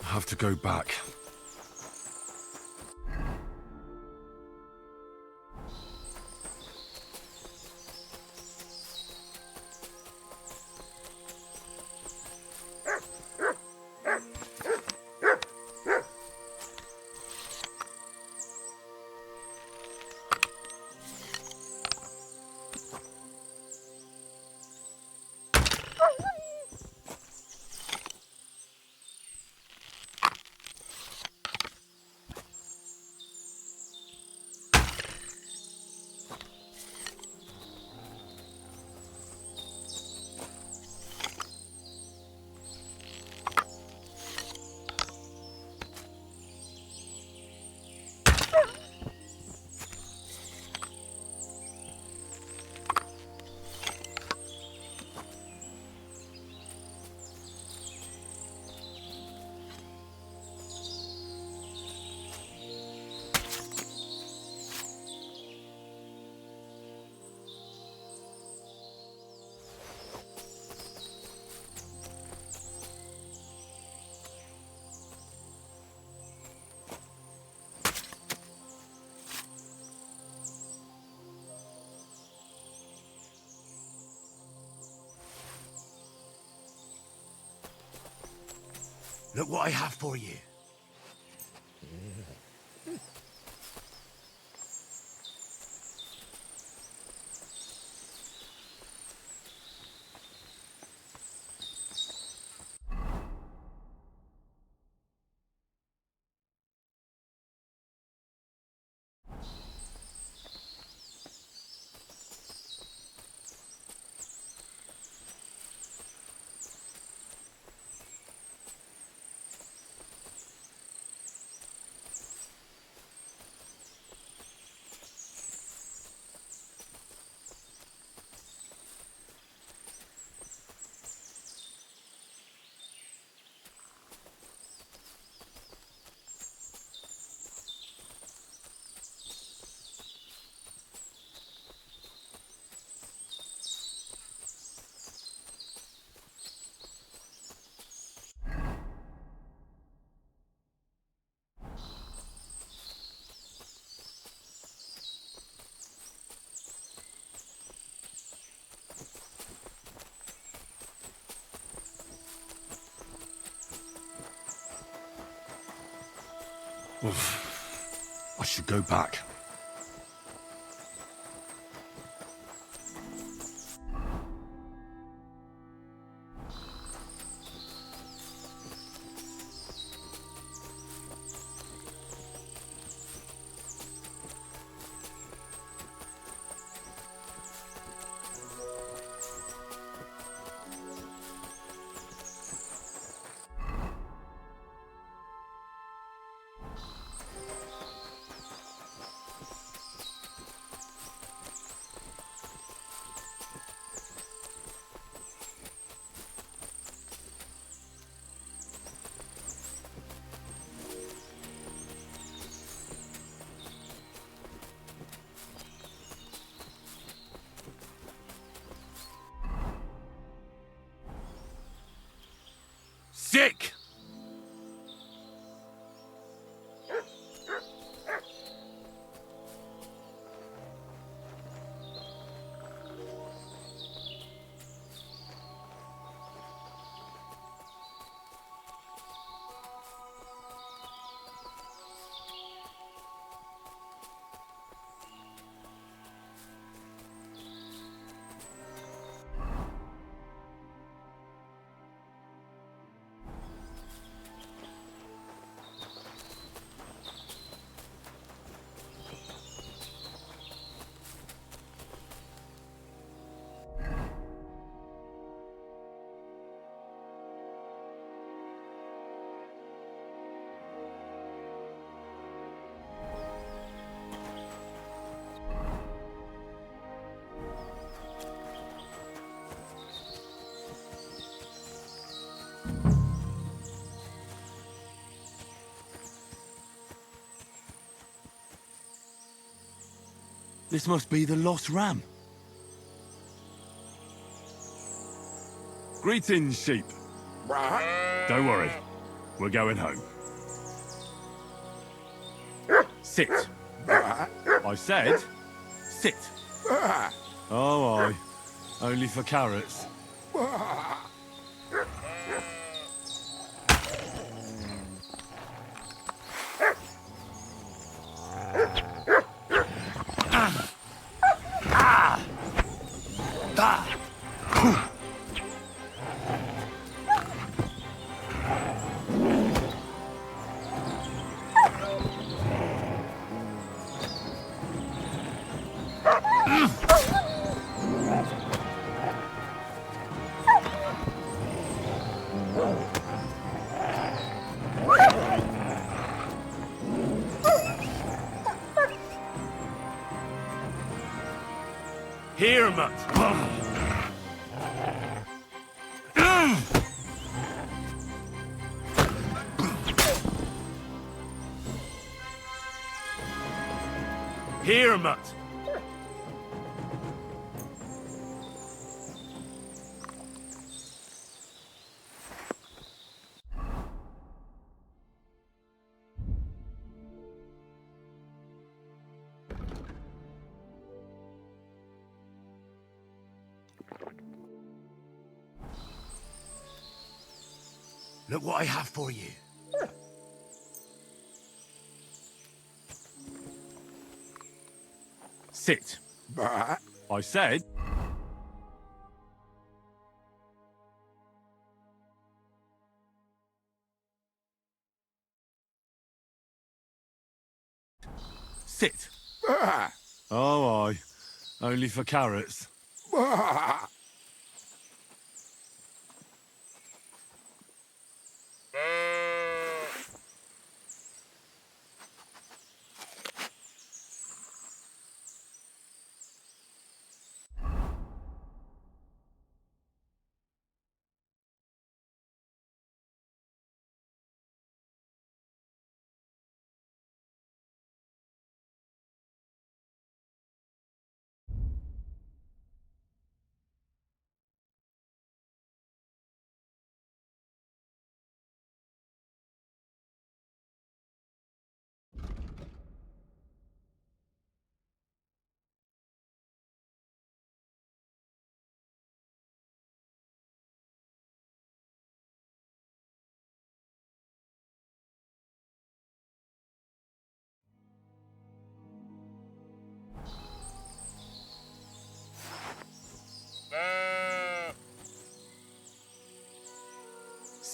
have to go back. Look what I have for you. I should go back. Sick! This must be the lost ram. Greetings, sheep. Don't worry. We're going home. Sit. I said, sit. Oh, aye. Only for carrots. Here, Mutt. Here, Mutt. Look what I have for you. Sit. I said... Sit. Oh, aye. Only for carrots.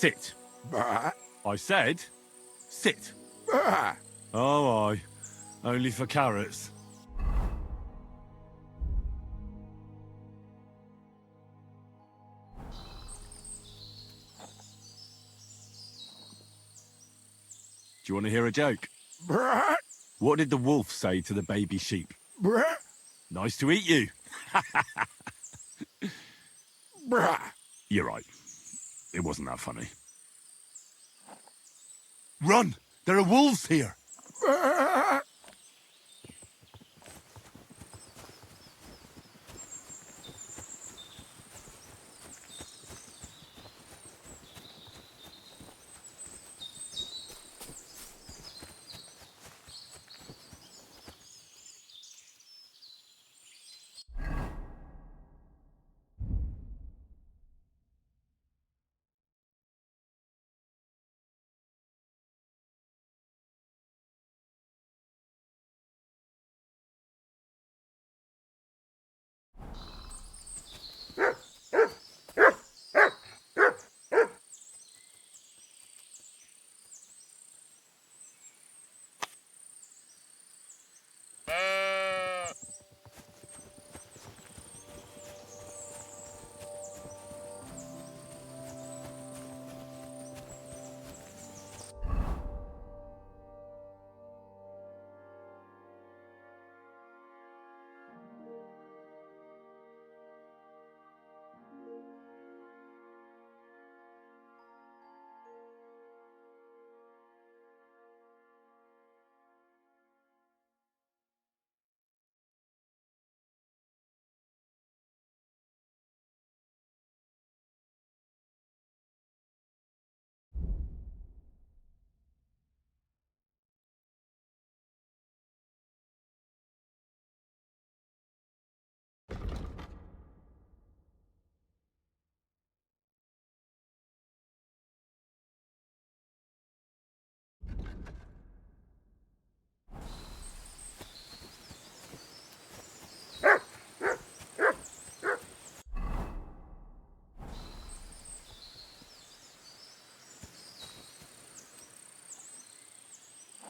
Sit. I said, sit. Oh, aye. Only for carrots. Do you want to hear a joke? What did the wolf say to the baby sheep? Nice to eat you. You're right. It wasn't that funny. Run! There are wolves here!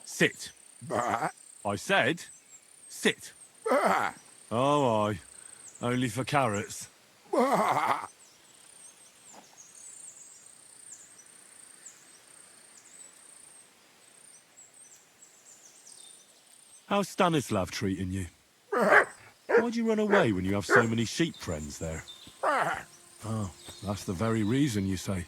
Sit. I said, sit. Oh, aye. Only for carrots. How's Stanislav treating you? Why'd you run away when you have so many sheep friends there? Oh, that's the very reason, you say.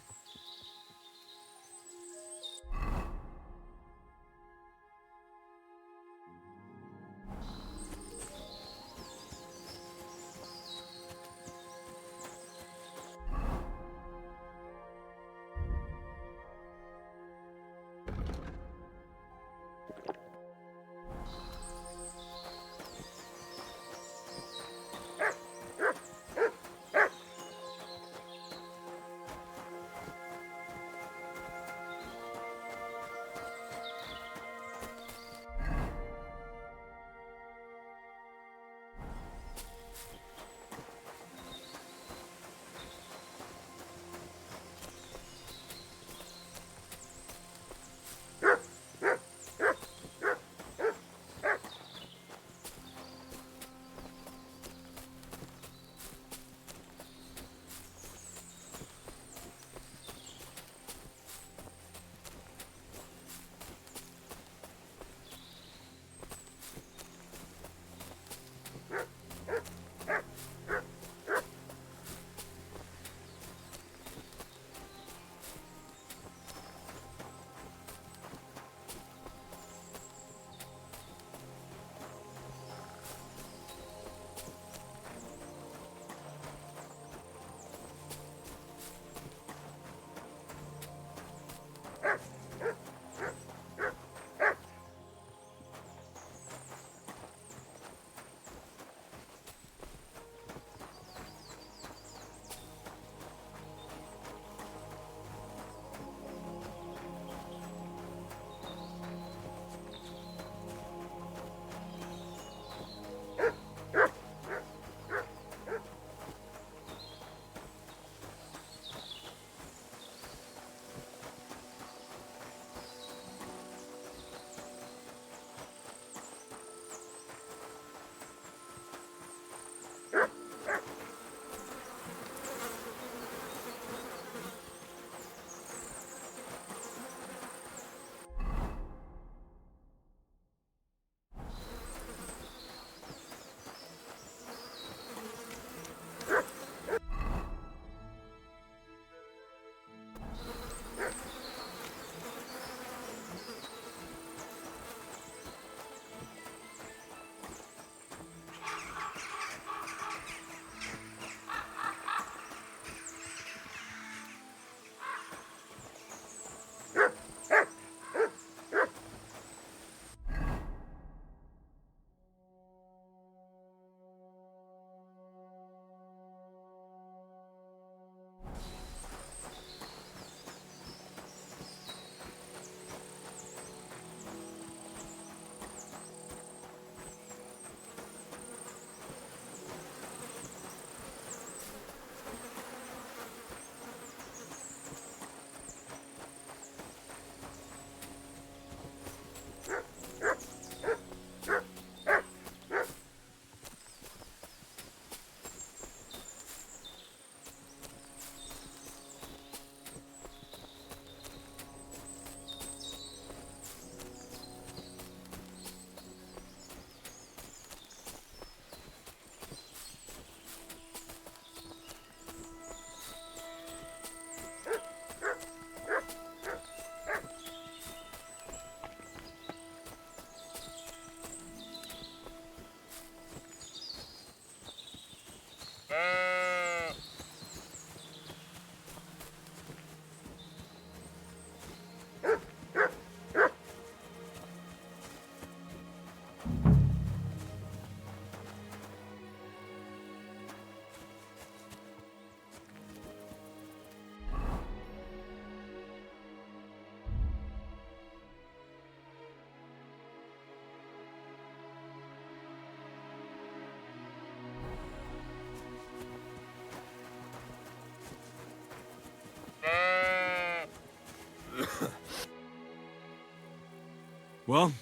Well,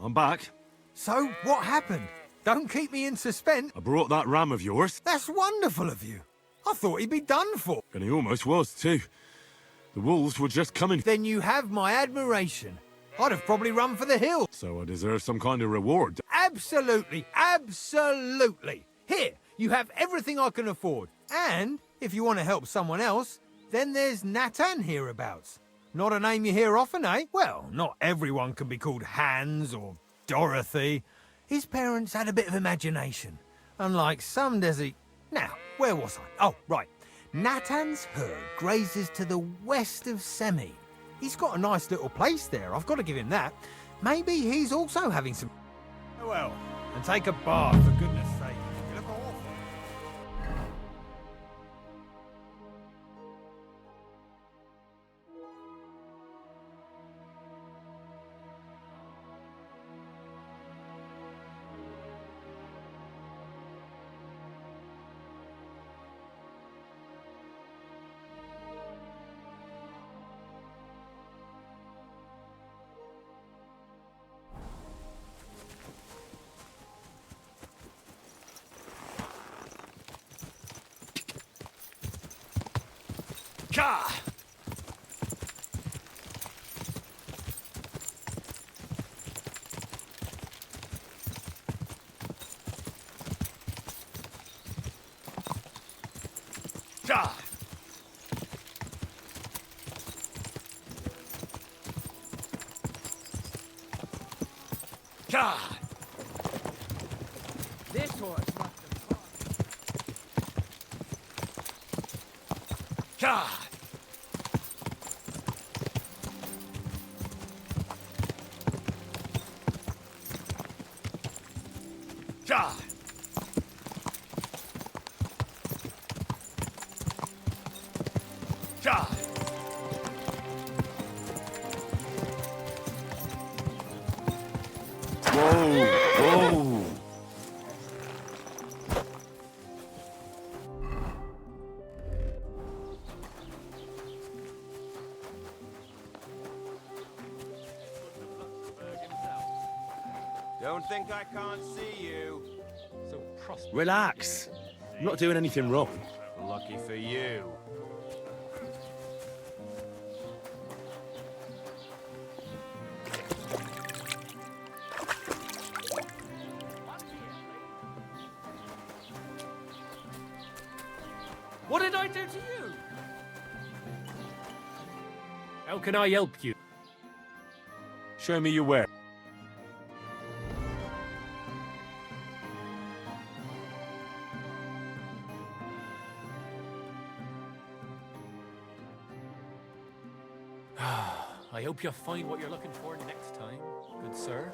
I'm back. So, what happened? Don't keep me in suspense. I brought that ram of yours. That's wonderful of you. I thought he'd be done for. And he almost was, too. The wolves were just coming. Then you have my admiration. I'd have probably run for the hills. So I deserve some kind of reward. Absolutely, absolutely. Here, you have everything I can afford. And if you want to help someone else, then there's Natan hereabouts. Not a name you hear often, eh? Well, not everyone can be called Hans or Dorothy. His parents had a bit of imagination, unlike some desert... Now, where was I? Oh, right. Natan's herd grazes to the west of Semine. He's got a nice little place there, I've got to give him that. Maybe he's also having some... Well, and take a bath, for goodness sake. You look awful. Ka! Ka! Ka! This horse must have... Ka! Ka! Ka! Whoa! Whoa! Don't think I can't see you. Relax. I'm not doing anything wrong. Lucky for you. What did I do to you? How can I help you? Show me your where. I hope you'll find what you're looking for next time, good sir.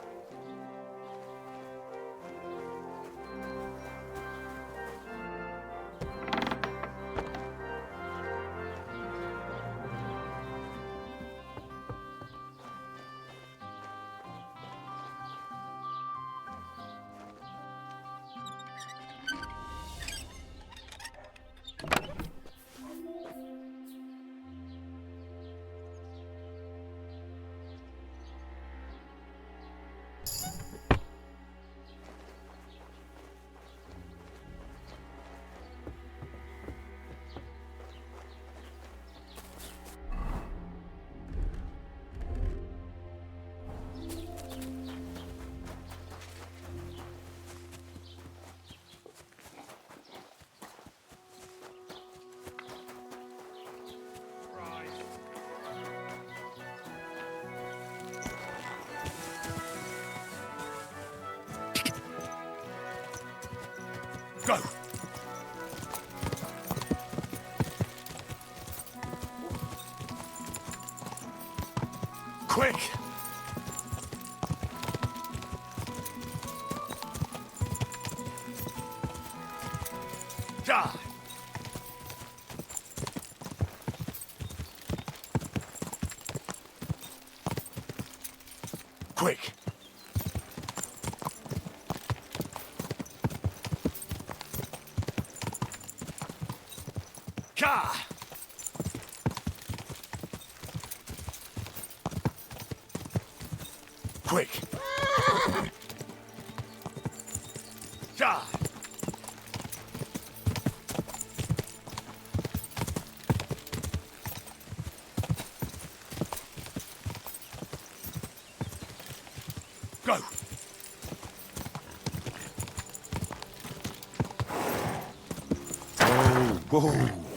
Go! Quick! Ja! Quick! Ka! Quick! Die! Go! Whoa!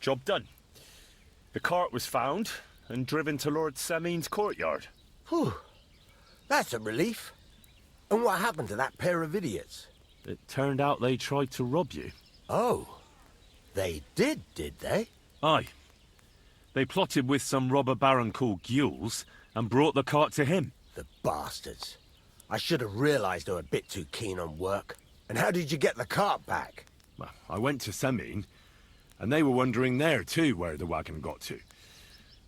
job done. The cart was found and driven to Lord Semin's courtyard. Whew. That's a relief. And what happened to that pair of idiots? It turned out they tried to rob you. Oh. They did they? Aye. They plotted with some robber baron called Gules and brought the cart to him. The bastards. I should have realized they were a bit too keen on work. And how did you get the cart back? Well, I went to Semin, and they were wondering there too where the wagon got to.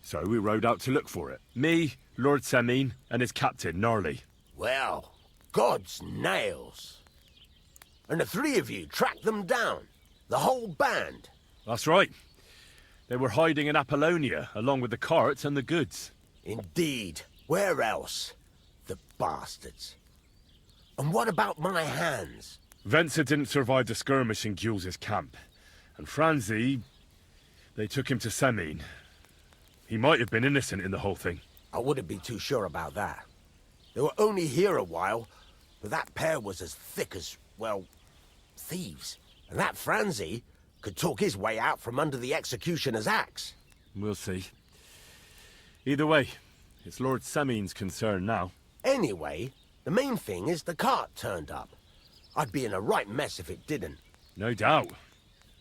So we rode out to look for it. Me, Lord Semin, and his captain, Gnarly. Well, God's nails. And the three of you tracked them down? The whole band? That's right. They were hiding in Apollonia, along with the cart and the goods. Indeed. Where else? The bastards. And what about my hands? Venser didn't survive the skirmish in Gules' camp. And Franzi... they took him to Semin. He might have been innocent in the whole thing. I wouldn't be too sure about that. They were only here a while, but that pair was as thick as, well, thieves. And that Franzi could talk his way out from under the executioner's axe. We'll see. Either way, it's Lord Semin's concern now. Anyway, the main thing is the cart turned up. I'd be in a right mess if it didn't. No doubt.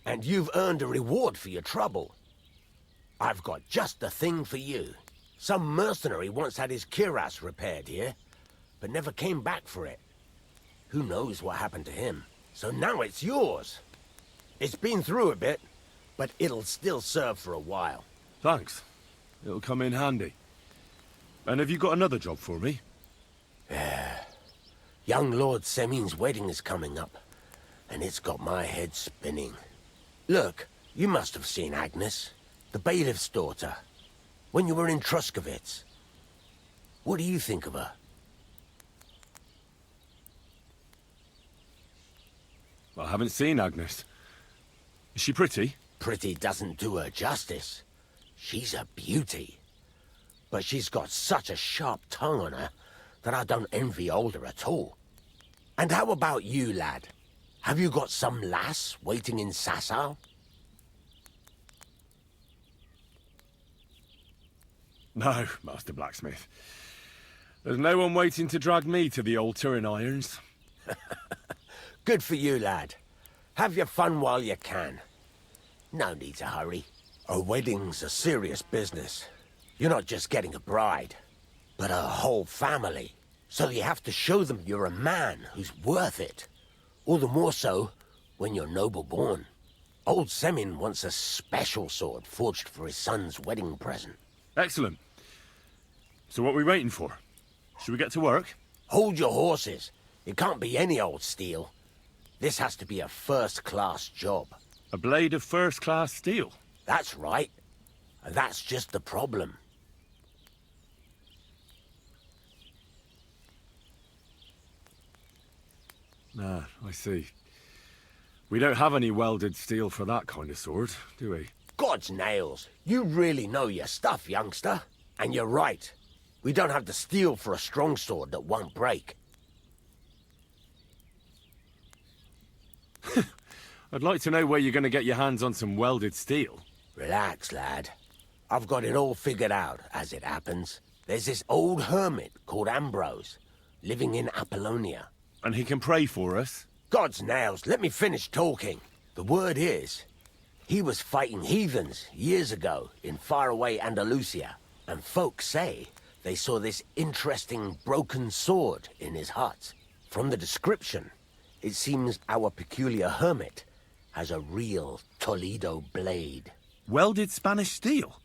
And you've earned a reward for your trouble. I've got just the thing for you. Some mercenary once had his cuirass repaired here, but never came back for it. Who knows what happened to him? So now it's yours. It's been through a bit, but it'll still serve for a while. Thanks. It'll come in handy. And have you got another job for me? Young Lord Semin's wedding is coming up, and it's got my head spinning. Look, you must have seen Agnes, the bailiff's daughter, when you were in Truskovitz. What do you think of her? I haven't seen Agnes. Is she pretty? Pretty doesn't do her justice. She's a beauty. But she's got such a sharp tongue on her that I don't envy older at all. And how about you, lad? Have you got some lass waiting in Sasau? No, Master Blacksmith. There's no one waiting to drag me to the altar in irons. Good for you, lad. Have your fun while you can. No need to hurry. A wedding's a serious business. You're not just getting a bride, but a whole family. So you have to show them you're a man who's worth it. All the more so when you're noble-born. Old Semin wants a special sword forged for his son's wedding present. Excellent. So what are we waiting for? Should we get to work? Hold your horses. It can't be any old steel. This has to be a first-class job. A blade of first-class steel? That's right. And that's just the problem. Ah, I see. We don't have any welded steel for that kind of sword, do we? God's nails. You really know your stuff, youngster. And you're right. We don't have the steel for a strong sword that won't break. I'd like to know where you're going to get your hands on some welded steel. Relax, lad. I've got it all figured out, as it happens. There's this old hermit called Ambrose, living in Apollonia. And he can pray for us? God's nails, let me finish talking. The word is, he was fighting heathens years ago in faraway Andalusia. And folks say they saw this interesting broken sword in his hut. From the description, it seems our peculiar hermit has a real Toledo blade. Welded Spanish steel?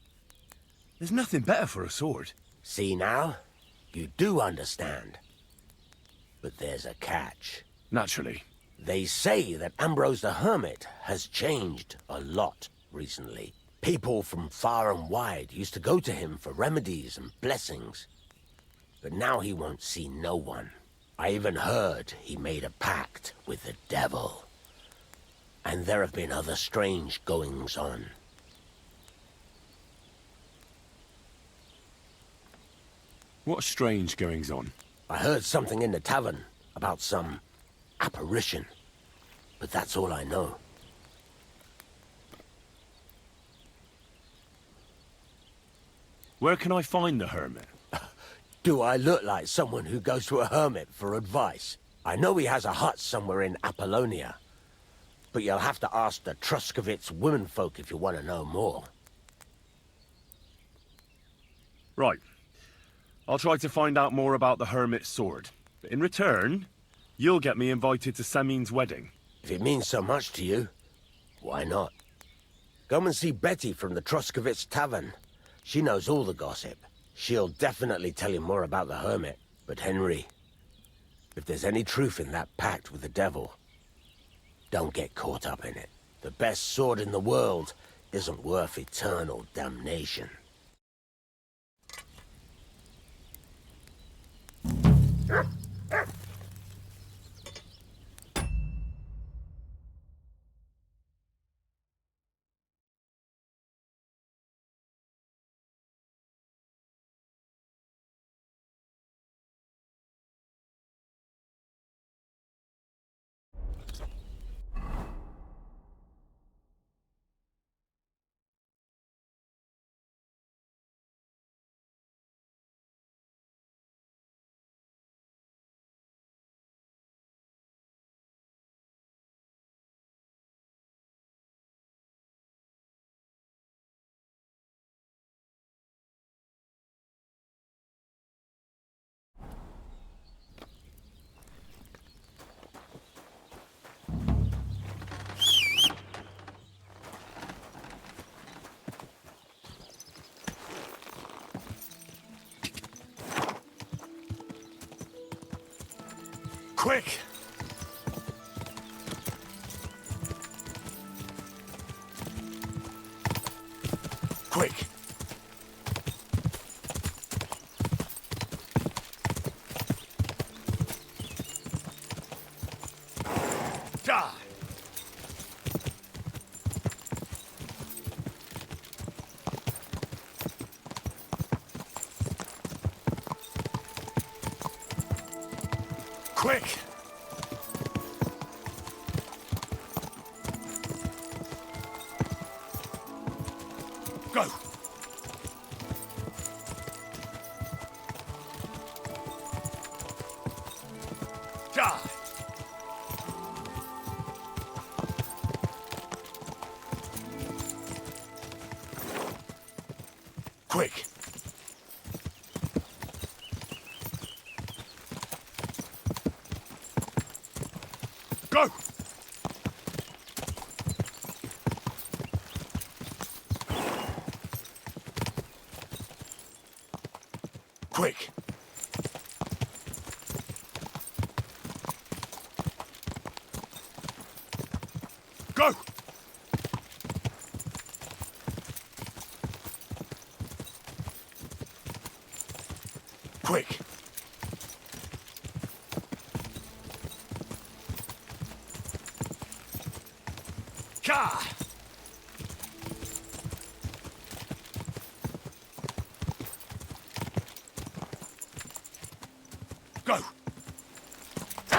There's nothing better for a sword. See now? You do understand. But there's a catch. Naturally. They say that Ambrose the Hermit has changed a lot recently. People from far and wide used to go to him for remedies and blessings. But now he won't see no one. I even heard he made a pact with the devil. And there have been other strange goings-on. What strange goings-on? I heard something in the tavern about some apparition. But that's all I know. Where can I find the hermit? Do I look like someone who goes to a hermit for advice? I know he has a hut somewhere in Apollonia. But you'll have to ask the Truskovitz womenfolk if you want to know more. Right. I'll try to find out more about the hermit's sword. But in return, you'll get me invited to Semin's wedding. If it means so much to you, why not? Come and see Betty from the Truskovitz Tavern. She knows all the gossip. She'll definitely tell you more about the hermit. But Henry, if there's any truth in that pact with the devil, don't get caught up in it. The best sword in the world isn't worth eternal damnation. Quick! Quick! Die! Quick! Go! Die! Quick! Go! Quick! Go! Quick! Ka! Go!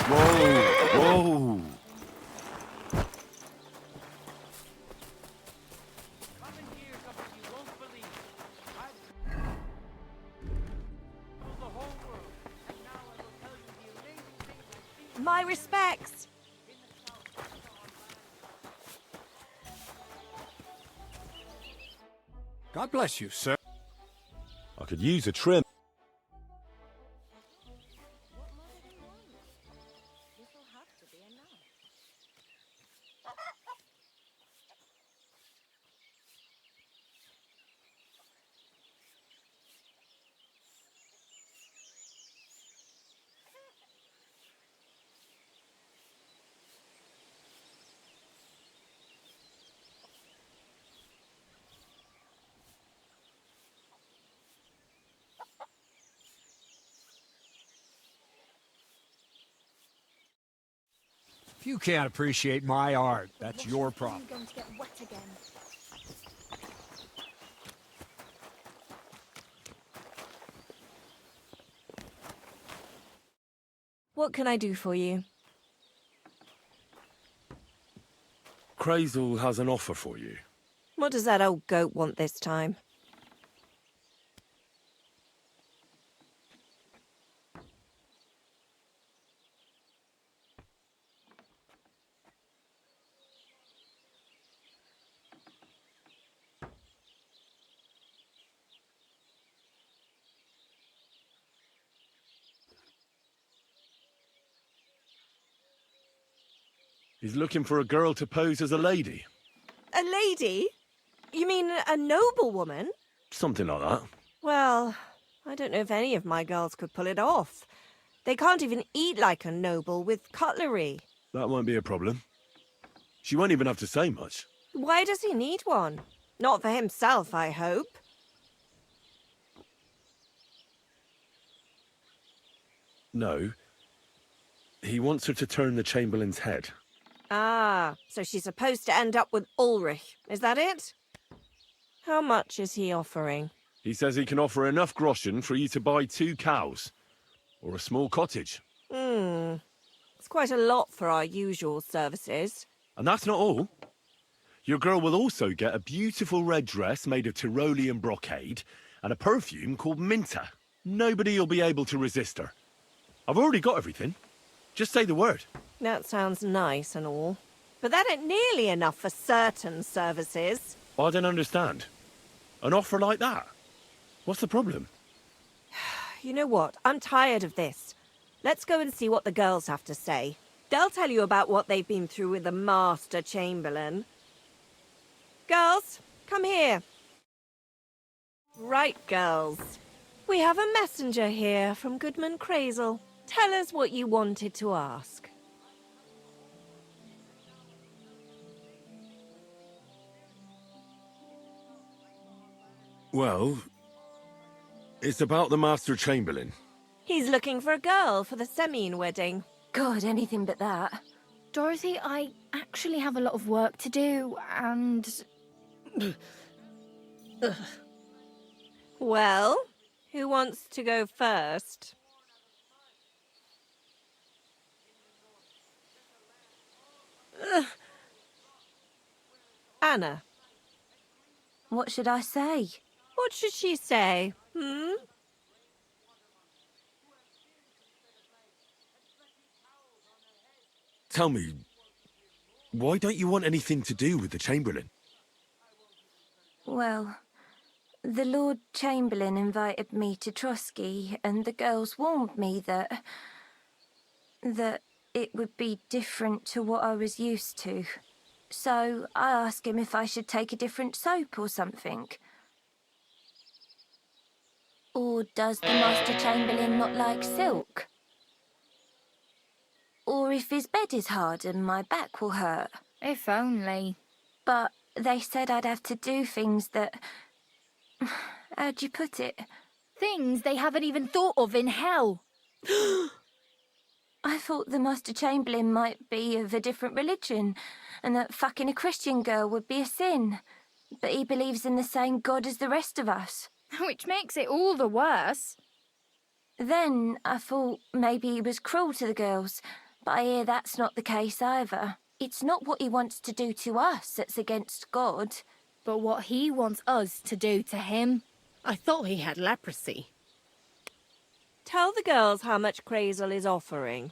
Whoa! Whoa! My respects. God bless you, sir. I could use a trim. If you can't appreciate my art, that's your problem. Going to get wet again. What can I do for you? Crazel has an offer for you. What does that old goat want this time? He's looking for a girl to pose as a lady. A lady? You mean a noblewoman? Something like that. Well, I don't know if any of my girls could pull it off. They can't even eat like a noble with cutlery. That won't be a problem. She won't even have to say much. Why does he need one? Not for himself, I hope. No. He wants her to turn the Chamberlain's head. Ah, so she's supposed to end up with Ulrich, is that it? How much is he offering? He says he can offer enough groschen for you to buy 2 cows. Or a small cottage. It's quite a lot for our usual services. And that's not all. Your girl will also get a beautiful red dress made of Tyrolean brocade and a perfume called Minta. Nobody will be able to resist her. I've already got everything. Just say the word. That sounds nice and all. But that ain't nearly enough for certain services. I don't understand. An offer like that? What's the problem? You know what? I'm tired of this. Let's go and see what the girls have to say. They'll tell you about what they've been through with the Master Chamberlain. Girls, come here. Right, girls. We have a messenger here from Goodman Crazel. Tell us what you wanted to ask. Well, it's about the Master Chamberlain. He's looking for a girl for the Semine wedding. God, anything but that. Dorothy, I actually have a lot of work to do, and... Well, who wants to go first? Anna. What should I say? What should she say? Tell me, why don't you want anything to do with the Chamberlain? Well, the Lord Chamberlain invited me to Trotsky, and the girls warned me that it would be different to what I was used to. So I asked him if I should take a different soap or something. Or does the Master Chamberlain not like silk? Or if his bed is hard and my back will hurt. If only. But they said I'd have to do things that... How'd you put it? Things they haven't even thought of in hell. I thought the Master Chamberlain might be of a different religion, and that fucking a Christian girl would be a sin. But he believes in the same God as the rest of us. Which makes it all the worse. Then I thought maybe he was cruel to the girls, but I hear that's not the case either. It's not what he wants to do to us that's against God. But what he wants us to do to him. I thought he had leprosy. Tell the girls how much Crazel is offering.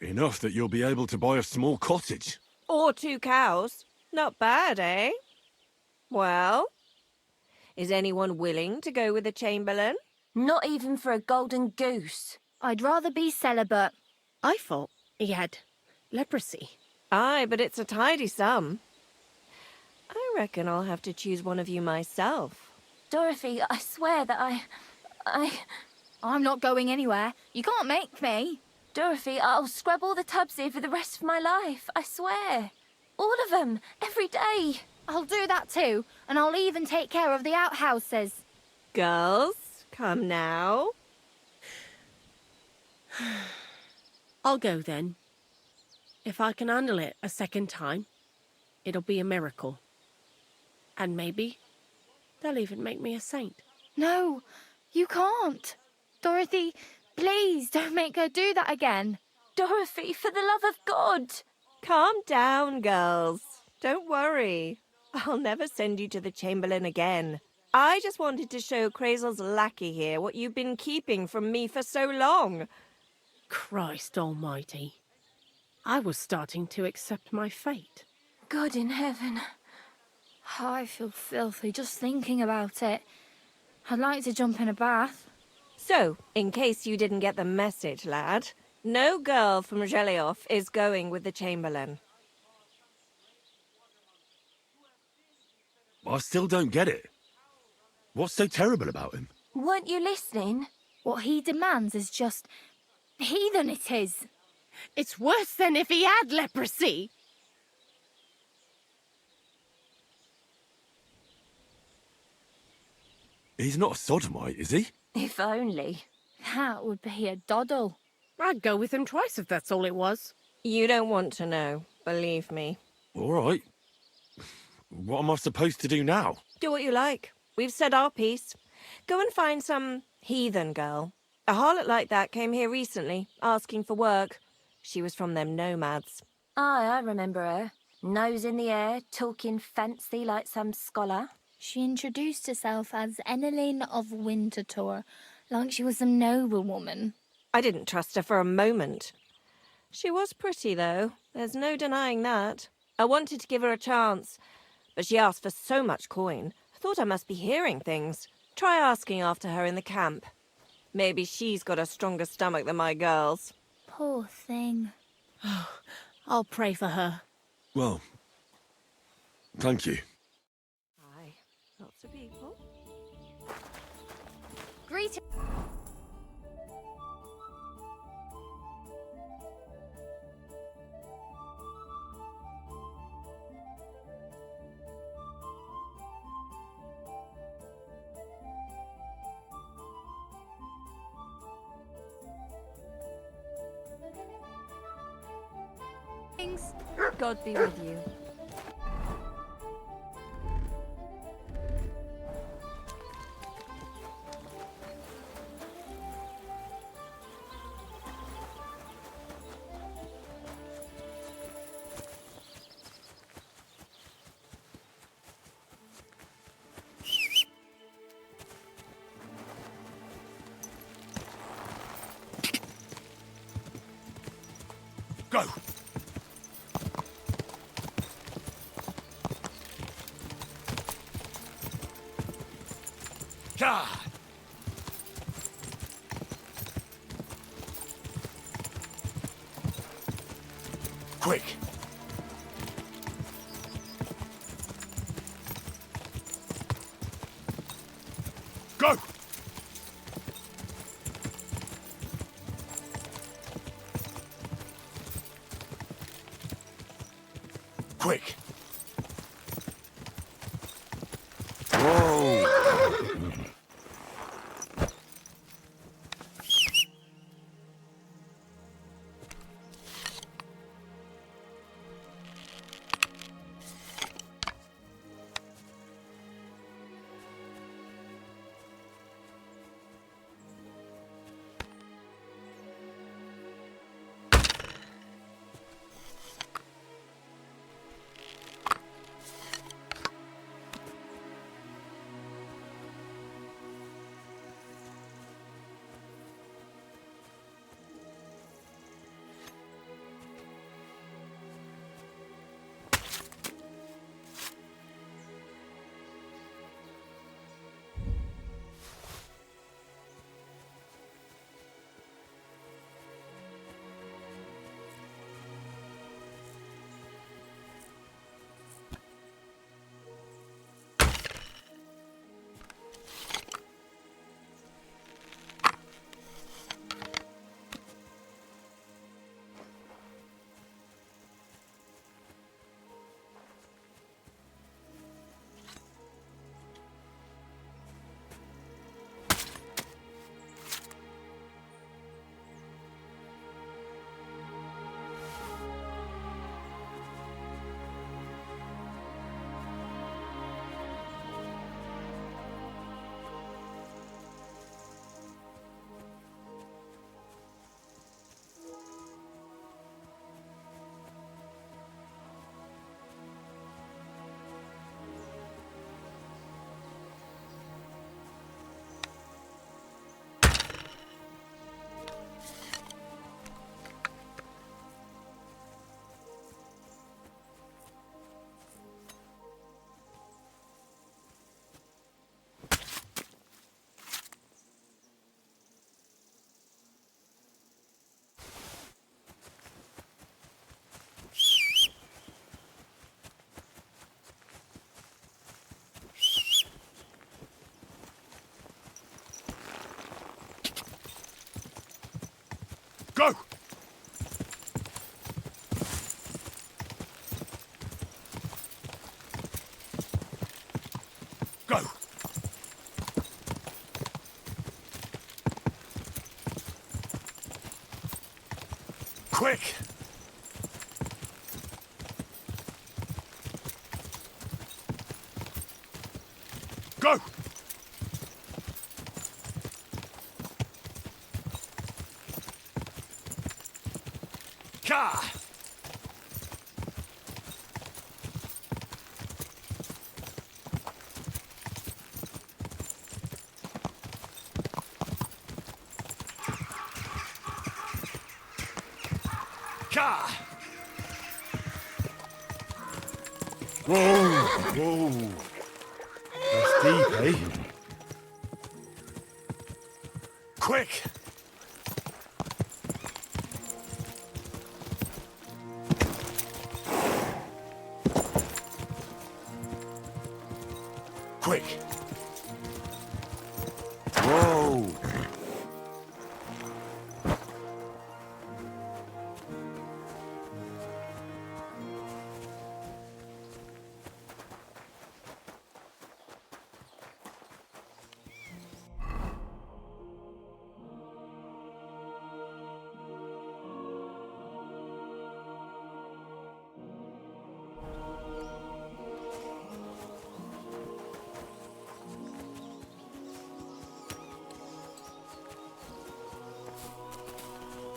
Enough that you'll be able to buy a small cottage. Or 2 cows. Not bad, eh? Well, is anyone willing to go with the Chamberlain? Not even for a golden goose. I'd rather be celibate. I thought he had leprosy. Aye, but it's a tidy sum. I reckon I'll have to choose one of you myself. Dorothy, I swear that I'm not going anywhere. You can't make me. Dorothy, I'll scrub all the tubs here for the rest of my life, I swear. All of them, every day. I'll do that too, and I'll even take care of the outhouses. Girls, come now. I'll go then. If I can handle it a second time, it'll be a miracle. And maybe they'll even make me a saint. No, you can't. Dorothy, please don't make her do that again. Dorothy, for the love of God. Calm down, girls. Don't worry. I'll never send you to the Chamberlain again. I just wanted to show Crazel's lackey here what you've been keeping from me for so long. Christ almighty. I was starting to accept my fate. God in heaven. I feel filthy just thinking about it. I'd like to jump in a bath. So, in case you didn't get the message, lad, no girl from Zhelioff is going with the Chamberlain. I still don't get it. What's so terrible about him? Weren't you listening? What he demands is just heathen it is. It's worse than if he had leprosy. He's not a sodomite, is he? If only. That would be a doddle. I'd go with him twice if that's all it was. You don't want to know, believe me. All right. What am I supposed to do now? Do what you like. We've said our piece. Go and find some heathen girl. A harlot like that came here recently, asking for work. She was from them nomads. Aye, I remember her. Nose in the air, talking fancy like some scholar. She introduced herself as Eneline of Winterthur, like she was some noblewoman. I didn't trust her for a moment. She was pretty, though. There's no denying that. I wanted to give her a chance, but she asked for so much coin. I thought I must be hearing things. Try asking after her in the camp. Maybe she's got a stronger stomach than my girls. Poor thing. I'll pray for her. Well, thank you. Aye, lots of people. Greetings. God be with you. Go! God! Quick! Go! Quick! Whoa! Go! Quick! Go! Ka! Ka! Whoa, whoa. That's deep, eh? Quick! Quick! Whoa.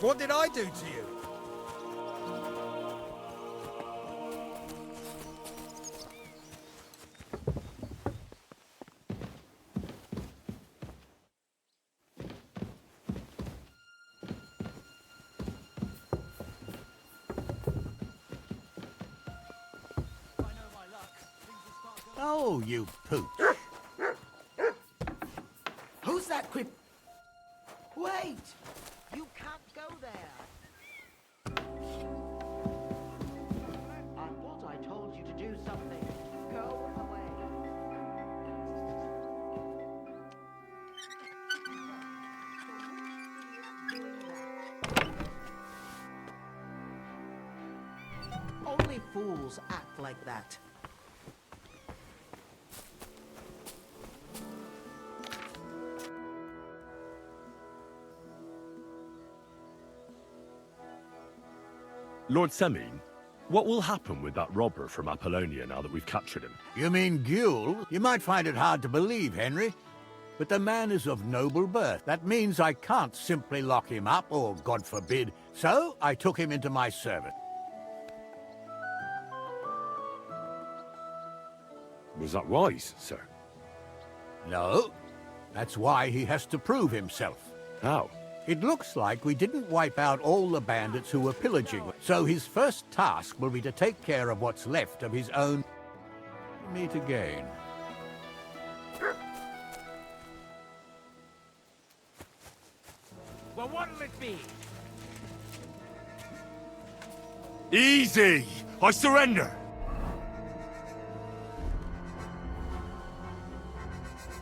What did I do to you? Oh, you pooch. Who's that quip? Wait! You can't go there. I thought I told you to do something. Go away. Only fools act like that. Lord Semine, what will happen with that robber from Apollonia now that we've captured him? You mean Gule? You might find it hard to believe, Henry, but the man is of noble birth. That means I can't simply lock him up, or God forbid. So I took him into my service. Was that wise, sir? No. That's why he has to prove himself. How? It looks like we didn't wipe out all the bandits who were pillaging, so his first task will be to take care of what's left of his own. Meet again. Well, what'll it be? Easy! I surrender!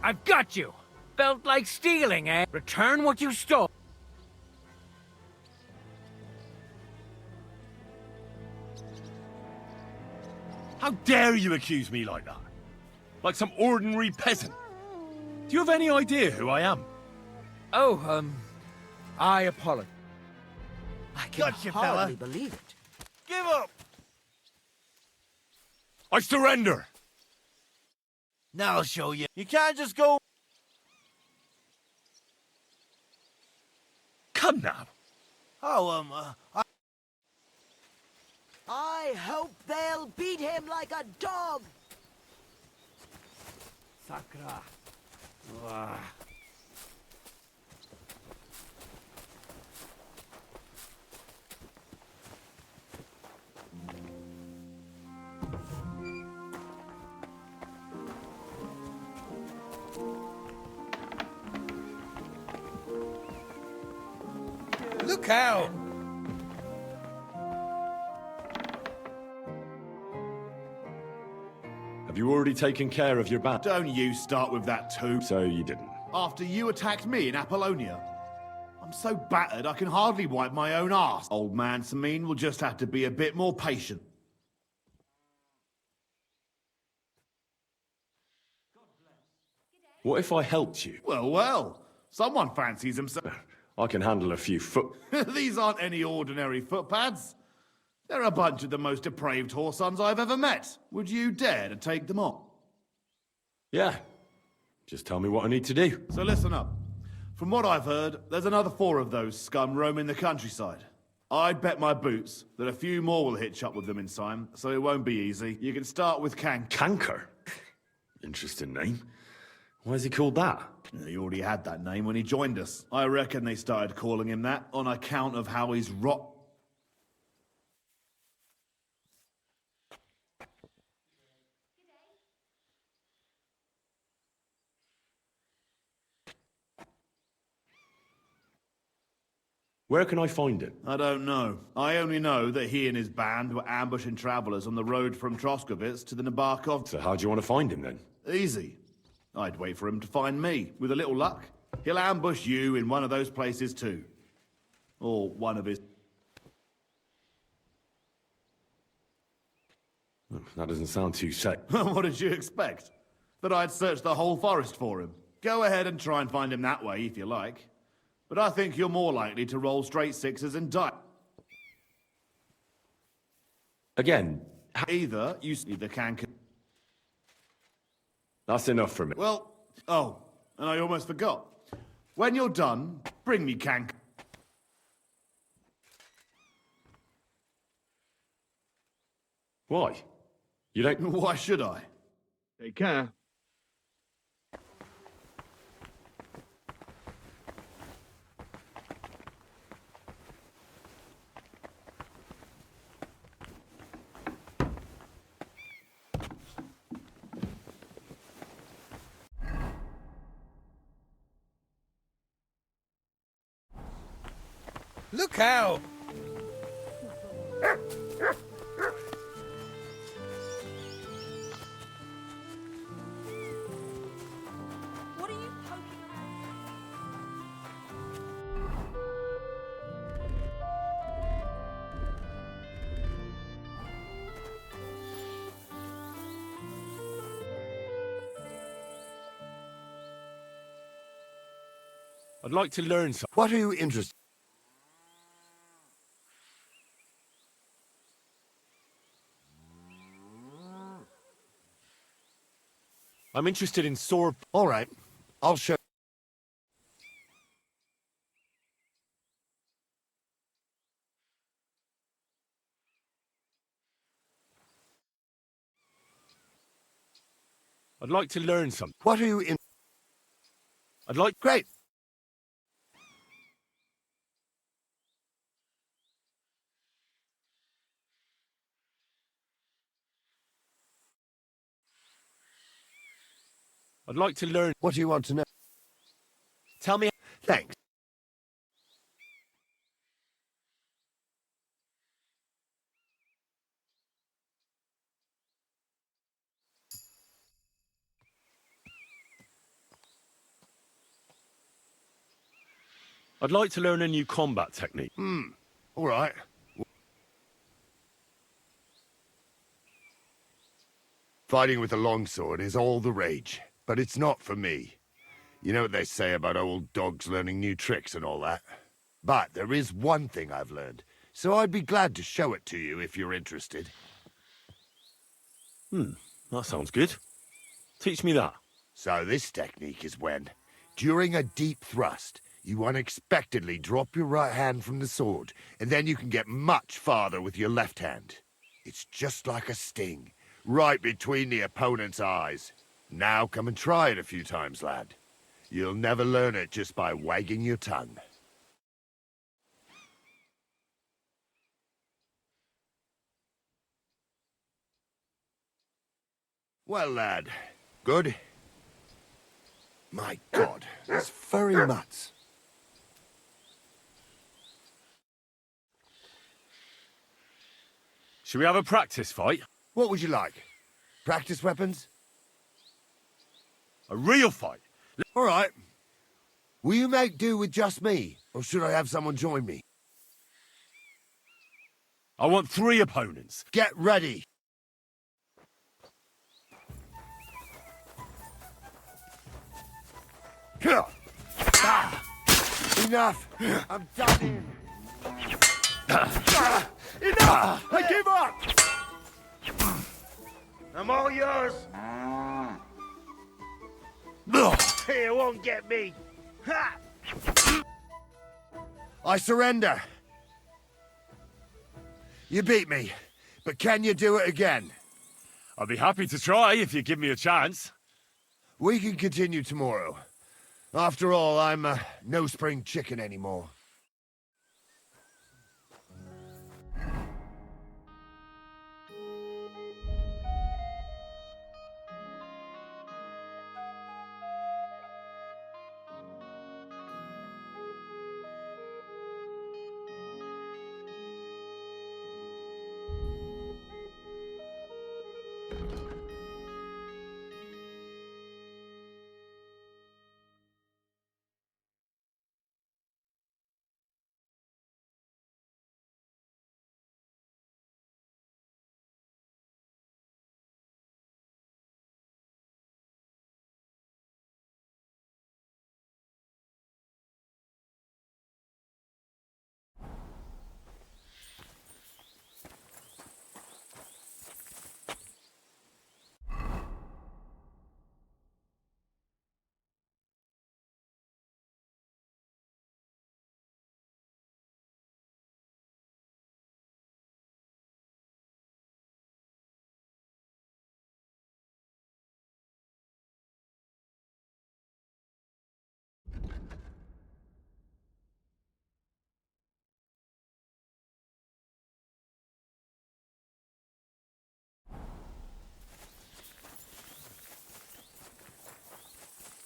I've got you! Felt like stealing, eh? Return what you stole. How dare you accuse me like that? Like some ordinary peasant? Do you have any idea who I am? Oh, I apologize. I can hardly believe it. Give up! I surrender! Now I'll show you. You can't just go... Come now. Oh, I hope they'll beat him like a dog. Sakra. Look out! Have you already taken care of your band? Don't you start with that too. So you didn't. After you attacked me in Apollonia. I'm so battered I can hardly wipe my own arse. Old man Semine will just have to be a bit more patient. What if I helped you? Well, well. Someone fancies himself. I can handle a few foot... These aren't any ordinary footpads. They're a bunch of the most depraved whoresons I've ever met. Would you dare to take them on? Yeah. Just tell me what I need to do. So listen up. From what I've heard, there's another 4 of those scum roaming the countryside. I'd bet my boots that a few more will hitch up with them in time, so it won't be easy. You can start with Canker? Interesting name. Why is he called that? He already had that name when he joined us. I reckon they started calling him that on account of how he's rot... Where can I find him? I don't know. I only know that he and his band were ambushing travelers on the road from Troskovitz to the Nabarkov. So how do you want to find him then? Easy. I'd wait for him to find me. With a little luck, he'll ambush you in one of those places too. Or one of his... That doesn't sound too safe. What did you expect? That I'd search the whole forest for him? Go ahead and try and find him that way if you like. But I think you're more likely to roll straight 6s and die. Again? Either you either can... That's enough for me. Well, oh, and I almost forgot. When you're done, bring me Cank. Why? You don't... Why should I? Take care. Look out! What are you poking I'd like to learn something. What are you interested? I'm interested in sword... All right, I'll show... I'd like to learn something. What are you in... I'd like... Great! I'd like to learn... What do you want to know? Tell me... Thanks. I'd like to learn a new combat technique. All right. Fighting with a longsword is all the rage, but it's not for me. You know what they say about old dogs learning new tricks and all that? But there is one thing I've learned, so I'd be glad to show it to you if you're interested. That sounds good. Teach me that. So this technique is when, during a deep thrust, you unexpectedly drop your right hand from the sword, and then you can get much farther with your left hand. It's just like a sting, right between the opponent's eyes. Now come and try it a few times, lad. You'll never learn it just by wagging your tongue. Well, lad, good? My God, that's very nuts. Should we have a practice fight? What would you like? Practice weapons? A real fight? All right. Will you make do with just me, or should I have someone join me? I want 3 opponents. Get ready. Enough! I'm done in! Enough! I give up! I'm all yours! Here won't get me! I surrender! You beat me, but can you do it again? I'll be happy to try if you give me a chance. We can continue tomorrow. After all, I'm no spring chicken anymore.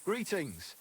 Greetings.